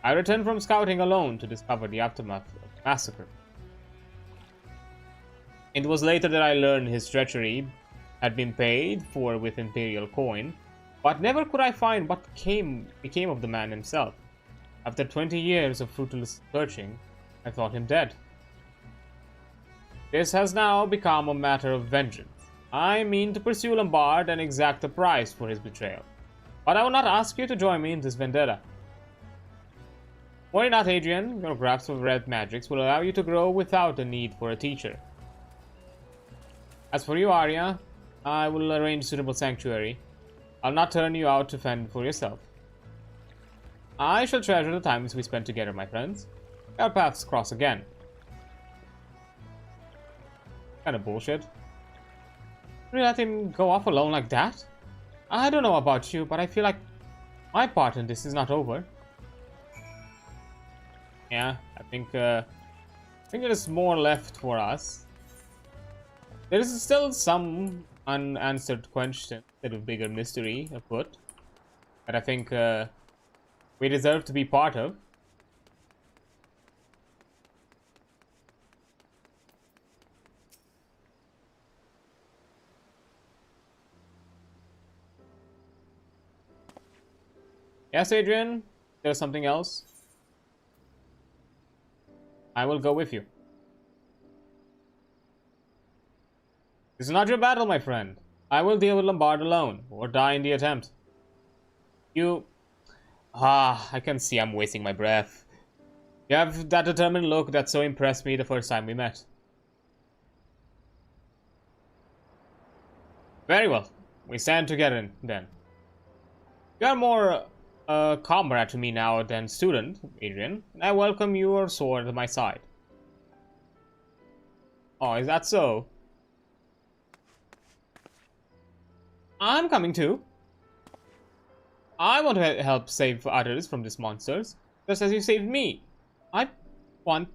I returned from scouting alone to discover the aftermath of the massacre. It was later that I learned his treachery had been paid for with imperial coin, but never could I find what became of the man himself. After 20 years of fruitless searching, I thought him dead. This has now become a matter of vengeance. I mean to pursue Lombard and exact a price for his betrayal, but I will not ask you to join me in this vendetta. Worry not, Adrian. Your grasp of red magics will allow you to grow without the need for a teacher. As for you, Arya, I will arrange a suitable sanctuary. I'll not turn you out to fend for yourself. I shall treasure the times we spent together, my friends. Our paths cross again. Kind of bullshit. Really let him go off alone like that? I don't know about you, but I feel like my part in this is not over. Yeah, I think there is more left for us. There is still some unanswered question, a bit of bigger mystery afoot, that I think we deserve to be part of. Yes, Adrian, there's something else. I will go with you. This is not your battle, my friend. I will deal with Lombard alone, or die in the attempt. I can see I'm wasting my breath. You have that determined look that so impressed me the first time we met. Very well. We stand together, then. You are more a comrade to me now than student, Adrian, and I welcome your sword at my side. Oh, is that so? I'm coming too. I want to help save others from these monsters, just as you saved me. I want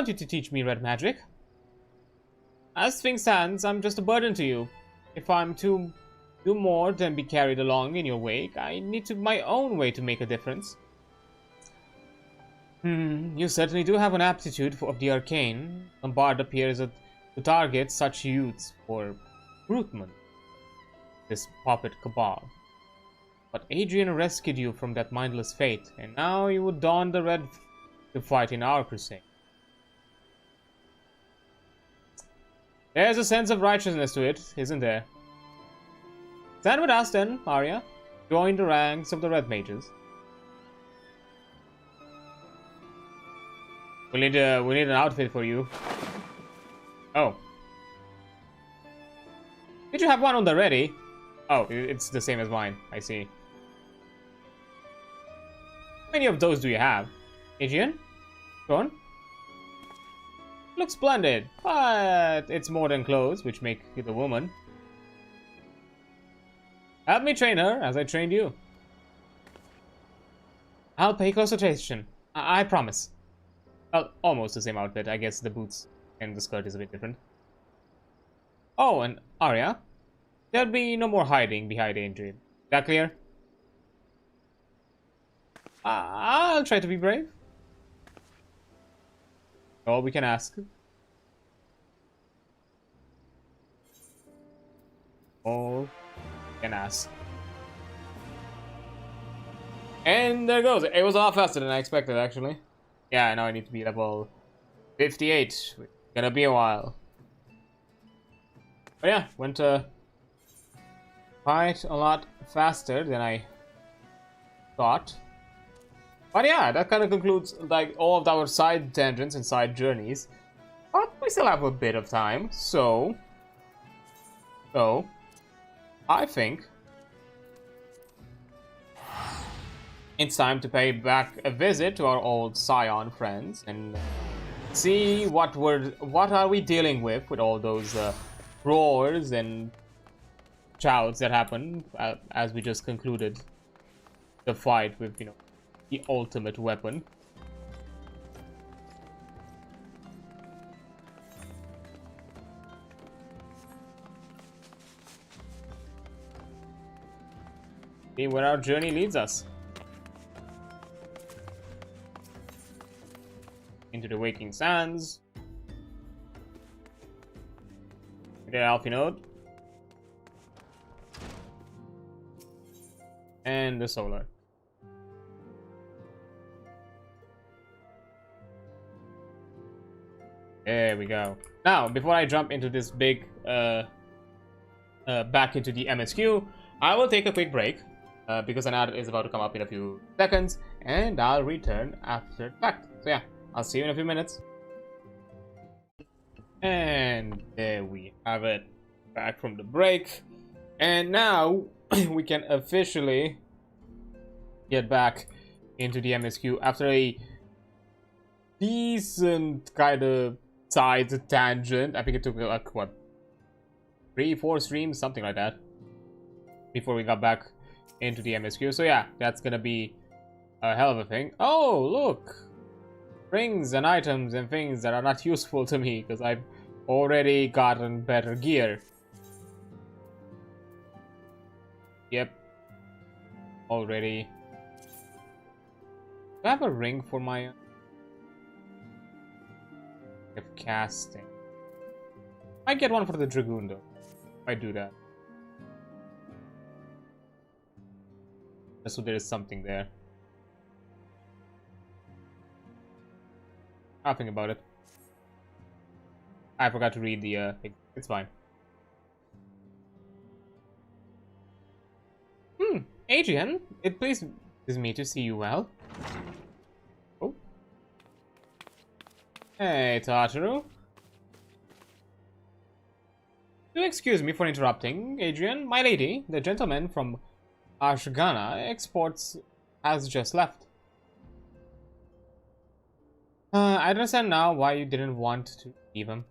you to teach me red magic. As things stand, I'm just a burden to you. If I'm to do more than be carried along in your wake, I need to my own way to make a difference. You certainly do have an aptitude for the arcane. Lombard appears to to target such youths for recruitment, this puppet cabal. But Adrian rescued you from that mindless fate, and now you would don the red to fight in our crusade. There's a sense of righteousness to it, isn't there? Stand with us then, Arya. Join the ranks of the Red Mages. We need an outfit for you. Oh. Did you have one on the ready? Oh, it's the same as mine. I see. How many of those do you have? Adrian? Go on. Looks splendid, but it's more than clothes, which make you the woman. Help me train her as I trained you. I'll pay close attention. I promise. Well, almost the same outfit. I guess the boots and the skirt is a bit different. Oh, and Arya, there'll be no more hiding behind Adrian. That clear? I'll try to be brave. All we can ask. All we can ask. And there it goes. It was a lot faster than I expected, actually. Yeah, now I need to be level 58. It's gonna be a while. But yeah, went quite a lot faster than I thought. But yeah, that kind of concludes like all of our side tangents and side journeys. But we still have a bit of time, so I think it's time to pay back a visit to our old Scion friends and see what are we dealing with all those roars and shouts that happened as we just concluded the fight with, you know, the ultimate weapon. See where our journey leads us. Into the Waking Sands. The Alfie Node. And the Solar. There we go. Now, before I jump into this big, back into the MSQ, I will take a quick break, because an ad is about to come up in a few seconds, and I'll return after the fact. So yeah, I'll see you in a few minutes. And there we have it, back from the break. And now, we can officially get back into the MSQ after a decent kind of side tangent. I think it took like what, 3-4 streams, something like that, before we got back into the MSQ. So yeah, that's gonna be a hell of a thing. Oh look, rings and items and things that are not useful to me because I've already gotten better gear. Yep, already. Do I have a ring for my of casting? I get one for the Dragoon though. I do that. So there is something there. I'll think about it. I forgot to read the it's fine. Adrian, it pleases me to see you well. Oh. Hey, Tataru. Do excuse me for interrupting, Adrian. My lady, the gentleman from Ashgana exports has just left. I understand now why you didn't want to leave him.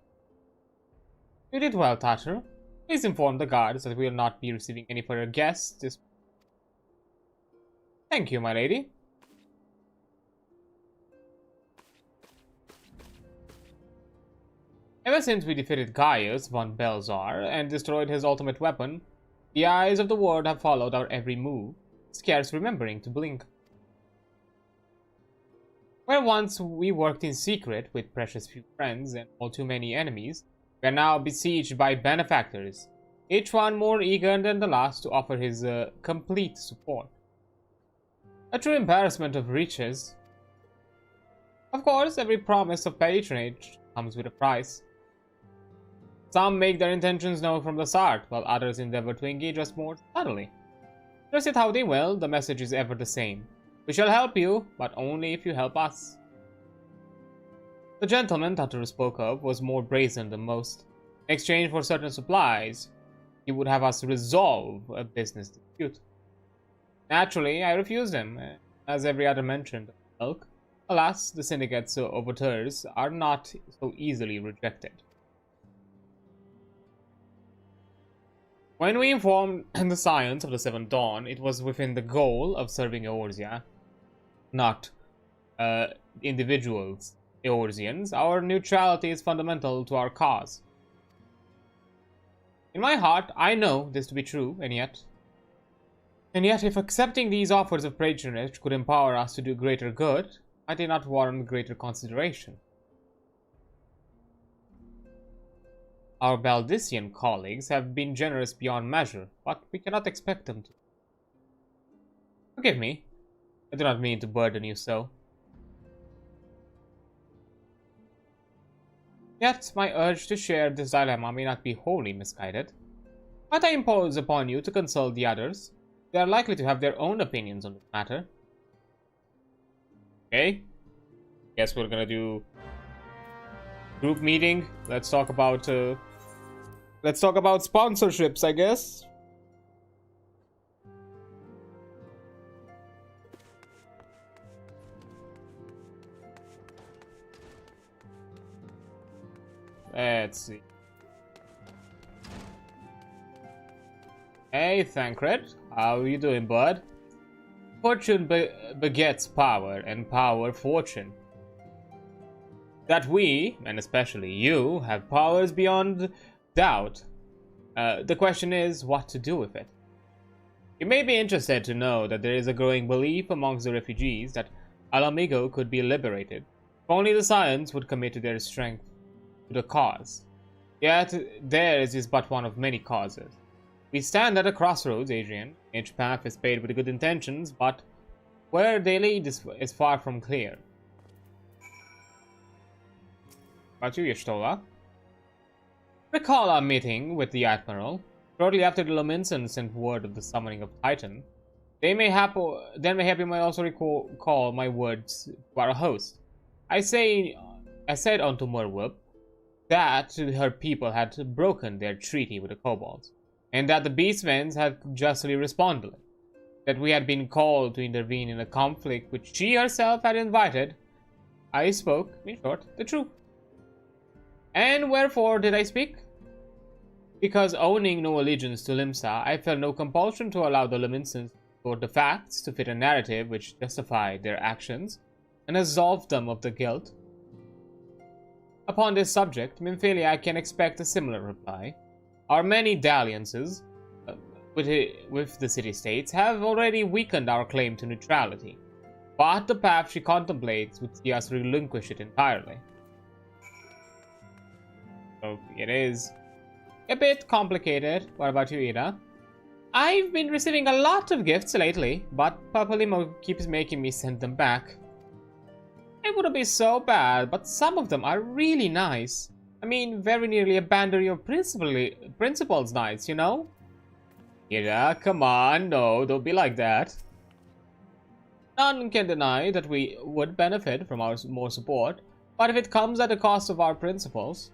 You did well, Tataru. Please inform the guards that we will not be receiving any further guests this... Thank you, my lady. Ever since we defeated Gaius von Belzar and destroyed his ultimate weapon, the eyes of the world have followed our every move, scarce remembering to blink. Where once we worked in secret with precious few friends and all too many enemies, We are now besieged by benefactors, each one more eager than the last to offer his complete support. A true embarrassment of riches. Of course, every promise of patronage comes with a price. Some make their intentions known from the start, while others endeavor to engage us more subtly. Trust it how they will, the message is ever the same. We shall help you, but only if you help us. The gentleman Tataru spoke of was more brazen than most. In exchange for certain supplies, he would have us resolve a business dispute. Naturally, I refused him, as every other mentioned lurk. Alas, the syndicate's overtures are not so easily rejected. When we informed the Scions of the Seventh Dawn, it was within the goal of serving Eorzea, not individuals Eorzeans. Our neutrality is fundamental to our cause. In my heart, I know this to be true, and yet, if accepting these offers of patronage could empower us to do greater good, might they not warrant greater consideration? Our Baldician colleagues have been generous beyond measure, but we cannot expect them to. Forgive me. I do not mean to burden you so. Yet, my urge to share this dilemma may not be wholly misguided. Might I impose upon you to consult the others? They are likely to have their own opinions on this matter. Okay. Guess we're gonna do group meeting. Let's talk about sponsorships, I guess. Let's see. Hey, Thancred. How are you doing, bud? Fortune begets power, and power fortune. That we, and especially you, have powers beyond doubt. The question is what to do with it. You may be interested to know that there is a growing belief amongst the refugees that Alamigo could be liberated, if only the Scions would commit to their strength to the cause. Yet, theirs is but one of many causes. We stand at a crossroads, Adrian. Each path is paved with good intentions, but where they lead is far from clear. About you, Y'shtola? Recall our meeting with the Admiral. Shortly after the Lominson sent word of the summoning of Titan. Then mayhap you might also recall my words to our host. I said unto Merwulf that her people had broken their treaty with the kobolds, and that the beastmen had justly responded, that we had been called to intervene in a conflict which she herself had invited. I spoke, in short, the truth. And wherefore did I speak? Because owning no allegiance to Limsa, I felt no compulsion to allow the Liminsons for the facts to fit a narrative which justified their actions and absolved them of the guilt. Upon this subject, Minfilia can expect a similar reply. Our many dalliances with the city-states have already weakened our claim to neutrality, but the path she contemplates would see us relinquish it entirely. So it is a bit complicated. What about you, Ida? I've been receiving a lot of gifts lately, but Papa Limo keeps making me send them back. It wouldn't be so bad, but some of them are really nice. I mean, very nearly abandon your principles nice, you know? Ida, come on, no, don't be like that. None can deny that we would benefit from our more support, but if it comes at the cost of our principles.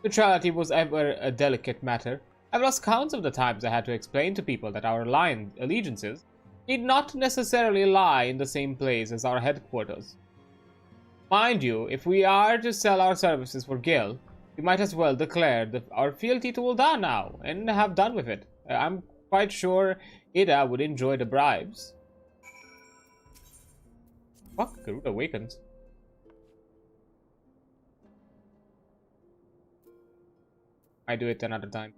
Neutrality was ever a delicate matter. I've lost count of the times I had to explain to people that our allegiances need not necessarily lie in the same place as our headquarters. Mind you, if we are to sell our services for Gil, we might as well declare our fealty to Ul'dah now, and have done with it. I'm quite sure Ida would enjoy the bribes. Fuck, Garuda awakens. I do it another time.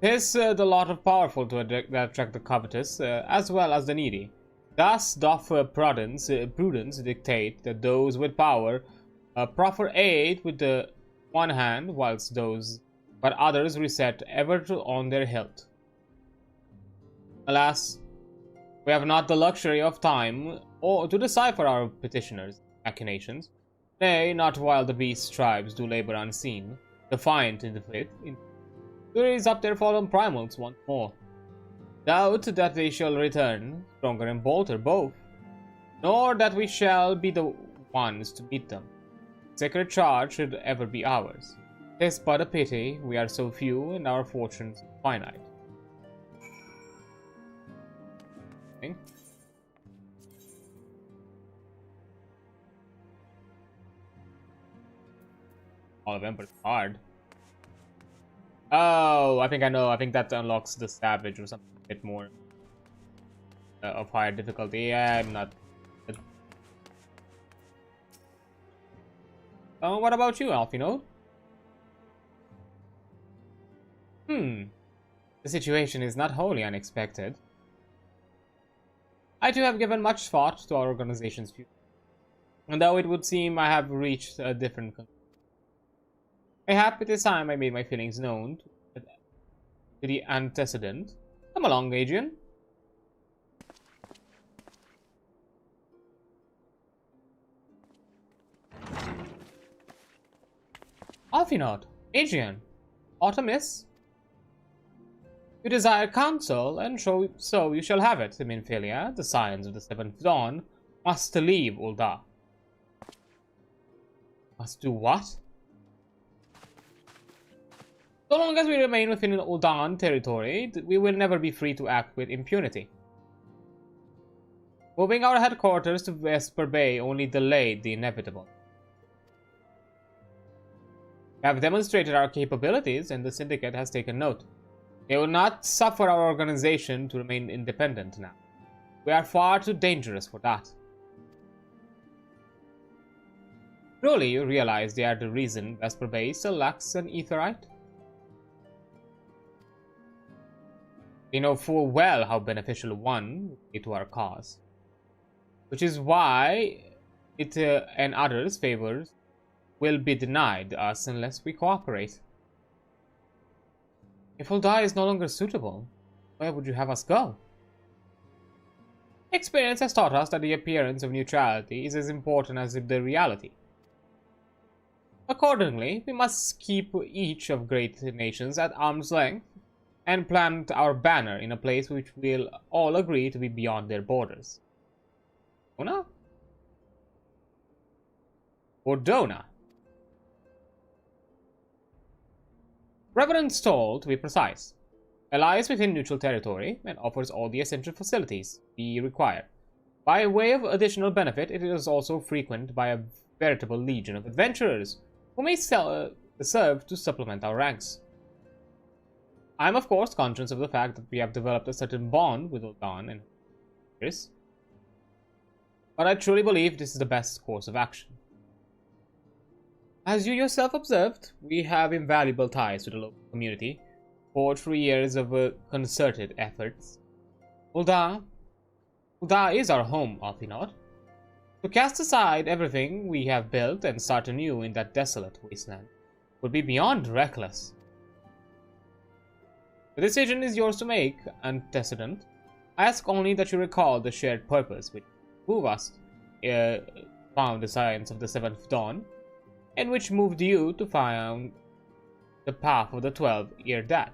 Tis the lot of powerful to attract the covetous, as well as the needy. Thus doth prudence dictate that those with power proffer aid with the one hand, whilst others reset ever on their hilt. Alas, we have not the luxury of time or to decipher our petitioners' machinations. Nay, not while the beast's tribes do labor unseen, defiant in the faith, to raise up their fallen primals once more. Doubt that they shall return, stronger and bolder both, nor that we shall be the ones to meet them. Sacred charge should ever be ours. 'Tis but a pity we are so few and our fortunes finite. Okay. All of them, but it's hard. Oh, I think I know. I think that unlocks the savage or something a bit more of higher difficulty. Yeah, I'm not. Oh, what about you, Alphino? The situation is not wholly unexpected. I too have given much thought to our organization's future, and though it would seem I have reached a different conclusion, mayhap it is time I made my feelings known to the antecedent. Come along, Adrian. Alphinot, Adrian, Artemis. You desire counsel, and so you shall have it, Minfilia. The Scions of the Seventh Dawn must leave Ul'dah. Must do what? So long as we remain within Ul'dah territory, we will never be free to act with impunity. Moving our headquarters to Vesper Bay only delayed the inevitable. We have demonstrated our capabilities, and the Syndicate has taken note. They will not suffer our organization to remain independent now. We are far too dangerous for that. Truly, you realize they are the reason Vesper Bay still lacks an aetherite? They know full well how beneficial one would be to our cause, which is why it and others' favors will be denied us unless we cooperate. If Ul'dah is no longer suitable, where would you have us go? Experience has taught us that the appearance of neutrality is as important as the reality. Accordingly, we must keep each of great nations at arm's length and plant our banner in a place which we'll all agree to be beyond their borders. Dona? Or Dona? Reverend Stoll, to be precise, lies within neutral territory and offers all the essential facilities we require. By way of additional benefit, it is also frequented by a veritable legion of adventurers who may serve to supplement our ranks. I am of course conscious of the fact that we have developed a certain bond with Ul'dah and others, but I truly believe this is the best course of action. As you yourself observed, we have invaluable ties to the local community, forged through years of concerted efforts. Ul'dah is our home, Alphinot. To cast aside everything we have built and start anew in that desolate wasteland would be beyond reckless. The decision is yours to make, antecedent. I ask only that you recall the shared purpose which moved us found the Scions of the Seventh Dawn, and which moved you to find the path of the 12-year Dat.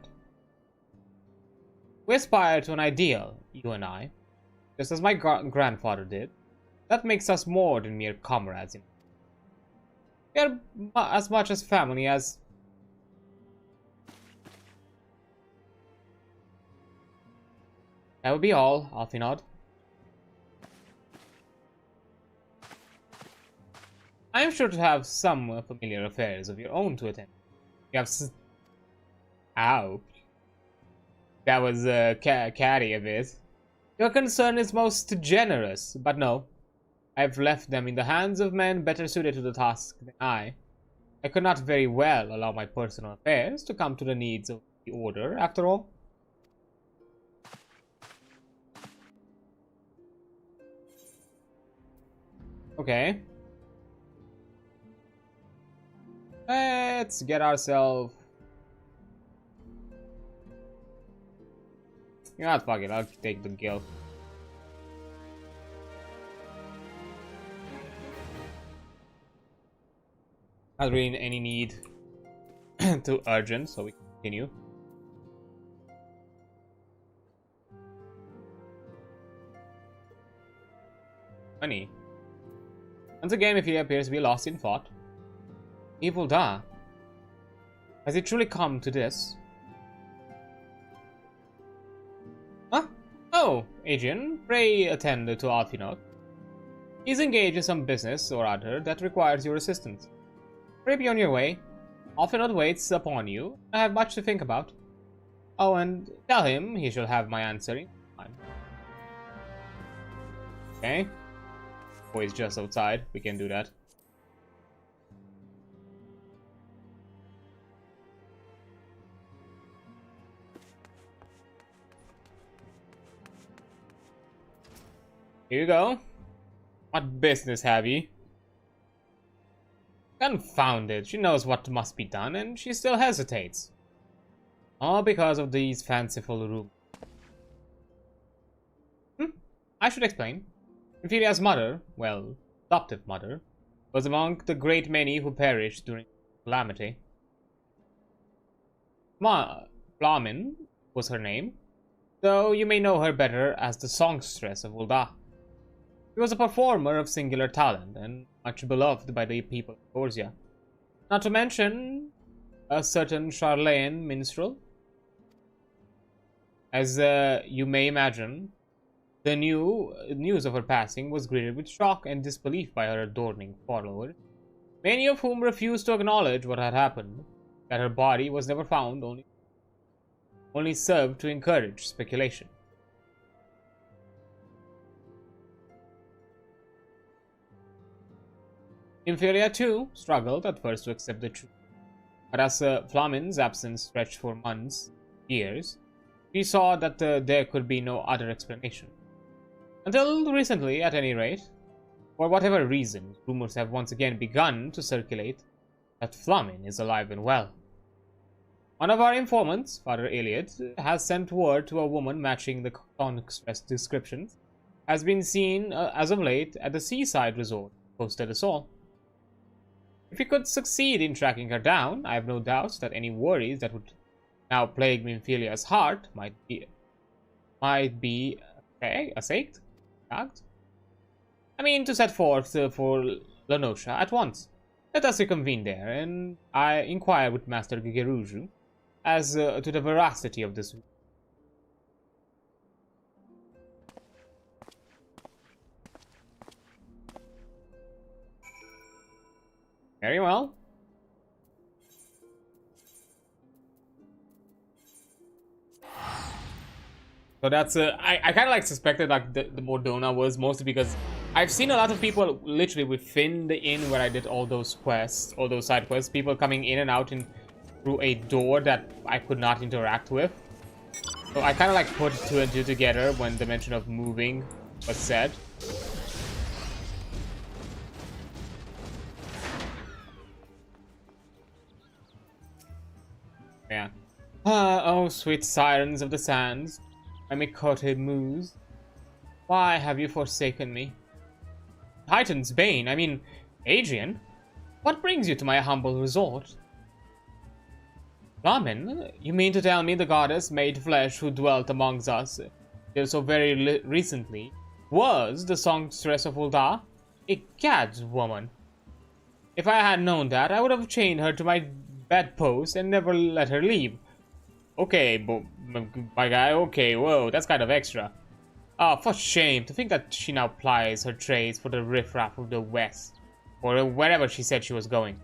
We aspire to an ideal, you and I, just as my grandfather did. That makes us more than mere comrades. We are as much as family as... That would be all, Alphinod. I am sure to have some familiar affairs of your own to attend. You have Ouch. That was catty a bit. Your concern is most generous, but no. I have left them in the hands of men better suited to the task than I. I could not very well allow my personal affairs to come to the needs of the Order, after all. Okay. Let's get ourselves... Yeah, fuck it. I'll take the guild. Not really any need to urgent, so we can continue. Money. Once again, if he appears to be lost in thought. Evil Da. Has it truly come to this? Huh? Oh, Adrian, pray attend to Alfinot. He's engaged in some business or other that requires your assistance. Pray be on your way. Alfinot waits upon you. I have much to think about. Oh, and tell him he shall have my answer in time. Okay. Oh, he's just outside. We can do that. Here you go. What business have ye? Confounded. She knows what must be done, and she still hesitates. All because of these fanciful rumors. I should explain. Inferia's mother, well, adoptive mother, was among the great many who perished during the calamity. Flamin was her name, though you may know her better as the songstress of Ul'dah. She was a performer of singular talent, and much beloved by the people of Corsia. Not to mention a certain Charlemagne minstrel. As you may imagine, the news of her passing was greeted with shock and disbelief by her adoring followers, many of whom refused to acknowledge what had happened, that her body was never found, only served to encourage speculation. Inferia too struggled at first to accept the truth, but as Flamin's absence stretched for months, years, she saw that there could be no other explanation. Until recently, at any rate, for whatever reason, rumors have once again begun to circulate that Flamin is alive and well. One of our informants, Father Elliot, has sent word to a woman matching the songstress descriptions, has been seen as of late at the seaside resort close to the Sol. If we could succeed in tracking her down, I have no doubts that any worries that would now plague Minfilia's heart might be asaked. I mean, to set forth for Lenosha at once. Let us reconvene there, and I inquire with Master Gigeruju as to the veracity of this. Very well. So that's I kind of like suspected like the more Dona was, mostly because I've seen a lot of people literally within the inn where I did all those quests, all those side quests, people coming in and out through a door that I could not interact with. So I kind of like put two and two together when the mention of moving was said. Yeah. Oh, sweet sirens of the sands, my Mikote moose, why have you forsaken me? Titan's bane, I mean, Adrian, what brings you to my humble resort? Flamin, you mean to tell me the goddess made flesh who dwelt amongst us till so very recently was the songstress of Ul'dah? A gad's woman. If I had known that, I would have chained her to my bedpost and never let her leave. Okay, my guy, okay, whoa, that's kind of extra. Ah, for shame, to think that she now plies her trades for the riffraff of the West, or wherever she said she was going.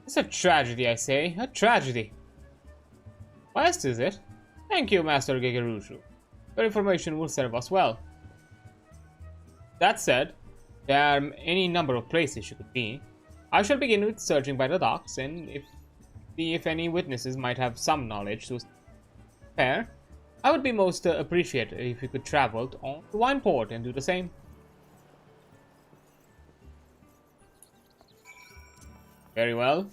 It's a tragedy, I say, a tragedy. West, is it? Thank you, Master Gigeruju. Your information will serve us well. That said, there are any number of places she could be. I shall begin with searching by the docks, and see if any witnesses might have some knowledge to spare. I would be most appreciative if you could travel on to Wineport and do the same. Very well.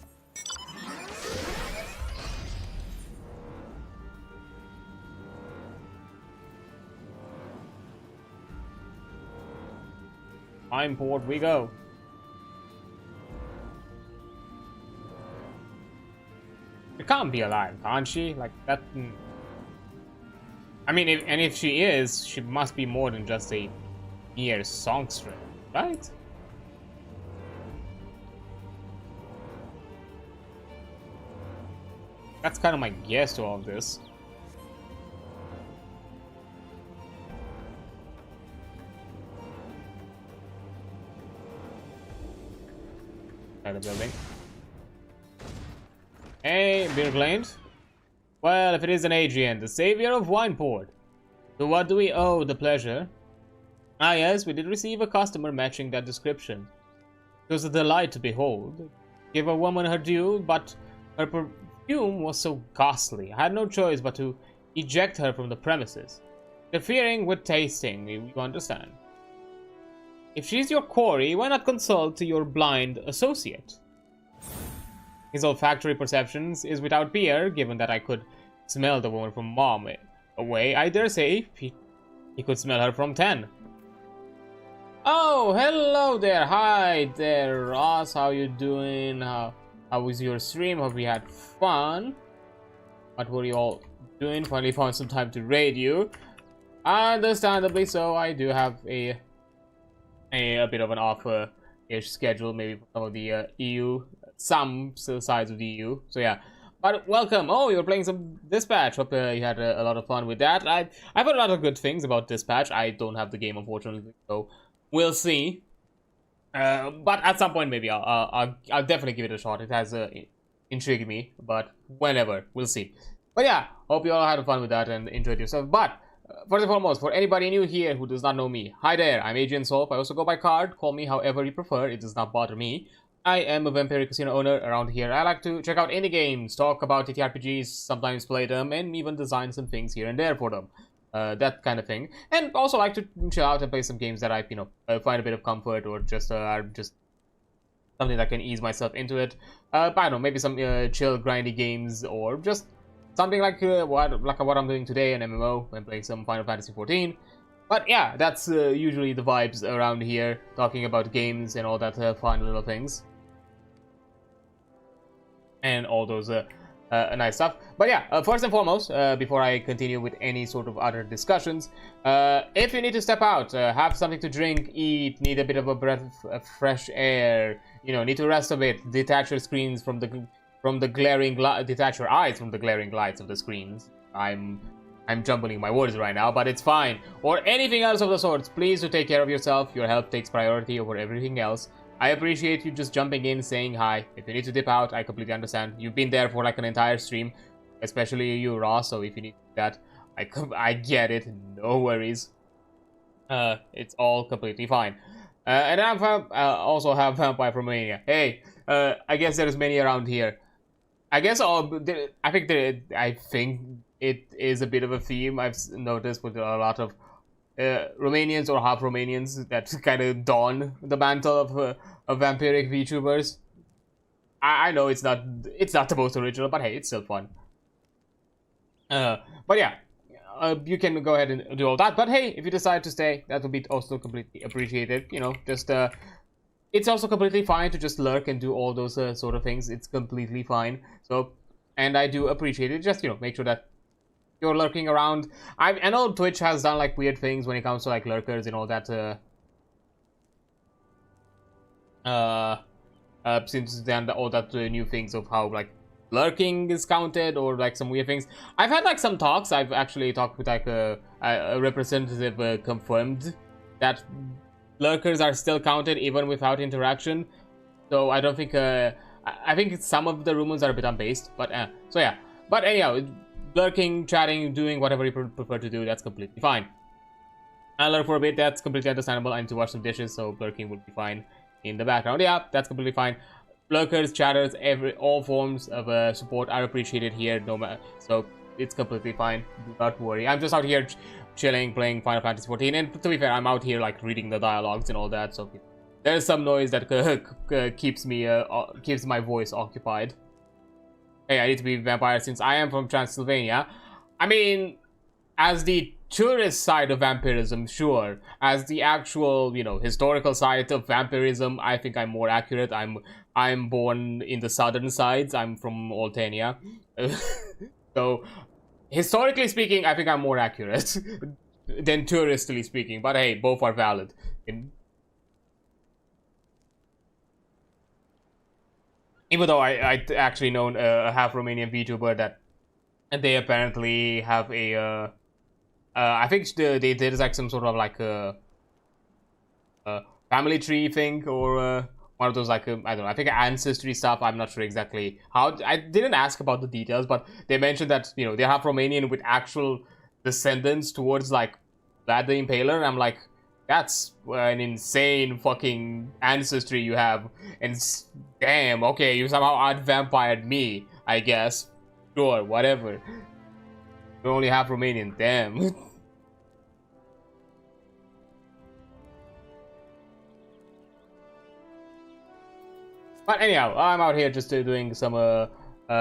Time port we go. She can't be alive, can't she? Like that. I mean, if she is, she must be more than just a mere songstress, right? That's kind of my guess to all of this. At the building. Hey, beer claimed. Well, if it is an Adrian, the savior of Wineport, to what do we owe the pleasure? Ah yes, we did receive a customer matching that description. It was a delight to behold. Give a woman her due, but her perfume was so ghastly, I had no choice but to eject her from the premises. Interfering with tasting, you understand. If she's your quarry, why not consult your blind associate? His olfactory perceptions is without peer, given that I could smell the woman from mom away. I dare say he could smell her from 10. Oh, hello there. Hi there, Ross. How you doing? How was your stream? Hope you had fun. What were you all doing? Finally found some time to raid you. Understandably so. I do have a bit of an off-ish schedule, maybe for some of the EU. Some sides of the EU, so yeah. But welcome. Oh, you're playing some Dispatch. Hope you had a lot of fun with that. I've heard a lot of good things about Dispatch. I don't have the game, unfortunately, so we'll see. But at some point, maybe I'll definitely give it a shot. It has intrigued me, but whenever, we'll see. But yeah, hope you all had fun with that and enjoyed yourself. But first and foremost, for anybody new here who does not know me, hi there. I'm adreansulph. I also go by card. Call me however you prefer. It does not bother me. I am a vampire casino owner around here. I like to check out indie games, talk about TTRPGs, sometimes play them, and even design some things here and there for them. That kind of thing. And also like to chill out and play some games that I, find a bit of comfort or just something that can ease myself into it. I don't know, maybe some chill, grindy games or just something like what I'm doing today, an MMO. I'm playing some Final Fantasy XIV. But yeah, that's usually the vibes around here, talking about games and all that fun little things. And all those nice stuff. But yeah, first and foremost, before I continue with any sort of other discussions, if you need to step out, have something to drink, eat, need a bit of a breath of fresh air, need to rest a bit, detach your screens from the glaring detach your eyes from the glaring lights of the screens. I'm jumbling my words right now, but it's fine. Or anything else of the sorts, please do take care of yourself. Your health takes priority over everything else. I appreciate you just jumping in, saying hi. If you need to dip out, I completely understand. You've been there for like an entire stream, especially you, Ross, so if you need that, I get it, no worries. It's all completely fine. And I also have Vampire from Romania. Hey, I guess there's many around here. I guess I think it is a bit of a theme I've noticed with a lot of Romanians or half Romanians that kind of don the mantle of vampiric VTubers. I know it's not the most original, but hey, it's still fun. But yeah, you can go ahead and do all that. But hey, if you decide to stay, that will be also completely appreciated. Just it's also completely fine to just lurk and do all those sort of things. It's completely fine. So, and I do appreciate it. Just make sure that you're lurking around. I know Twitch has done like weird things when it comes to like lurkers and all that. Since then, all that new things of how like lurking is counted or like some weird things. I've had like some talks. I've actually talked with like a representative confirmed that lurkers are still counted even without interaction. So I don't think I think some of the rumors are a bit unbased. But so yeah. But anyhow. Lurking, chatting, doing whatever you prefer to do, that's completely fine. I lurk for a bit, that's completely understandable. I need to wash some dishes, so lurking would be fine in the background. Yeah, that's completely fine. Lurkers, chatters, all forms of support are appreciated here, no matter. So it's completely fine. Do not worry. I'm just out here chilling, playing Final Fantasy XIV, and to be fair, I'm out here like reading the dialogues and all that. So there's some noise that keeps my voice occupied. Hey, I need to be a vampire since I am from Transylvania. I mean, as the tourist side of vampirism, sure. As the actual, you know, historical side of vampirism, I think I'm more accurate. I'm born in the southern sides. I'm from Oltenia. So, historically speaking, I think I'm more accurate than touristally speaking. But hey, both are valid. Even though I actually know a half Romanian VTuber that they apparently have a I think they did like some sort of like a family tree thing, or one of those like I don't know, I think ancestry stuff. I'm not sure exactly how. I didn't ask about the details, but they mentioned that, you know, they have Romanian with actual descendants towards like Vlad the Impaler. I'm like, that's an insane fucking ancestry you have, and damn, okay, you somehow out-vampired me, I guess. Sure, whatever. We only have Romanian, damn. But anyhow, I'm out here just doing some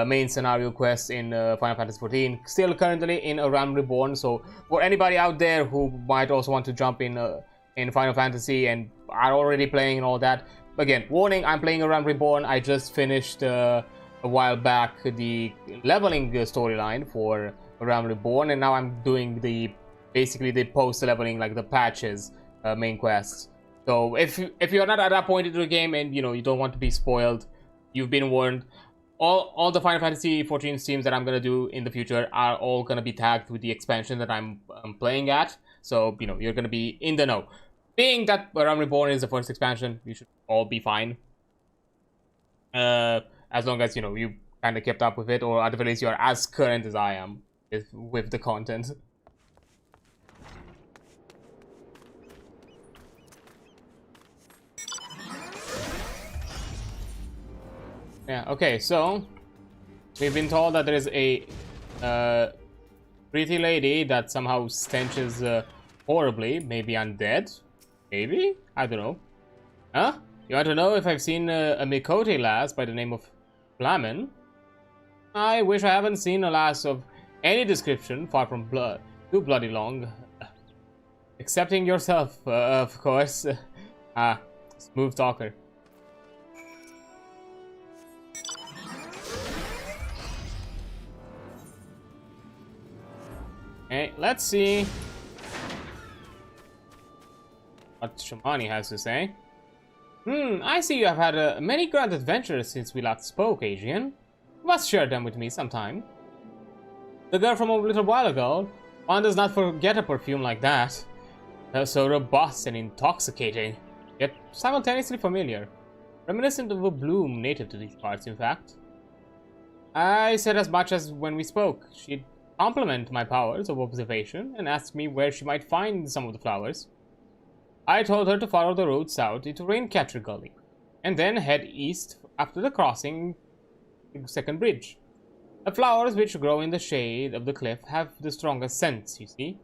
main scenario quests in Final Fantasy XIV. Still currently in Arealm Reborn, so for anybody out there who might also want to jump in Final Fantasy and are already playing and all that, again, warning, I'm playing Arealm Reborn. I just finished a while back the leveling storyline for Arealm Reborn, and now I'm doing basically the post-leveling, like the patches main quests. So if you're not at that point into the game and, you know, you don't want to be spoiled, you've been warned. All the Final Fantasy XIV streams that I'm gonna do in the future are all gonna be tagged with the expansion that I'm playing at. So, you know, you're gonna be in the know. Being that Arealm Reborn is the first expansion, you should all be fine. As long as, you know, you kind of kept up with it, or at the very least you're as current as I am with the content. Yeah, okay, so we've been told that there is a pretty lady that somehow stenches horribly, maybe undead, maybe? I don't know. Huh? You want to know if I've seen a Mikote lass by the name of Flamen? I wish I haven't seen a lass of any description, far from too bloody long. Excepting yourself, of course. Smooth talker. Okay, let's see what Shamani has to say. I see you have had many grand adventures since we last spoke, Adrian. You must share them with me sometime. The girl from a little while ago, one does not forget a perfume like that. So robust and intoxicating, yet simultaneously familiar. Reminiscent of a bloom native to these parts, in fact. I said as much as when we spoke. She'd compliment my powers of observation and asked me where she might find some of the flowers. I told her to follow the road south into Raincatcher Gully, and then head east after the crossing the second bridge. The flowers which grow in the shade of the cliff have the strongest scents, you see.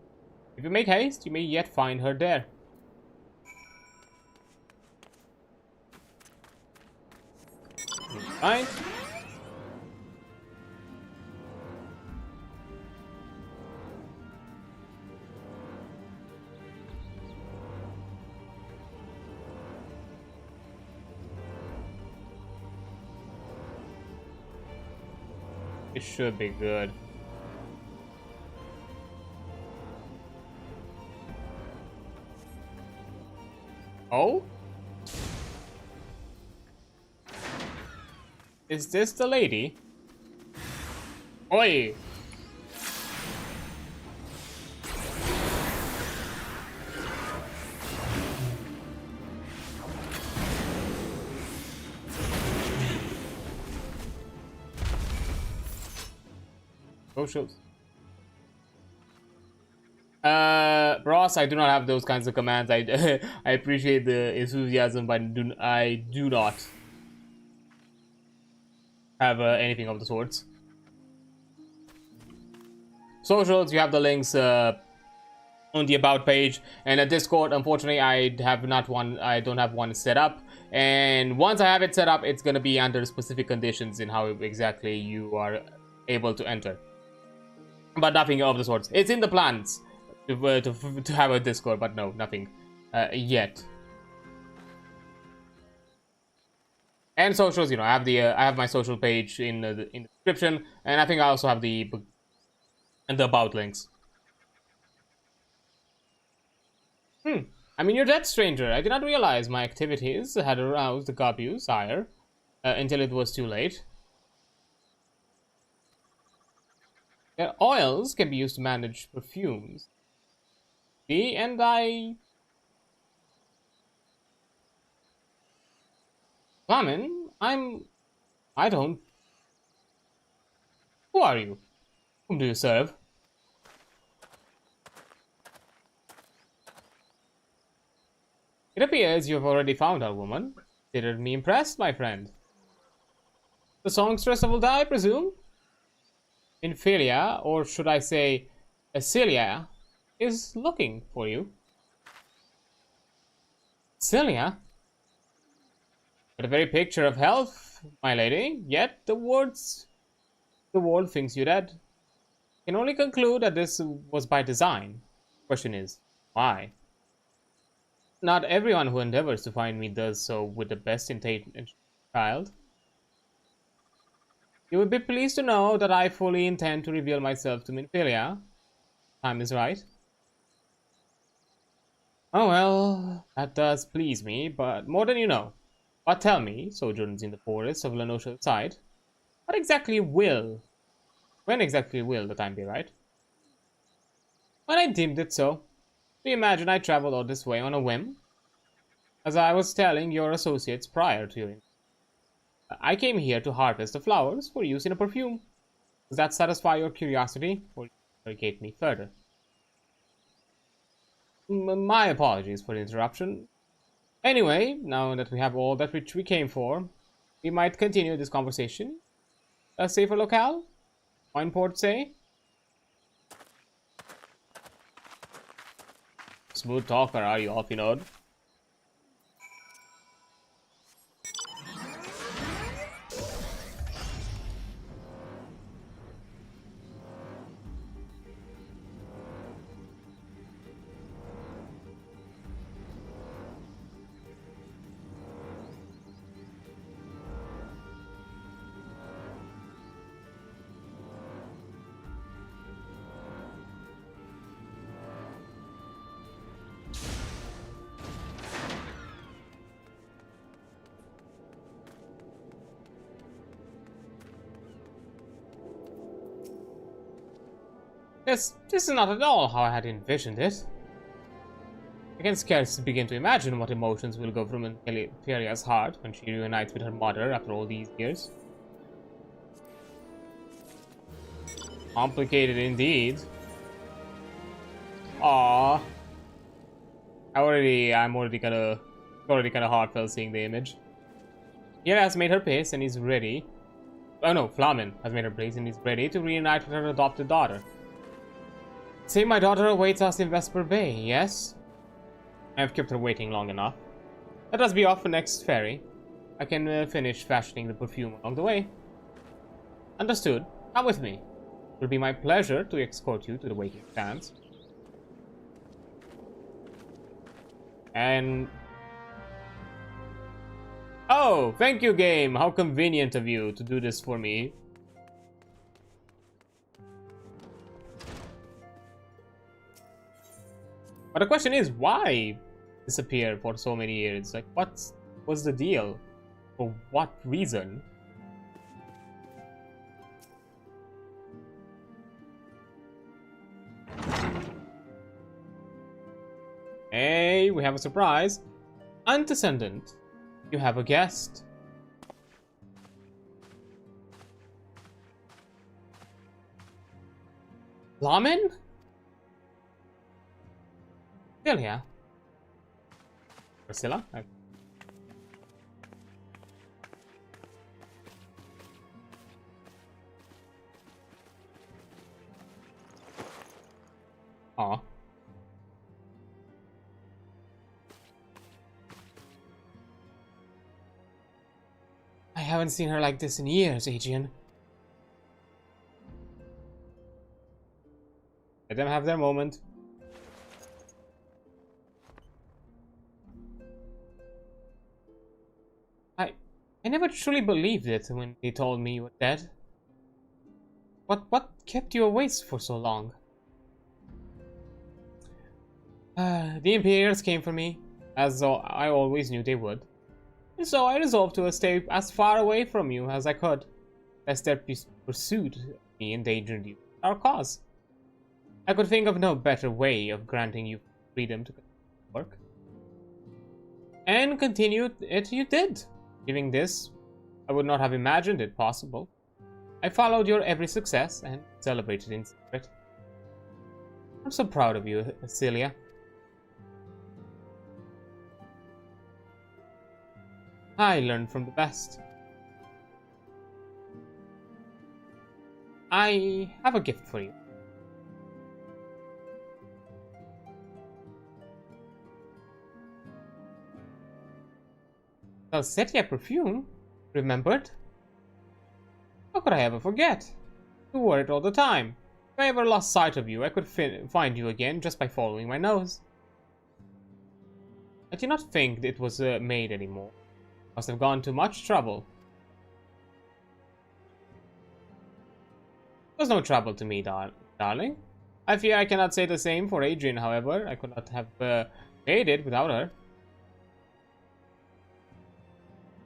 If you make haste, you may yet find her there. Right. It should be good. Oh? Is this the lady? Oi! Socials. Ross, I do not have those kinds of commands. I I appreciate the enthusiasm, but I do not have anything of the sorts. Socials, you have the links on the about page, and a Discord. Unfortunately, I don't have one set up, and once I have it set up, it's gonna be under specific conditions in how exactly you are able to enter, but nothing of the sorts. It's in the plans to have a Discord, but no, nothing yet. And socials, you know, I have my social page in the description, and I think I also have the about links. I mean, you're dead, stranger. I did not realize my activities had aroused the Gabu's ire until it was too late. Their oils can be used to manage perfumes. See, and Flamin, I don't... Who are you? Whom do you serve? It appears you have already found our woman. Considered me impressed, my friend. The songstress will die, I presume? Infilia, or should I say, Celia, is looking for you. Celia? But a very picture of health, my lady, yet the world thinks you dead. Can only conclude that this was by design. Question is, why? Not everyone who endeavors to find me does so with the best intent, child. You will be pleased to know that I fully intend to reveal myself to Minfilia. Time is right. Oh well, that does please me, but more than you know. But tell me, sojourners in the forests of Lenosha's side, when exactly will the time be right? When I deemed it so. Do you imagine I traveled all this way on a whim? As I was telling your associates prior to your... I came here to harvest the flowers for use in a perfume. Does that satisfy your curiosity, or interrogate me further? My apologies for the interruption. Anyway, now that we have all that which we came for, we might continue this conversation. A safer locale? Wine port say? Smooth talker, are you, Alfinod? This is not at all how I had envisioned it. I can scarcely begin to imagine what emotions will go through Imperia's heart when she reunites with her mother after all these years. Complicated indeed. Aww. I'm already kind of heartfelt seeing the image. Yera has made her peace and is ready. Oh no, Flamin has made her peace and is ready to reunite with her adopted daughter. Say my daughter awaits us in Vesper Bay, yes? I have kept her waiting long enough. Let us be off for next ferry. I can finish fashioning the perfume along the way. Understood. Come with me. It will be my pleasure to escort you to the waiting stands. And... Oh, thank you, game! How convenient of you to do this for me. But the question is, why disappear for so many years? Like, what was the deal? For what reason? Hey, we have a surprise. Antecedent, you have a guest. Lamin? Still here. Priscilla? Okay. Aw. haven't seen her like this in years, Adrian. Let them have their moment. I never truly believed it when they told me you were dead. What kept you away for so long? The Imperials came for me, as I always knew they would. And so I resolved to stay as far away from you as I could, lest their pursuit of me endangered you, our cause. I could think of no better way of granting you freedom to work. And continue it you did. Giving this, I would not have imagined it possible. I followed your every success and celebrated in secret. I'm so proud of you, Celia. I learned from the best. I have a gift for you. Salsetia perfume? Remembered? How could I ever forget? You wore it all the time. If I ever lost sight of you, I could find you again just by following my nose. I do not think it was made anymore. Must have gone to much trouble. It was no trouble to me, darling. I fear I cannot say the same for Adrian, however. I could not have made it without her.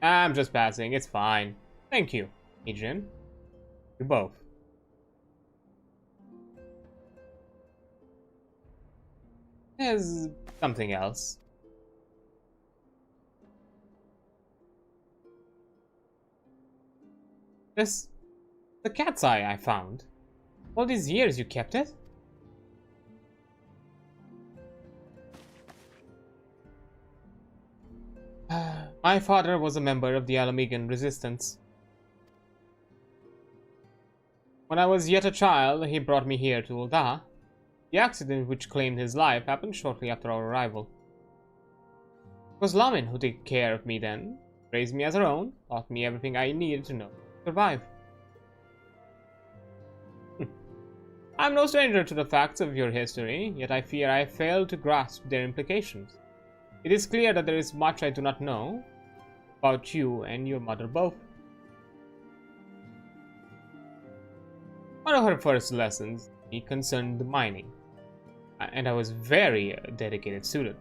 I'm just passing, it's fine. Thank you, Adrian. You both. There's something else. The cat's eye I found. All these years you kept it? My father was a member of the Alamegan resistance. When I was yet a child, he brought me here to Ul'dah. The accident which claimed his life happened shortly after our arrival. It was Lamin who took care of me then, raised me as her own, taught me everything I needed to know to survive. I'm no stranger to the facts of your history, yet I fear I failed to grasp their implications. It is clear that there is much I do not know about you and your mother both. One of her first lessons concerned mining, and I was very dedicated student.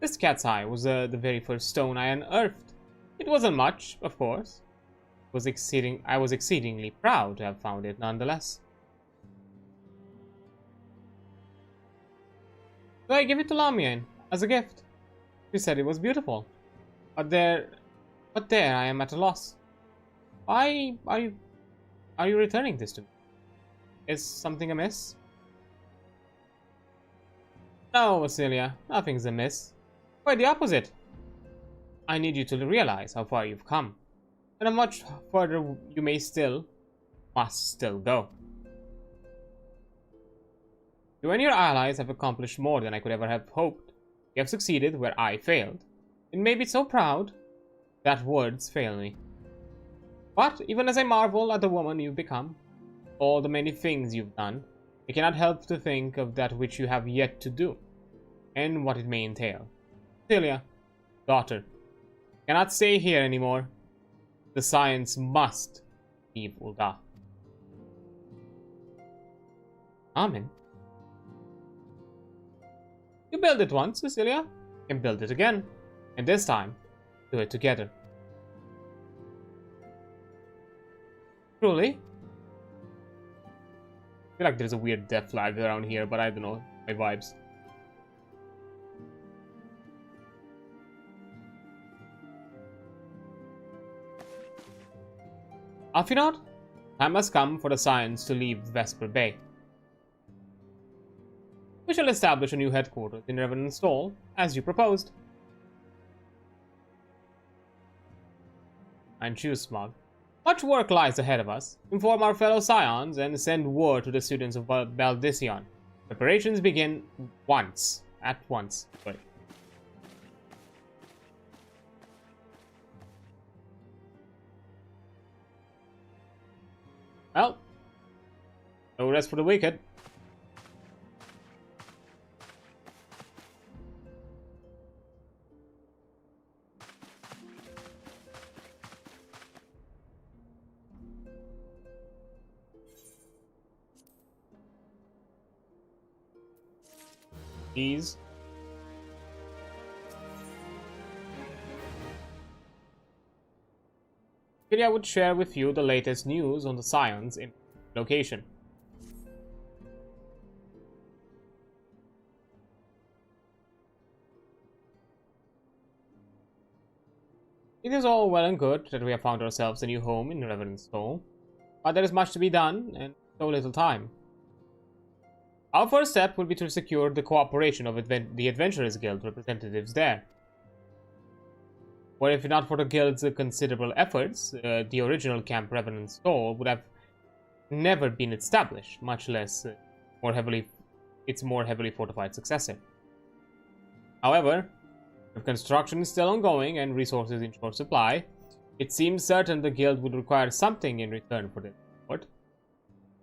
This cat's eye was the very first stone I unearthed. It wasn't much, of course. I was exceedingly proud to have found it nonetheless. So I gave it to Lamian as a gift. She said it was beautiful. But there I am at a loss. Why are you returning this to me? Is something amiss? No, Celia, nothing's amiss. Quite the opposite. I need you to realize how far you've come, and how much further you must still go. You and your allies have accomplished more than I could ever have hoped. You have succeeded where I failed. It made me so proud that words fail me. But even as I marvel at the woman you've become, all the many things you've done, I cannot help to think of that which you have yet to do, and what it may entail. Celia, daughter, cannot stay here anymore. The science must leave Ul'dah. Amen. You built it once, Cecilia, and build it again, and this time, do it together. Truly? I feel like there's a weird death flag around here, but I don't know, my vibes. Alfinod, time has come for the Science to leave Vesper Bay. We shall establish a new headquarters in Revenant Stall, as you proposed. And choose, Smog. Much work lies ahead of us. Inform our fellow Scions and send word to the students of Baldision. Preparations begin at once. Wait. Well, no rest for the wicked. These. Today I would share with you the latest news on the science in location. It is all well and good that we have found ourselves a new home in Revenant's Soul, but there is much to be done and so little time. Our first step will be to secure the cooperation of the Adventurers Guild representatives there. For if not for the Guild's considerable efforts, the original Camp Revenant's Soul would have never been established, much less its more heavily fortified successor. However, if construction is still ongoing and resources in short supply, it seems certain the Guild would require something in return for this support.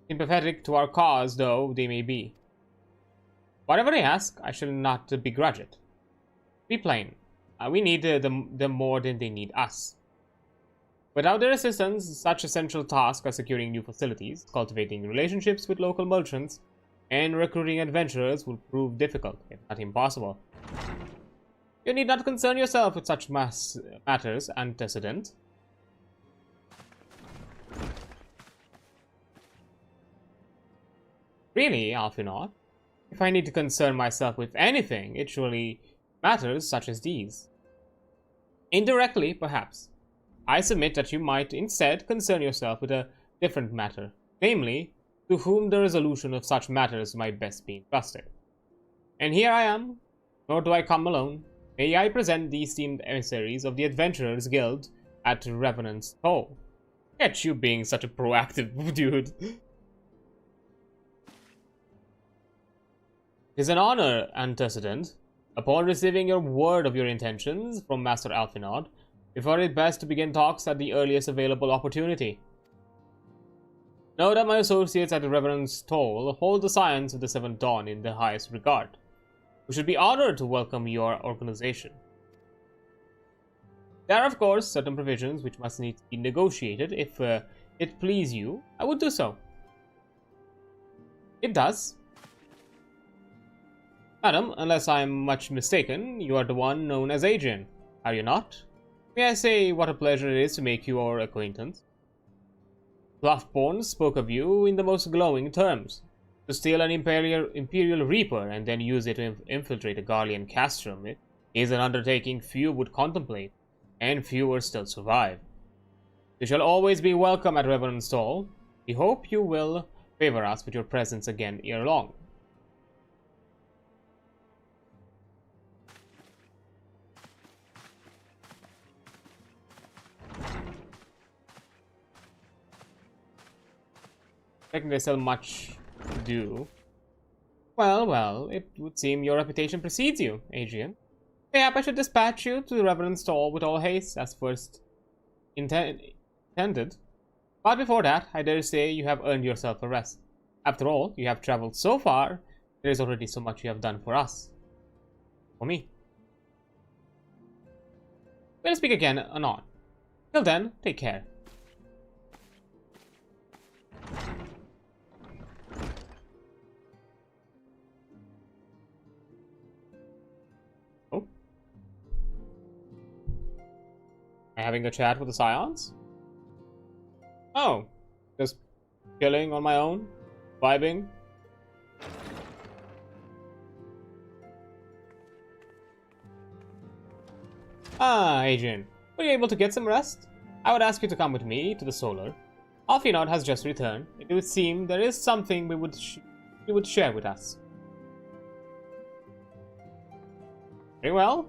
Sympathetic to our cause, though they may be. Whatever they ask, I shall not begrudge it. Be plain, we need them more than they need us. Without their assistance, such essential tasks as securing new facilities, cultivating relationships with local merchants, and recruiting adventurers will prove difficult, if not impossible. You need not concern yourself with such matters antecedent. Really, Alphinaud? If I need to concern myself with anything, it surely matters such as these. Indirectly, perhaps. I submit that you might instead concern yourself with a different matter, namely, to whom the resolution of such matters might best be entrusted. And here I am, nor do I come alone. May I present the esteemed emissaries of the Adventurers Guild at Revenant's Soul. Get you being such a proactive dude. It is an honor, antecedent. Upon receiving your word of your intentions from Master Alphinaud, we thought it best to begin talks at the earliest available opportunity. Know that my associates at the Revenant's Soul hold the science of the Seventh Dawn in the highest regard. We should be honored to welcome your organization. There are, of course, certain provisions which must need to be negotiated. If it please you, I would do so. It does. Madam, unless I am much mistaken, you are the one known as Adrian, are you not? May I say what a pleasure it is to make your acquaintance? Bluffborn spoke of you in the most glowing terms. To steal an Imperial Reaper and then use it to infiltrate a Garlean castrum is an undertaking few would contemplate, and fewer still survive. You shall always be welcome at Revenant's Soul. We hope you will favor us with your presence again ere long. I think there's still much to do. Well, it would seem your reputation precedes you, Adrian. Mayhap I should dispatch you to the Revenant's Soul with all haste, as first intended. But before that, I dare say you have earned yourself a rest. After all, you have traveled so far, there is already so much you have done for us. For me. We'll speak again anon. Till then, take care. Having a chat with the Scions? Oh, just chilling on my own, vibing. Ah, Adrian, were you able to get some rest? I would ask you to come with me to the Solar. Alphinaud has just returned. It would seem there is something we would share with us. Very well.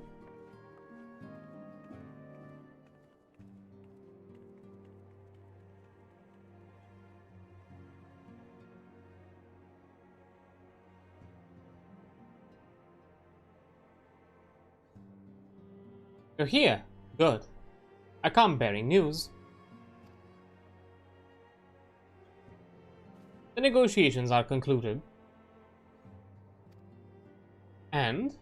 You're here. Good. I come bearing news. The negotiations are concluded, and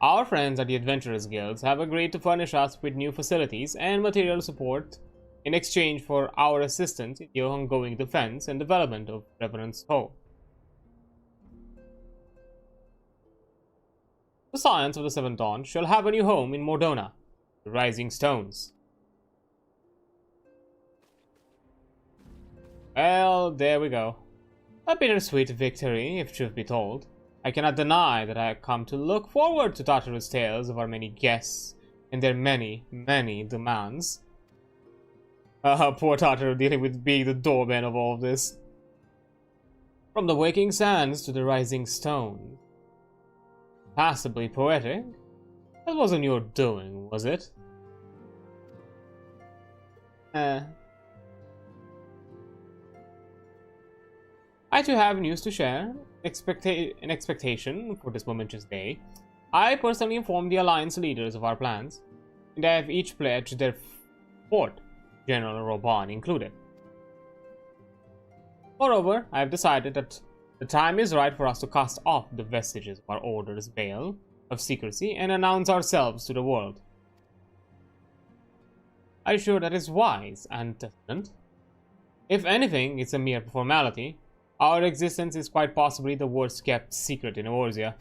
our friends at the Adventurers Guilds have agreed to furnish us with new facilities and material support in exchange for our assistance in the ongoing defense and development of Reborn's Home. The Scions of the Seventh Dawn shall have a new home in Mordona, the Rising Stones. Well, there we go. A bittersweet victory, if truth be told. I cannot deny that I have come to look forward to Tartarus' tales of our many guests and their many, many demands. Poor Tartarus dealing with being the doorman of all of this. From the waking sands to the rising stone. Passably poetic. That wasn't your doing, was it? I too have news to share. In expectation for this momentous day, I personally informed the Alliance leaders of our plans, and they have each pledged their fort, General Reborn included. Moreover, I have decided that the time is right for us to cast off the vestiges of our order's veil of secrecy and announce ourselves to the world. I assure that is wise and pertinent. If anything, it's a mere formality. Our existence is quite possibly the worst kept secret in Eorzea.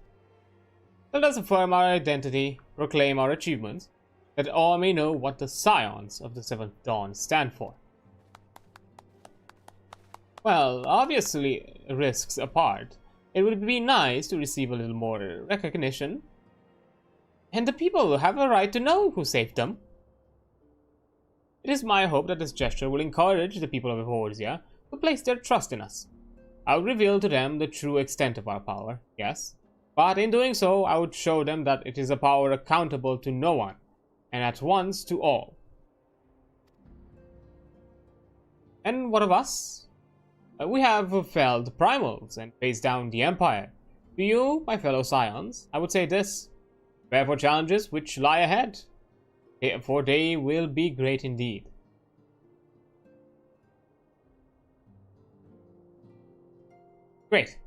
Let us affirm our identity, proclaim our achievements, that all may know what the Scions of the Seventh Dawn stand for. Well, obviously, risks apart, it would be nice to receive a little more recognition. And the people have a right to know who saved them. It is my hope that this gesture will encourage the people of Eorzea to place their trust in us. I would reveal to them the true extent of our power, yes, but in doing so, I would show them that it is a power accountable to no one, and at once to all. And what of us? We have felled primals and faced down the Empire. To you, my fellow Scions, I would say this: prepare for challenges which lie ahead, for they will be great indeed. Great.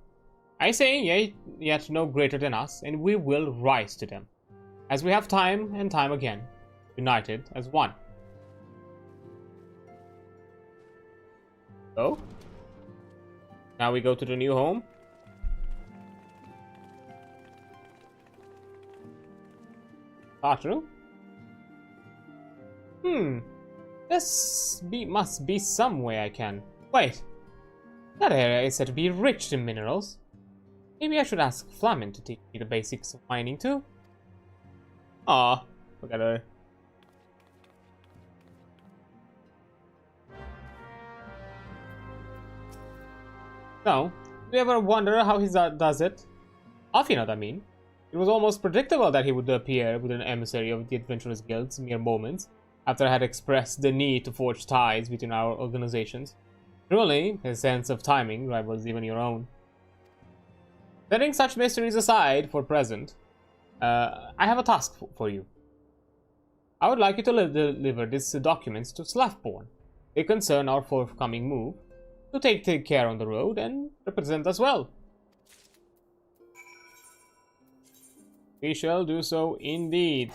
I say, yet no greater than us, and we will rise to them, as we have time and time again, united as one. So, now we go to the new home. Tartaru? Must be some way I can. Wait. That area is said to be rich in minerals. Maybe I should ask Flamin to teach me the basics of mining too. Aw, look at her. So, do you ever wonder how he does it? Afinad, I mean. It was almost predictable that he would appear with an emissary of the Adventurers Guild's mere moments after I had expressed the need to forge ties between our organizations. Truly, his sense of timing rivals even your own. Setting such mysteries aside for present, I have a task for you. I would like you to deliver these documents to Slaffborn. They concern our forthcoming move, to take care on the road and represent us well. We shall do so indeed.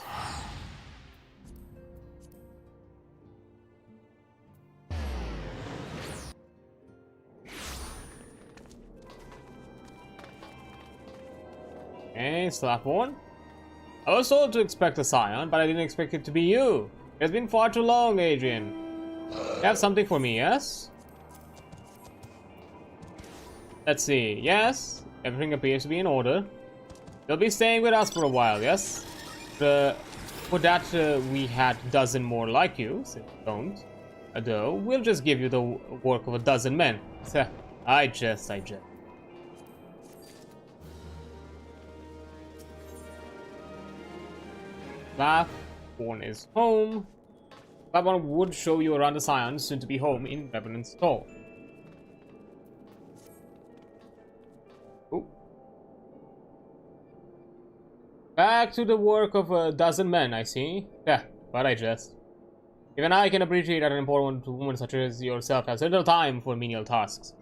Okay, Slaffborn. I was told to expect a Scion, but I didn't expect it to be you. It has been far too long, Adrian. You have something for me, yes? Let's see. Yes, everything appears to be in order. You'll be staying with us for a while, yes? For that, we had a dozen more like you, since you don't. Though, we'll just give you the work of a dozen men. I jest. Slaffborn is home. Slaffborn would show you around the Scions, soon to be home in Revenant's Hall. Back to the work of a dozen men, I see. Yeah, but I jest. Even I can appreciate that an important woman such as yourself has little time for menial tasks.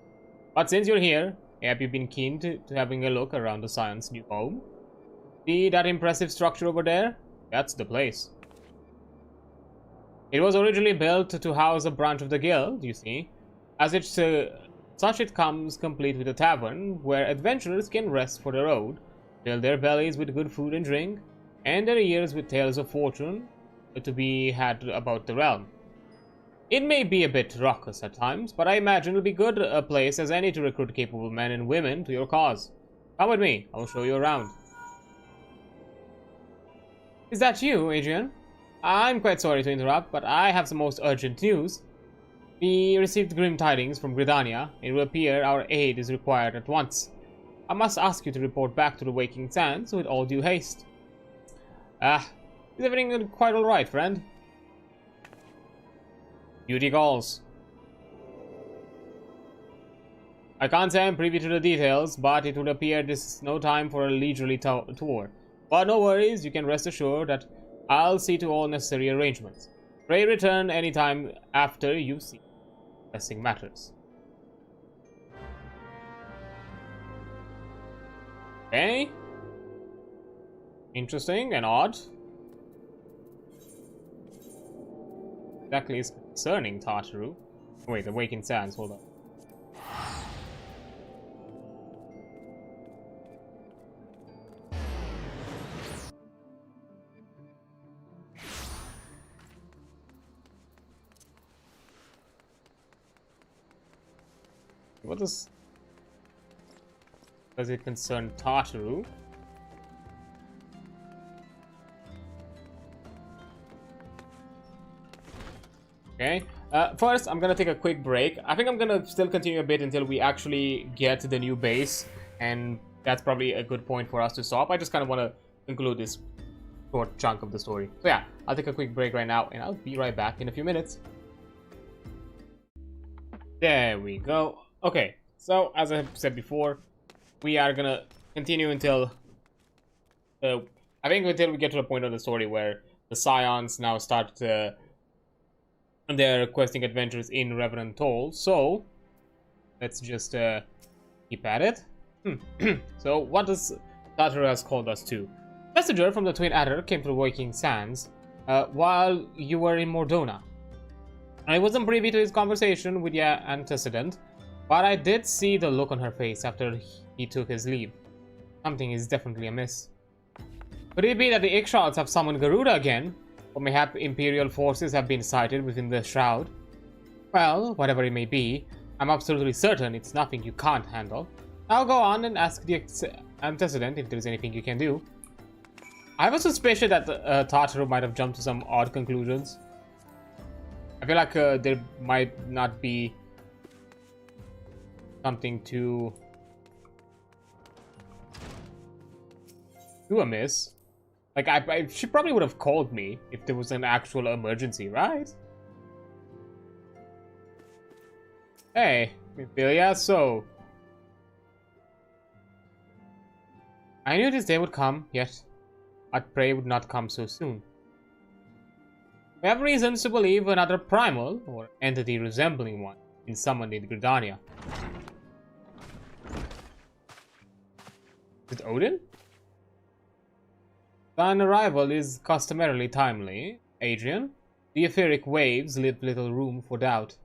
But since you're here, have you been keen to having a look around the Scion's new home? See that impressive structure over there? That's the place. It was originally built to house a branch of the guild, you see. As it's such, it comes complete with a tavern where adventurers can rest for the road, fill their bellies with good food and drink, and their ears with tales of fortune to be had about the realm. It may be a bit raucous at times, but I imagine it'll be good a place as any to recruit capable men and women to your cause. Come with me, I'll show you around. Is that you, Adrian? I'm quite sorry to interrupt, but I have some most urgent news. We received grim tidings from Gridania. It will appear our aid is required at once. I must ask you to report back to the Waking Sands with all due haste. Is everything quite alright, friend? Duty calls. I can't say I'm privy to the details, but it would appear this is no time for a leisurely tour. But no worries, you can rest assured that I'll see to all necessary arrangements. Pray return anytime after you see pressing matters. Okay. Interesting and odd. Exactly is concerning Tartaru. Wait, the Waking Sands, hold on. What does it concern Tartaru? Okay, first I'm gonna take a quick break. I think I'm gonna still continue a bit until we actually get to the new base, and that's probably a good point for us to stop. I just kind of want to conclude this short chunk of the story. So yeah, I'll take a quick break right now, and I'll be right back in a few minutes. There we go. Okay, so as I said before, we are gonna continue until I think until we get to the point of the story where the Scions now start their questing adventures in Revenant Toll. So let's just keep at it. So what does Tartaru has called us to? Messenger from the Twin Adder came to the Waking Sands while you were in Mordona. I wasn't privy to his conversation with your antecedent, but I did see the look on her face after he took his leave. Something is definitely amiss. Could it be that the Ixchals have summoned Garuda again? Or mayhap Imperial forces have been sighted within the Shroud? Well, whatever it may be, I'm absolutely certain it's nothing you can't handle. I'll go on and ask the antecedent if there's anything you can do. I have a suspicion that Tartaru might have jumped to some odd conclusions. I feel like there might not be something too amiss. Like, she probably would have called me if there was an actual emergency, right? Hey, Ophelia, so... I knew this day would come, yet I'd pray it would not come so soon. We have reasons to believe another primal, or entity resembling one, been summoned in Gridania. Is it Odin? Thine arrival is customarily timely, Adrian. The etheric waves leave little room for doubt.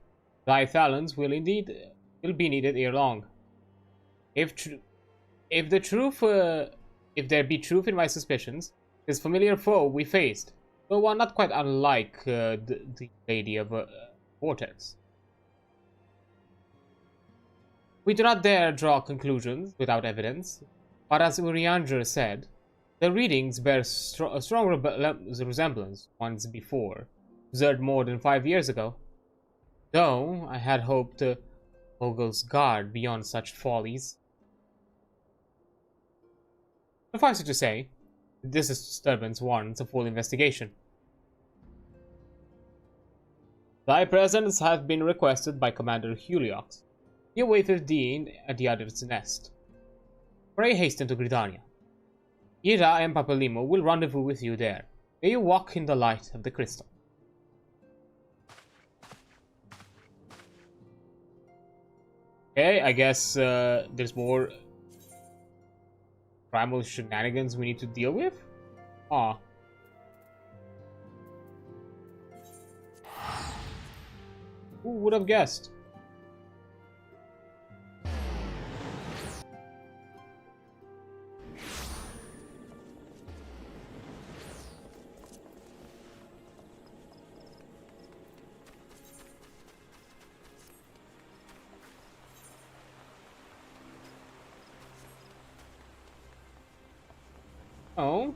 Thy talents will be needed ere long. If there be truth in my suspicions, this familiar foe we faced, though one not quite unlike the Lady of Vortex. We do not dare draw conclusions without evidence, but as Urianger said, the readings bear a strong resemblance once before, observed more than 5 years ago. Though I had hoped Ogle's guard beyond such follies. Suffice it to say, this disturbance warrants a full investigation. Thy presence has been requested by Commander Heliox. He awaiteth thee at the Adder's Nest. Pray hasten to Gridania. Ira and Papalimo will rendezvous with you there. May you walk in the light of the crystal. Okay, I guess there's more primal shenanigans we need to deal with? Aw. Who would have guessed? Oh.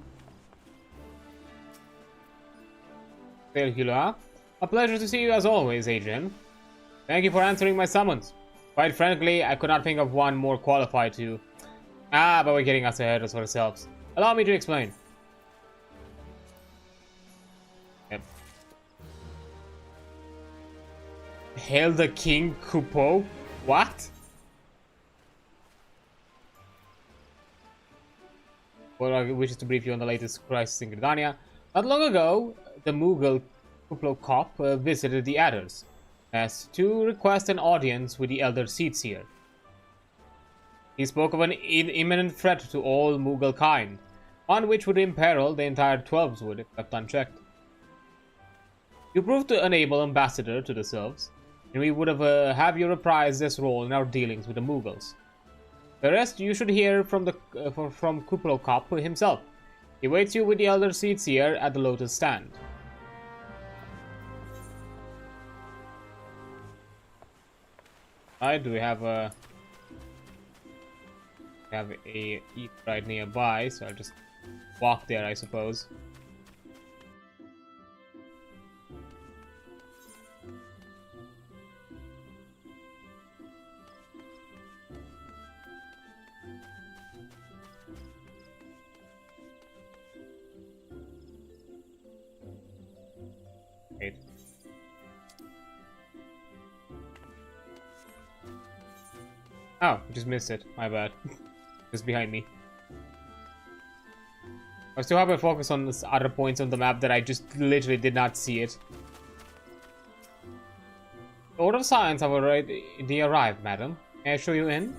Failhula. A pleasure to see you as always, Adrian. Thank you for answering my summons. Quite frankly, I could not think of one more qualified to... but we're getting us ahead of ourselves. Allow me to explain. Yep. Hail the King Kupo? What? Well, I wish to brief you on the latest crisis in Gridania. Not long ago, the Mughal Kuplo Cop visited the Adders as to request an audience with the Elder Seedseer. He spoke of an imminent threat to all Mughal kind, one which would imperil the entire 12swood if left unchecked. You proved to enable ambassador to the Sylphs, and we would have you reprise this role in our dealings with the Mughals. The rest you should hear from from Kuplo Cop himself. He waits you with the Elder Seedseer at the Lotus Stand. Alright, do we have a eat right nearby, so I'll just walk there, I suppose. Wait. Oh, just missed it. My bad. Just behind me. I still have a focus on this other points on the map that I just literally did not see it. The Order of Science have already arrived, madam. May I show you in?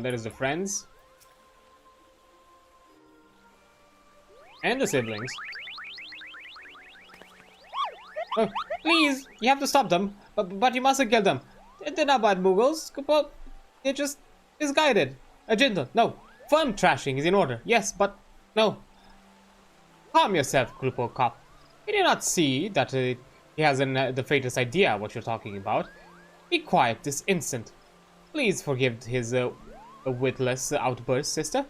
There is the friends. And the siblings. Oh, please, you have to stop them. But you mustn't kill them. They're not bad Mughals. They're just misguided. Agenda, no. Fun trashing is in order. Yes, but no. Calm yourself, Grupo Cop. You do not see that he has the faintest idea what you're talking about. Be quiet this instant. Please forgive his witless outburst, sister.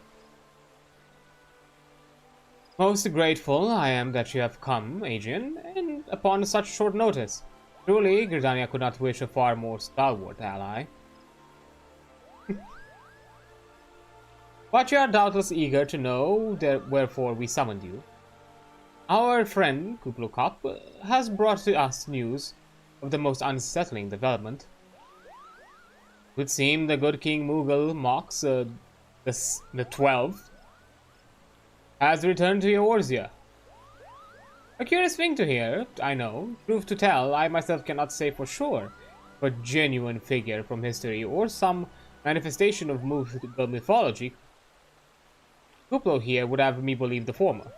Most grateful I am that you have come, Adrian, and upon such short notice. Truly, Gridania could not wish a far more stalwart ally. But you are doubtless eager to know wherefore we summoned you. Our friend, Kuplo Cop, has brought to us news of the most unsettling development. It would seem the good King Mughal Mox, the 12th, has returned to Eorzea. A curious thing to hear, I know. Truth to tell, I myself cannot say for sure, but genuine figure from history or some manifestation of Mughal mythology. Kuplo here would have me believe the former.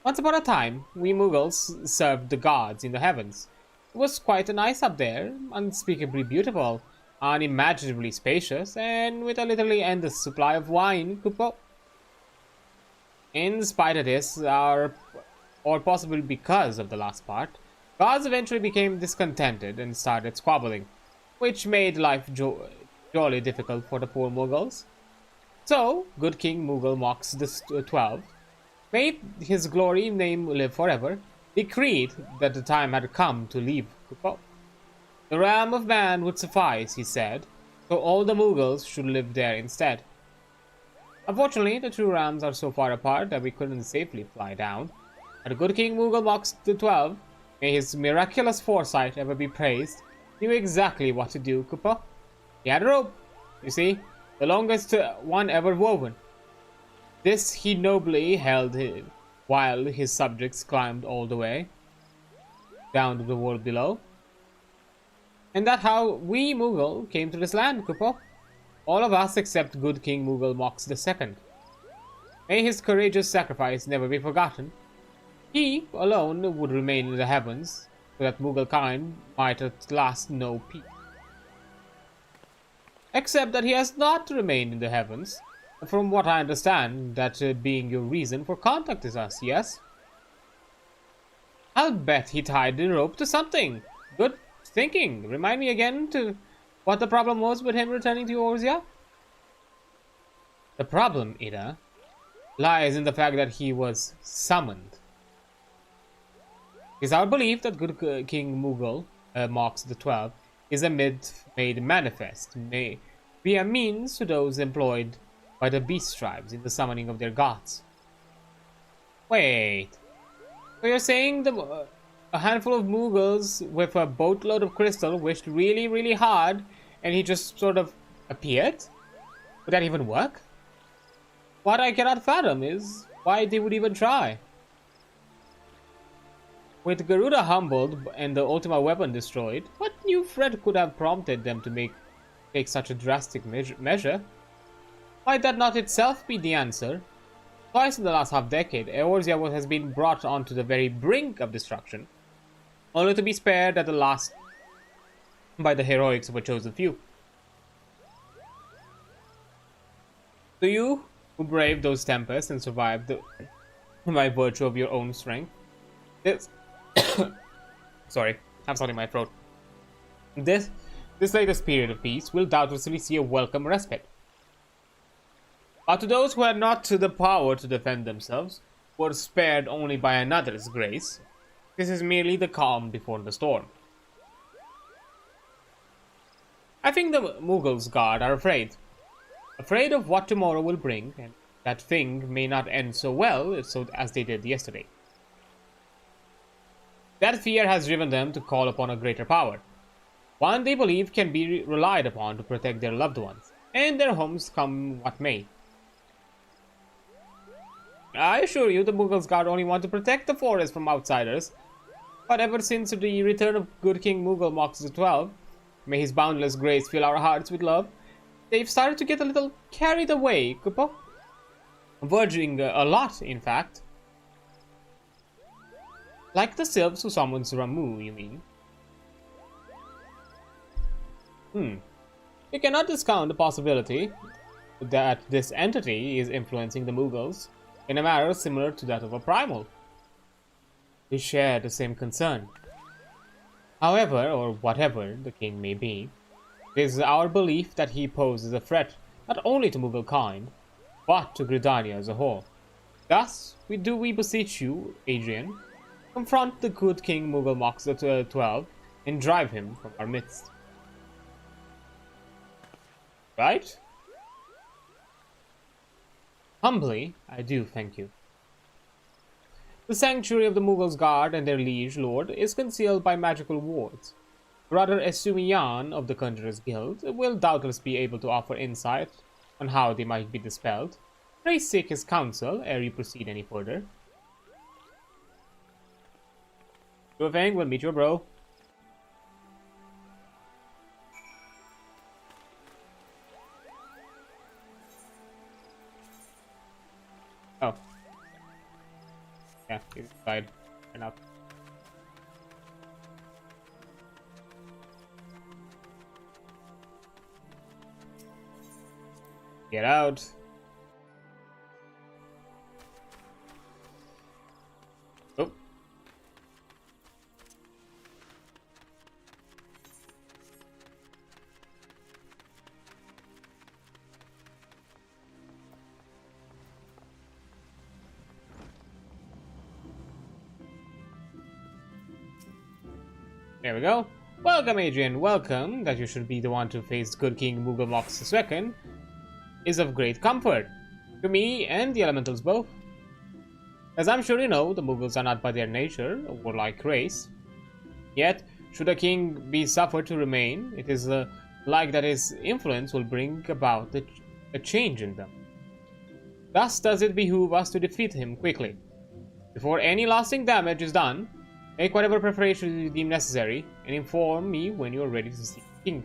Once upon a time, we Mughals served the gods in the heavens. It was quite nice up there, unspeakably beautiful, unimaginably spacious, and with a literally endless supply of wine, Kuplo. In spite of this, or possibly because of the last part, gods eventually became discontented and started squabbling, which made life jolly difficult for the poor Mughals. So, good King Mughal Mox the 12th, may his glory name live forever, decreed that the time had come to leave Kuplo. The realm of man would suffice, he said, so all the Mughals should live there instead. Unfortunately, the two realms are so far apart that we couldn't safely fly down. But the good King Mughal Mox the 12th, may his miraculous foresight ever be praised, knew exactly what to do, Kuplo. He had a rope, you see, the longest one ever woven. This he nobly held while his subjects climbed all the way down to the world below. And that's how we Mughal came to this land, Kupo. All of us except good King Mughal Mox II. May his courageous sacrifice never be forgotten. He alone would remain in the heavens, so that Mughal kind might at last know peace. Except that he has not remained in the heavens. From what I understand, that being your reason for contacting us, yes? I'll bet he tied the rope to something. Good thinking. Remind me again to what the problem was with him returning to Eorzea? The problem, Ida, lies in the fact that he was summoned. It is our belief that good King Mughal, Mox XII, is a myth made manifest, may be a means to those employed by the beast tribes in the summoning of their gods. Wait, so you're saying a handful of Mughals with a boatload of crystal wished really, really hard and he just sort of appeared? Would that even work? What I cannot fathom is why they would even try. With Garuda humbled and the Ultima weapon destroyed, what new threat could have prompted them to take such a drastic measure? Might that not itself be the answer? Twice in the last half-decade, Eorzea has been brought onto the very brink of destruction, only to be spared at the last by the heroics of a chosen few. To you, who braved those tempests and survived by virtue of your own strength, this sorry, I'm something in my throat. This latest period of peace will doubtlessly see a welcome respite. But to those who had not the power to defend themselves, were spared only by another's grace, this is merely the calm before the storm. I think the Mughals' guard are afraid of what tomorrow will bring, and that thing may not end so well as they did yesterday. That fear has driven them to call upon a greater power, one they believe can be relied upon to protect their loved ones, and their homes come what may. I assure you the Mughals' guard only want to protect the forest from outsiders, but ever since the return of good King Mughal Mox XII, may his boundless grace fill our hearts with love, they've started to get a little carried away, Kupo. Verging a lot, in fact. Like the sylphs who summons Ramu, you mean? You cannot discount the possibility that this entity is influencing the Mughals in a manner similar to that of a primal. They share the same concern. However, or whatever the king may be, it is our belief that he poses a threat not only to Mughal kind, but to Gridania as a whole. Thus, we beseech you, Adrian, confront the good King Mughal Mox XII and drive him from our midst. Right? Humbly, I do thank you. The sanctuary of the Mughals' guard and their liege lord is concealed by magical wards. Brother Esumiyan of the Conjurer's Guild will doubtless be able to offer insight on how they might be dispelled. Pray seek his counsel ere you proceed any further. Sure thing, we'll meet you, bro. Oh. Yeah, he's inside. Enough. Get out. Oh. There we go. Welcome, Adrian. Welcome. That you should be the one to face good King Mughal Mox II is of great comfort to me and the elementals both. As I'm sure you know, the Mughals are not by their nature a warlike race. Yet, should a king be suffered to remain, it is like that his influence will bring about a change in them. Thus does it behoove us to defeat him quickly. Before any lasting damage is done, make whatever preparations you deem necessary, and inform me when you are ready to see the king.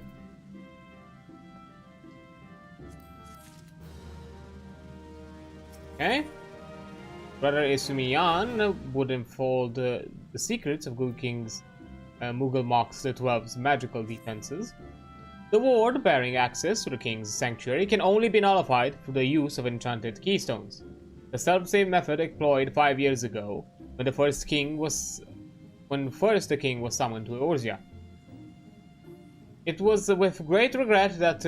Okay. Brother Isumiyan would unfold the secrets of Good King's Mughal Mox XII's magical defenses. The ward bearing access to the king's sanctuary can only be nullified through the use of enchanted keystones. The self-save method employed 5 years ago, when the first the king was summoned to Eorzea. It was with great regret that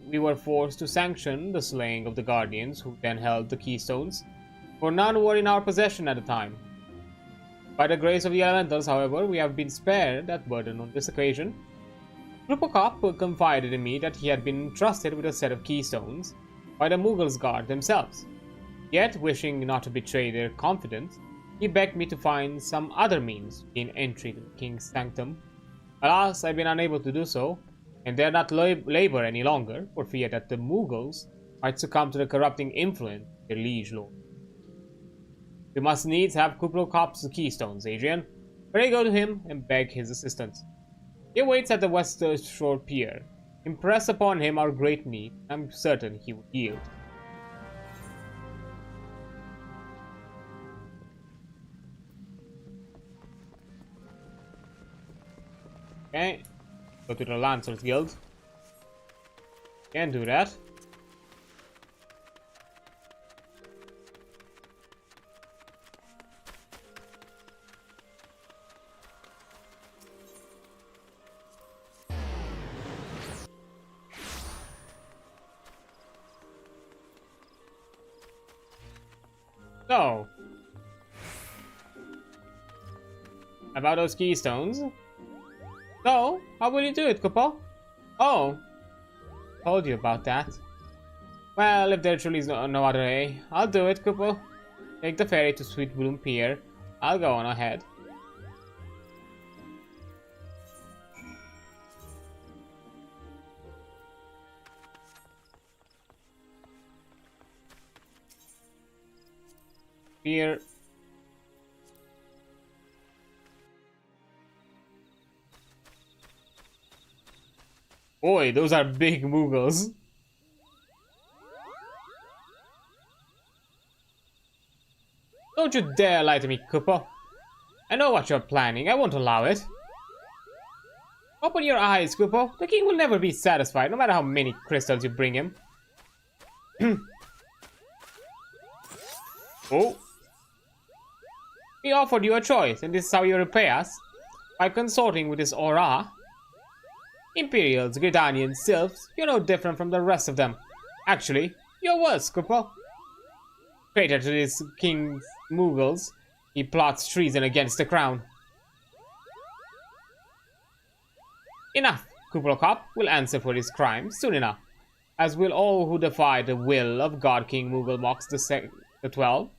we were forced to sanction the slaying of the guardians who then held the keystones, for none were in our possession at the time. By the grace of the elementals, however, we have been spared that burden on this occasion. Krupokop confided in me that he had been entrusted with a set of keystones by the Mughals guard themselves. Yet, wishing not to betray their confidence, he begged me to find some other means to gain entry to the king's sanctum. Alas, I've been unable to do so, and dare not labor any longer, for fear that the Mughals might succumb to the corrupting influence of their liege lord. We must needs have Kuplokop's keystones, Adrian. Pray go to him and beg his assistance. He awaits at the West Shore Pier. Impress upon him our great need. I'm certain he will yield. Okay. Go to the Lancers Guild. Can't do that. So, about those keystones. So, how will you do it, Kupo? Oh, told you about that. Well, if there truly is no other way, I'll do it, Kupo. Take the ferry to Sweet Bloom Pier. I'll go on ahead. Here. Boy, those are big Mughals. Don't you dare lie to me, Kupo. I know what you're planning. I won't allow it. Open your eyes, Kupo. The king will never be satisfied, no matter how many crystals you bring him. Oh. We offered you a choice, and this is how you repay us? By consorting with this aura? Imperials, Gridanians, Sylphs, you're no different from the rest of them. Actually, you're worse, Kupo. Traitor to this king's Mughals, he plots treason against the crown. Enough! Kuplokop will answer for his crimes soon enough, as will all who defy the will of God King Mughal Mox the 12.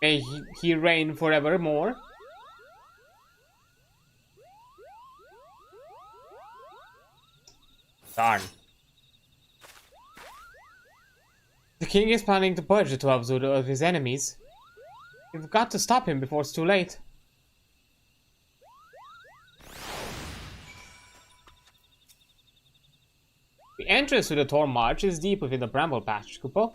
May he reign forevermore. Darn. The king is planning to purge the 12 of his enemies. We've got to stop him before it's too late. The entrance to the Tor March is deep within the Bramble Patch, Kupo.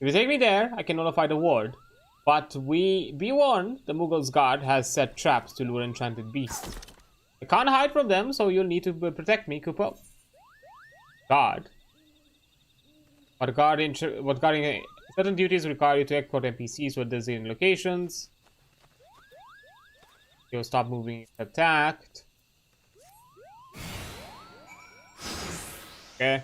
If you take me there, I can nullify the ward. But be warned, the Mughal's guard has set traps to lure enchanted beasts. I can't hide from them, so you'll need to protect me, Kupo. Guard? What guarding certain duties require you to escort NPCs to designated locations. You'll stop moving if attacked. Okay.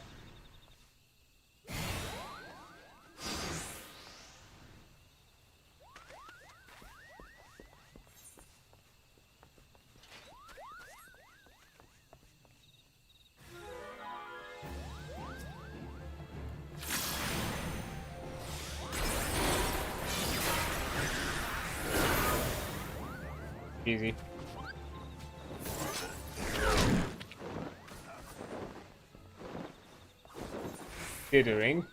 Easy. considering.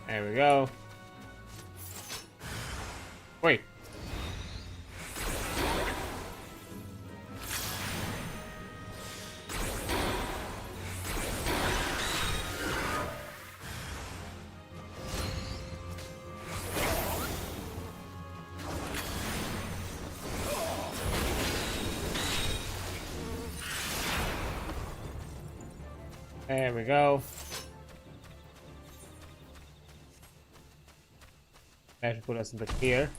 There we go. Wait. There we go. That should put us in the clear.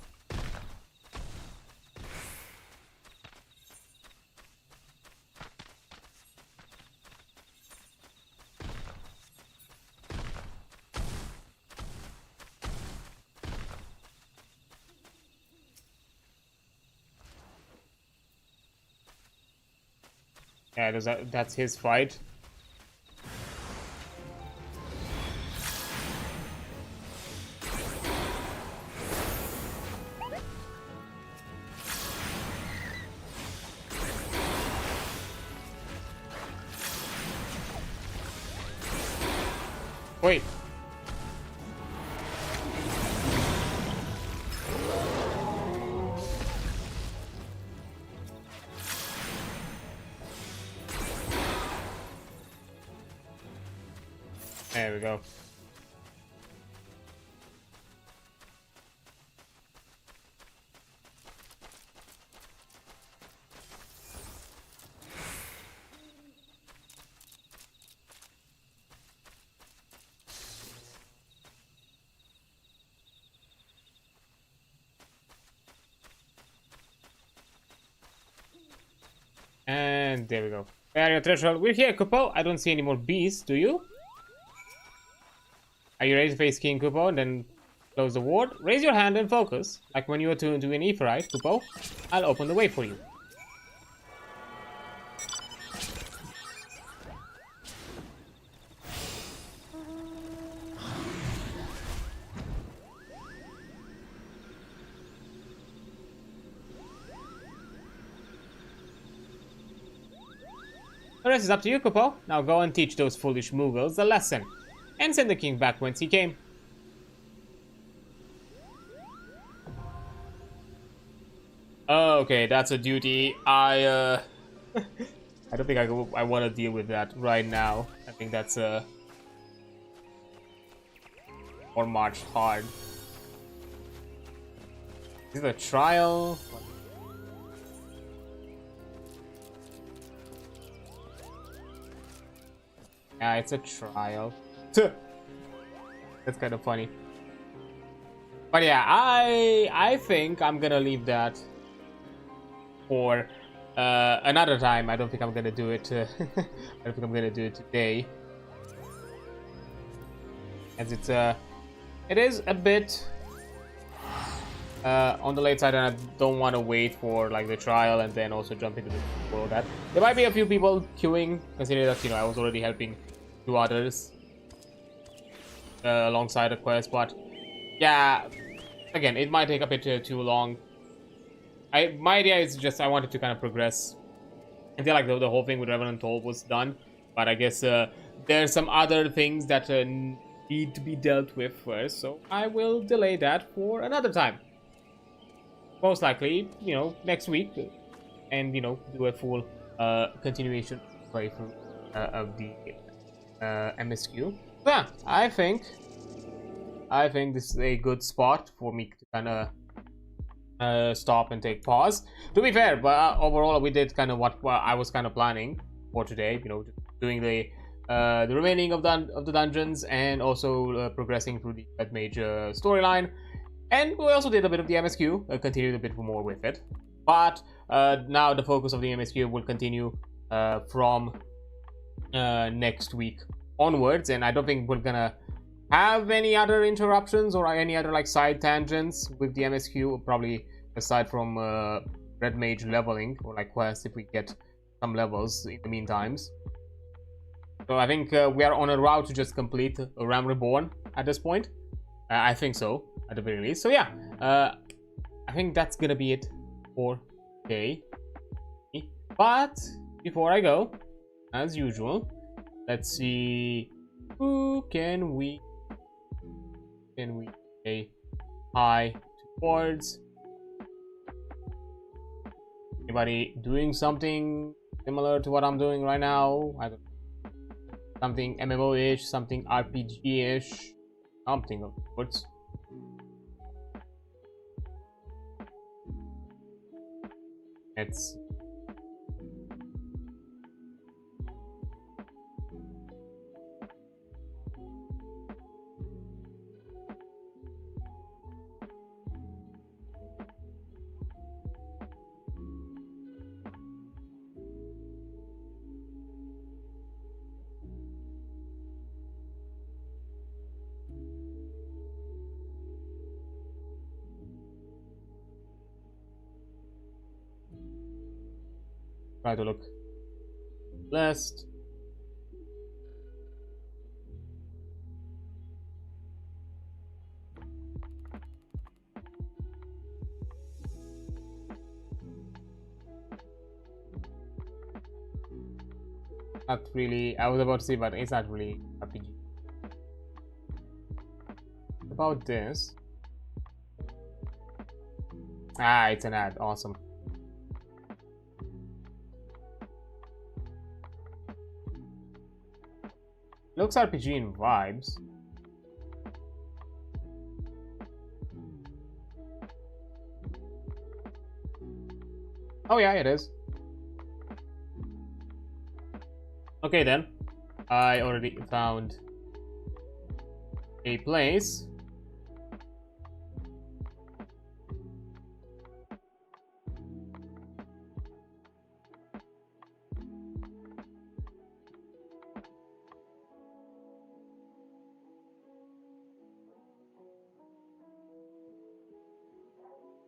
Yeah, that's his fight. Wait. There we go. And there we go. Area threshold. We're here, Kupo. I don't see any more beasts, do you? Are you ready to face King Kupo and then close the ward? Raise your hand and focus. Like when you were to do an Ephrite, Kupo. I'll open the way for you. The rest is up to you, Kupo. Now go and teach those foolish Mughals a lesson. And send the king back whence he came. Okay, that's a duty. I don't think I want to deal with that right now. I think that's or march hard. Is it a trial? Yeah, it's a trial. That's kind of funny. But yeah, I think I'm gonna leave that for another time. I don't think I'm gonna do it. I don't think I'm gonna do it today, as it is a bit on the late side, and I don't want to wait for like the trial and then also jump into the world. That there might be a few people queuing, considering that I was already helping two others alongside a quest. But yeah, again, it might take a bit too long. My idea is just I wanted to kind of progress until like the whole thing with Revenant Toll was done. But I guess there's some other things that need to be dealt with first, so I will delay that for another time. Most likely, next week, and do a full continuation playthrough of the MSQ. But yeah, I think this is a good spot for me to kind of stop and take pause. To be fair, but overall we did kind of what I was kind of planning for today. Doing the remaining of the dungeons, and also progressing through the Mage storyline. And we also did a bit of the MSQ, continued a bit more with it. But now the focus of the MSQ will continue from next week onwards, and I don't think we're gonna have any other interruptions or any other like side tangents with the MSQ, probably aside from red mage leveling or like quests if we get some levels in the meantimes. So I think we are on a route to just complete Realm Reborn at this point. I think so, at the very least. So yeah, I think that's gonna be it for today. But before I go, as usual, let's see who can we say hi towards. Anybody doing something similar to what I'm doing right now? I don't know. Something MMO-ish, something RPG-ish, something of sorts. Let's try to look blessed. Not really. I was about to say, but it's not really RPG. About this. Ah, it's an ad. Awesome. Looks RPG in vibes. Oh yeah, it is. Okay then. I already found a place.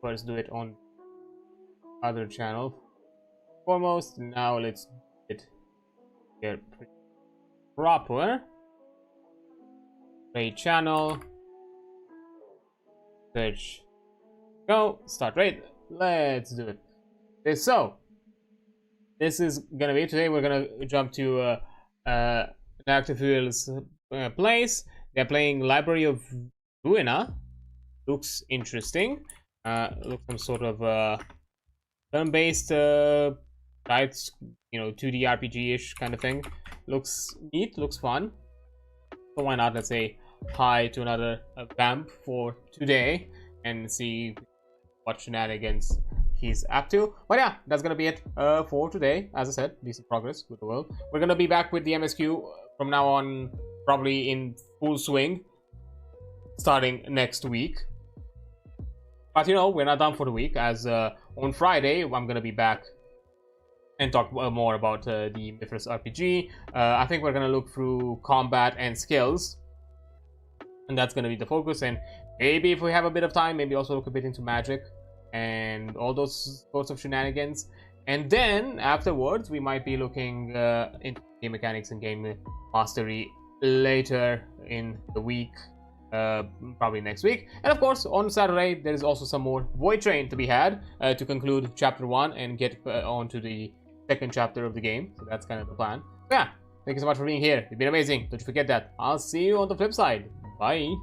First do it on other channel foremost. Now let's do it here proper. Raid channel, search, go, start raid. Let's do it. Okay, so this is gonna be today. We're gonna jump to an active fuel's place. They're playing Library of Ruina. Looks interesting. Looks some sort of turn-based types, you know, 2D RPG-ish kind of thing. Looks neat, looks fun. So why not, let's say hi to another vamp for today and see what shenanigans he's up to. But yeah, that's gonna be it for today. As I said, decent progress with the world. We're gonna be back with the MSQ from now on, probably in full swing, starting next week. But you know, we're not done for the week, as on Friday I'm gonna be back and talk more about the Mythos RPG. I think we're gonna look through combat and skills, and that's gonna be the focus. And maybe if we have a bit of time, maybe also look a bit into magic and all those sorts of shenanigans. And then afterwards, we might be looking into game mechanics and game mastery later in the week. Probably next week. And of course, on Saturday there is also some more Void Train to be had to conclude chapter 1 and get on to the second chapter of the game. So that's kind of the plan. So yeah, thank you so much for being here. You've been amazing. Don't you forget that. I'll see you on the flip side. Bye.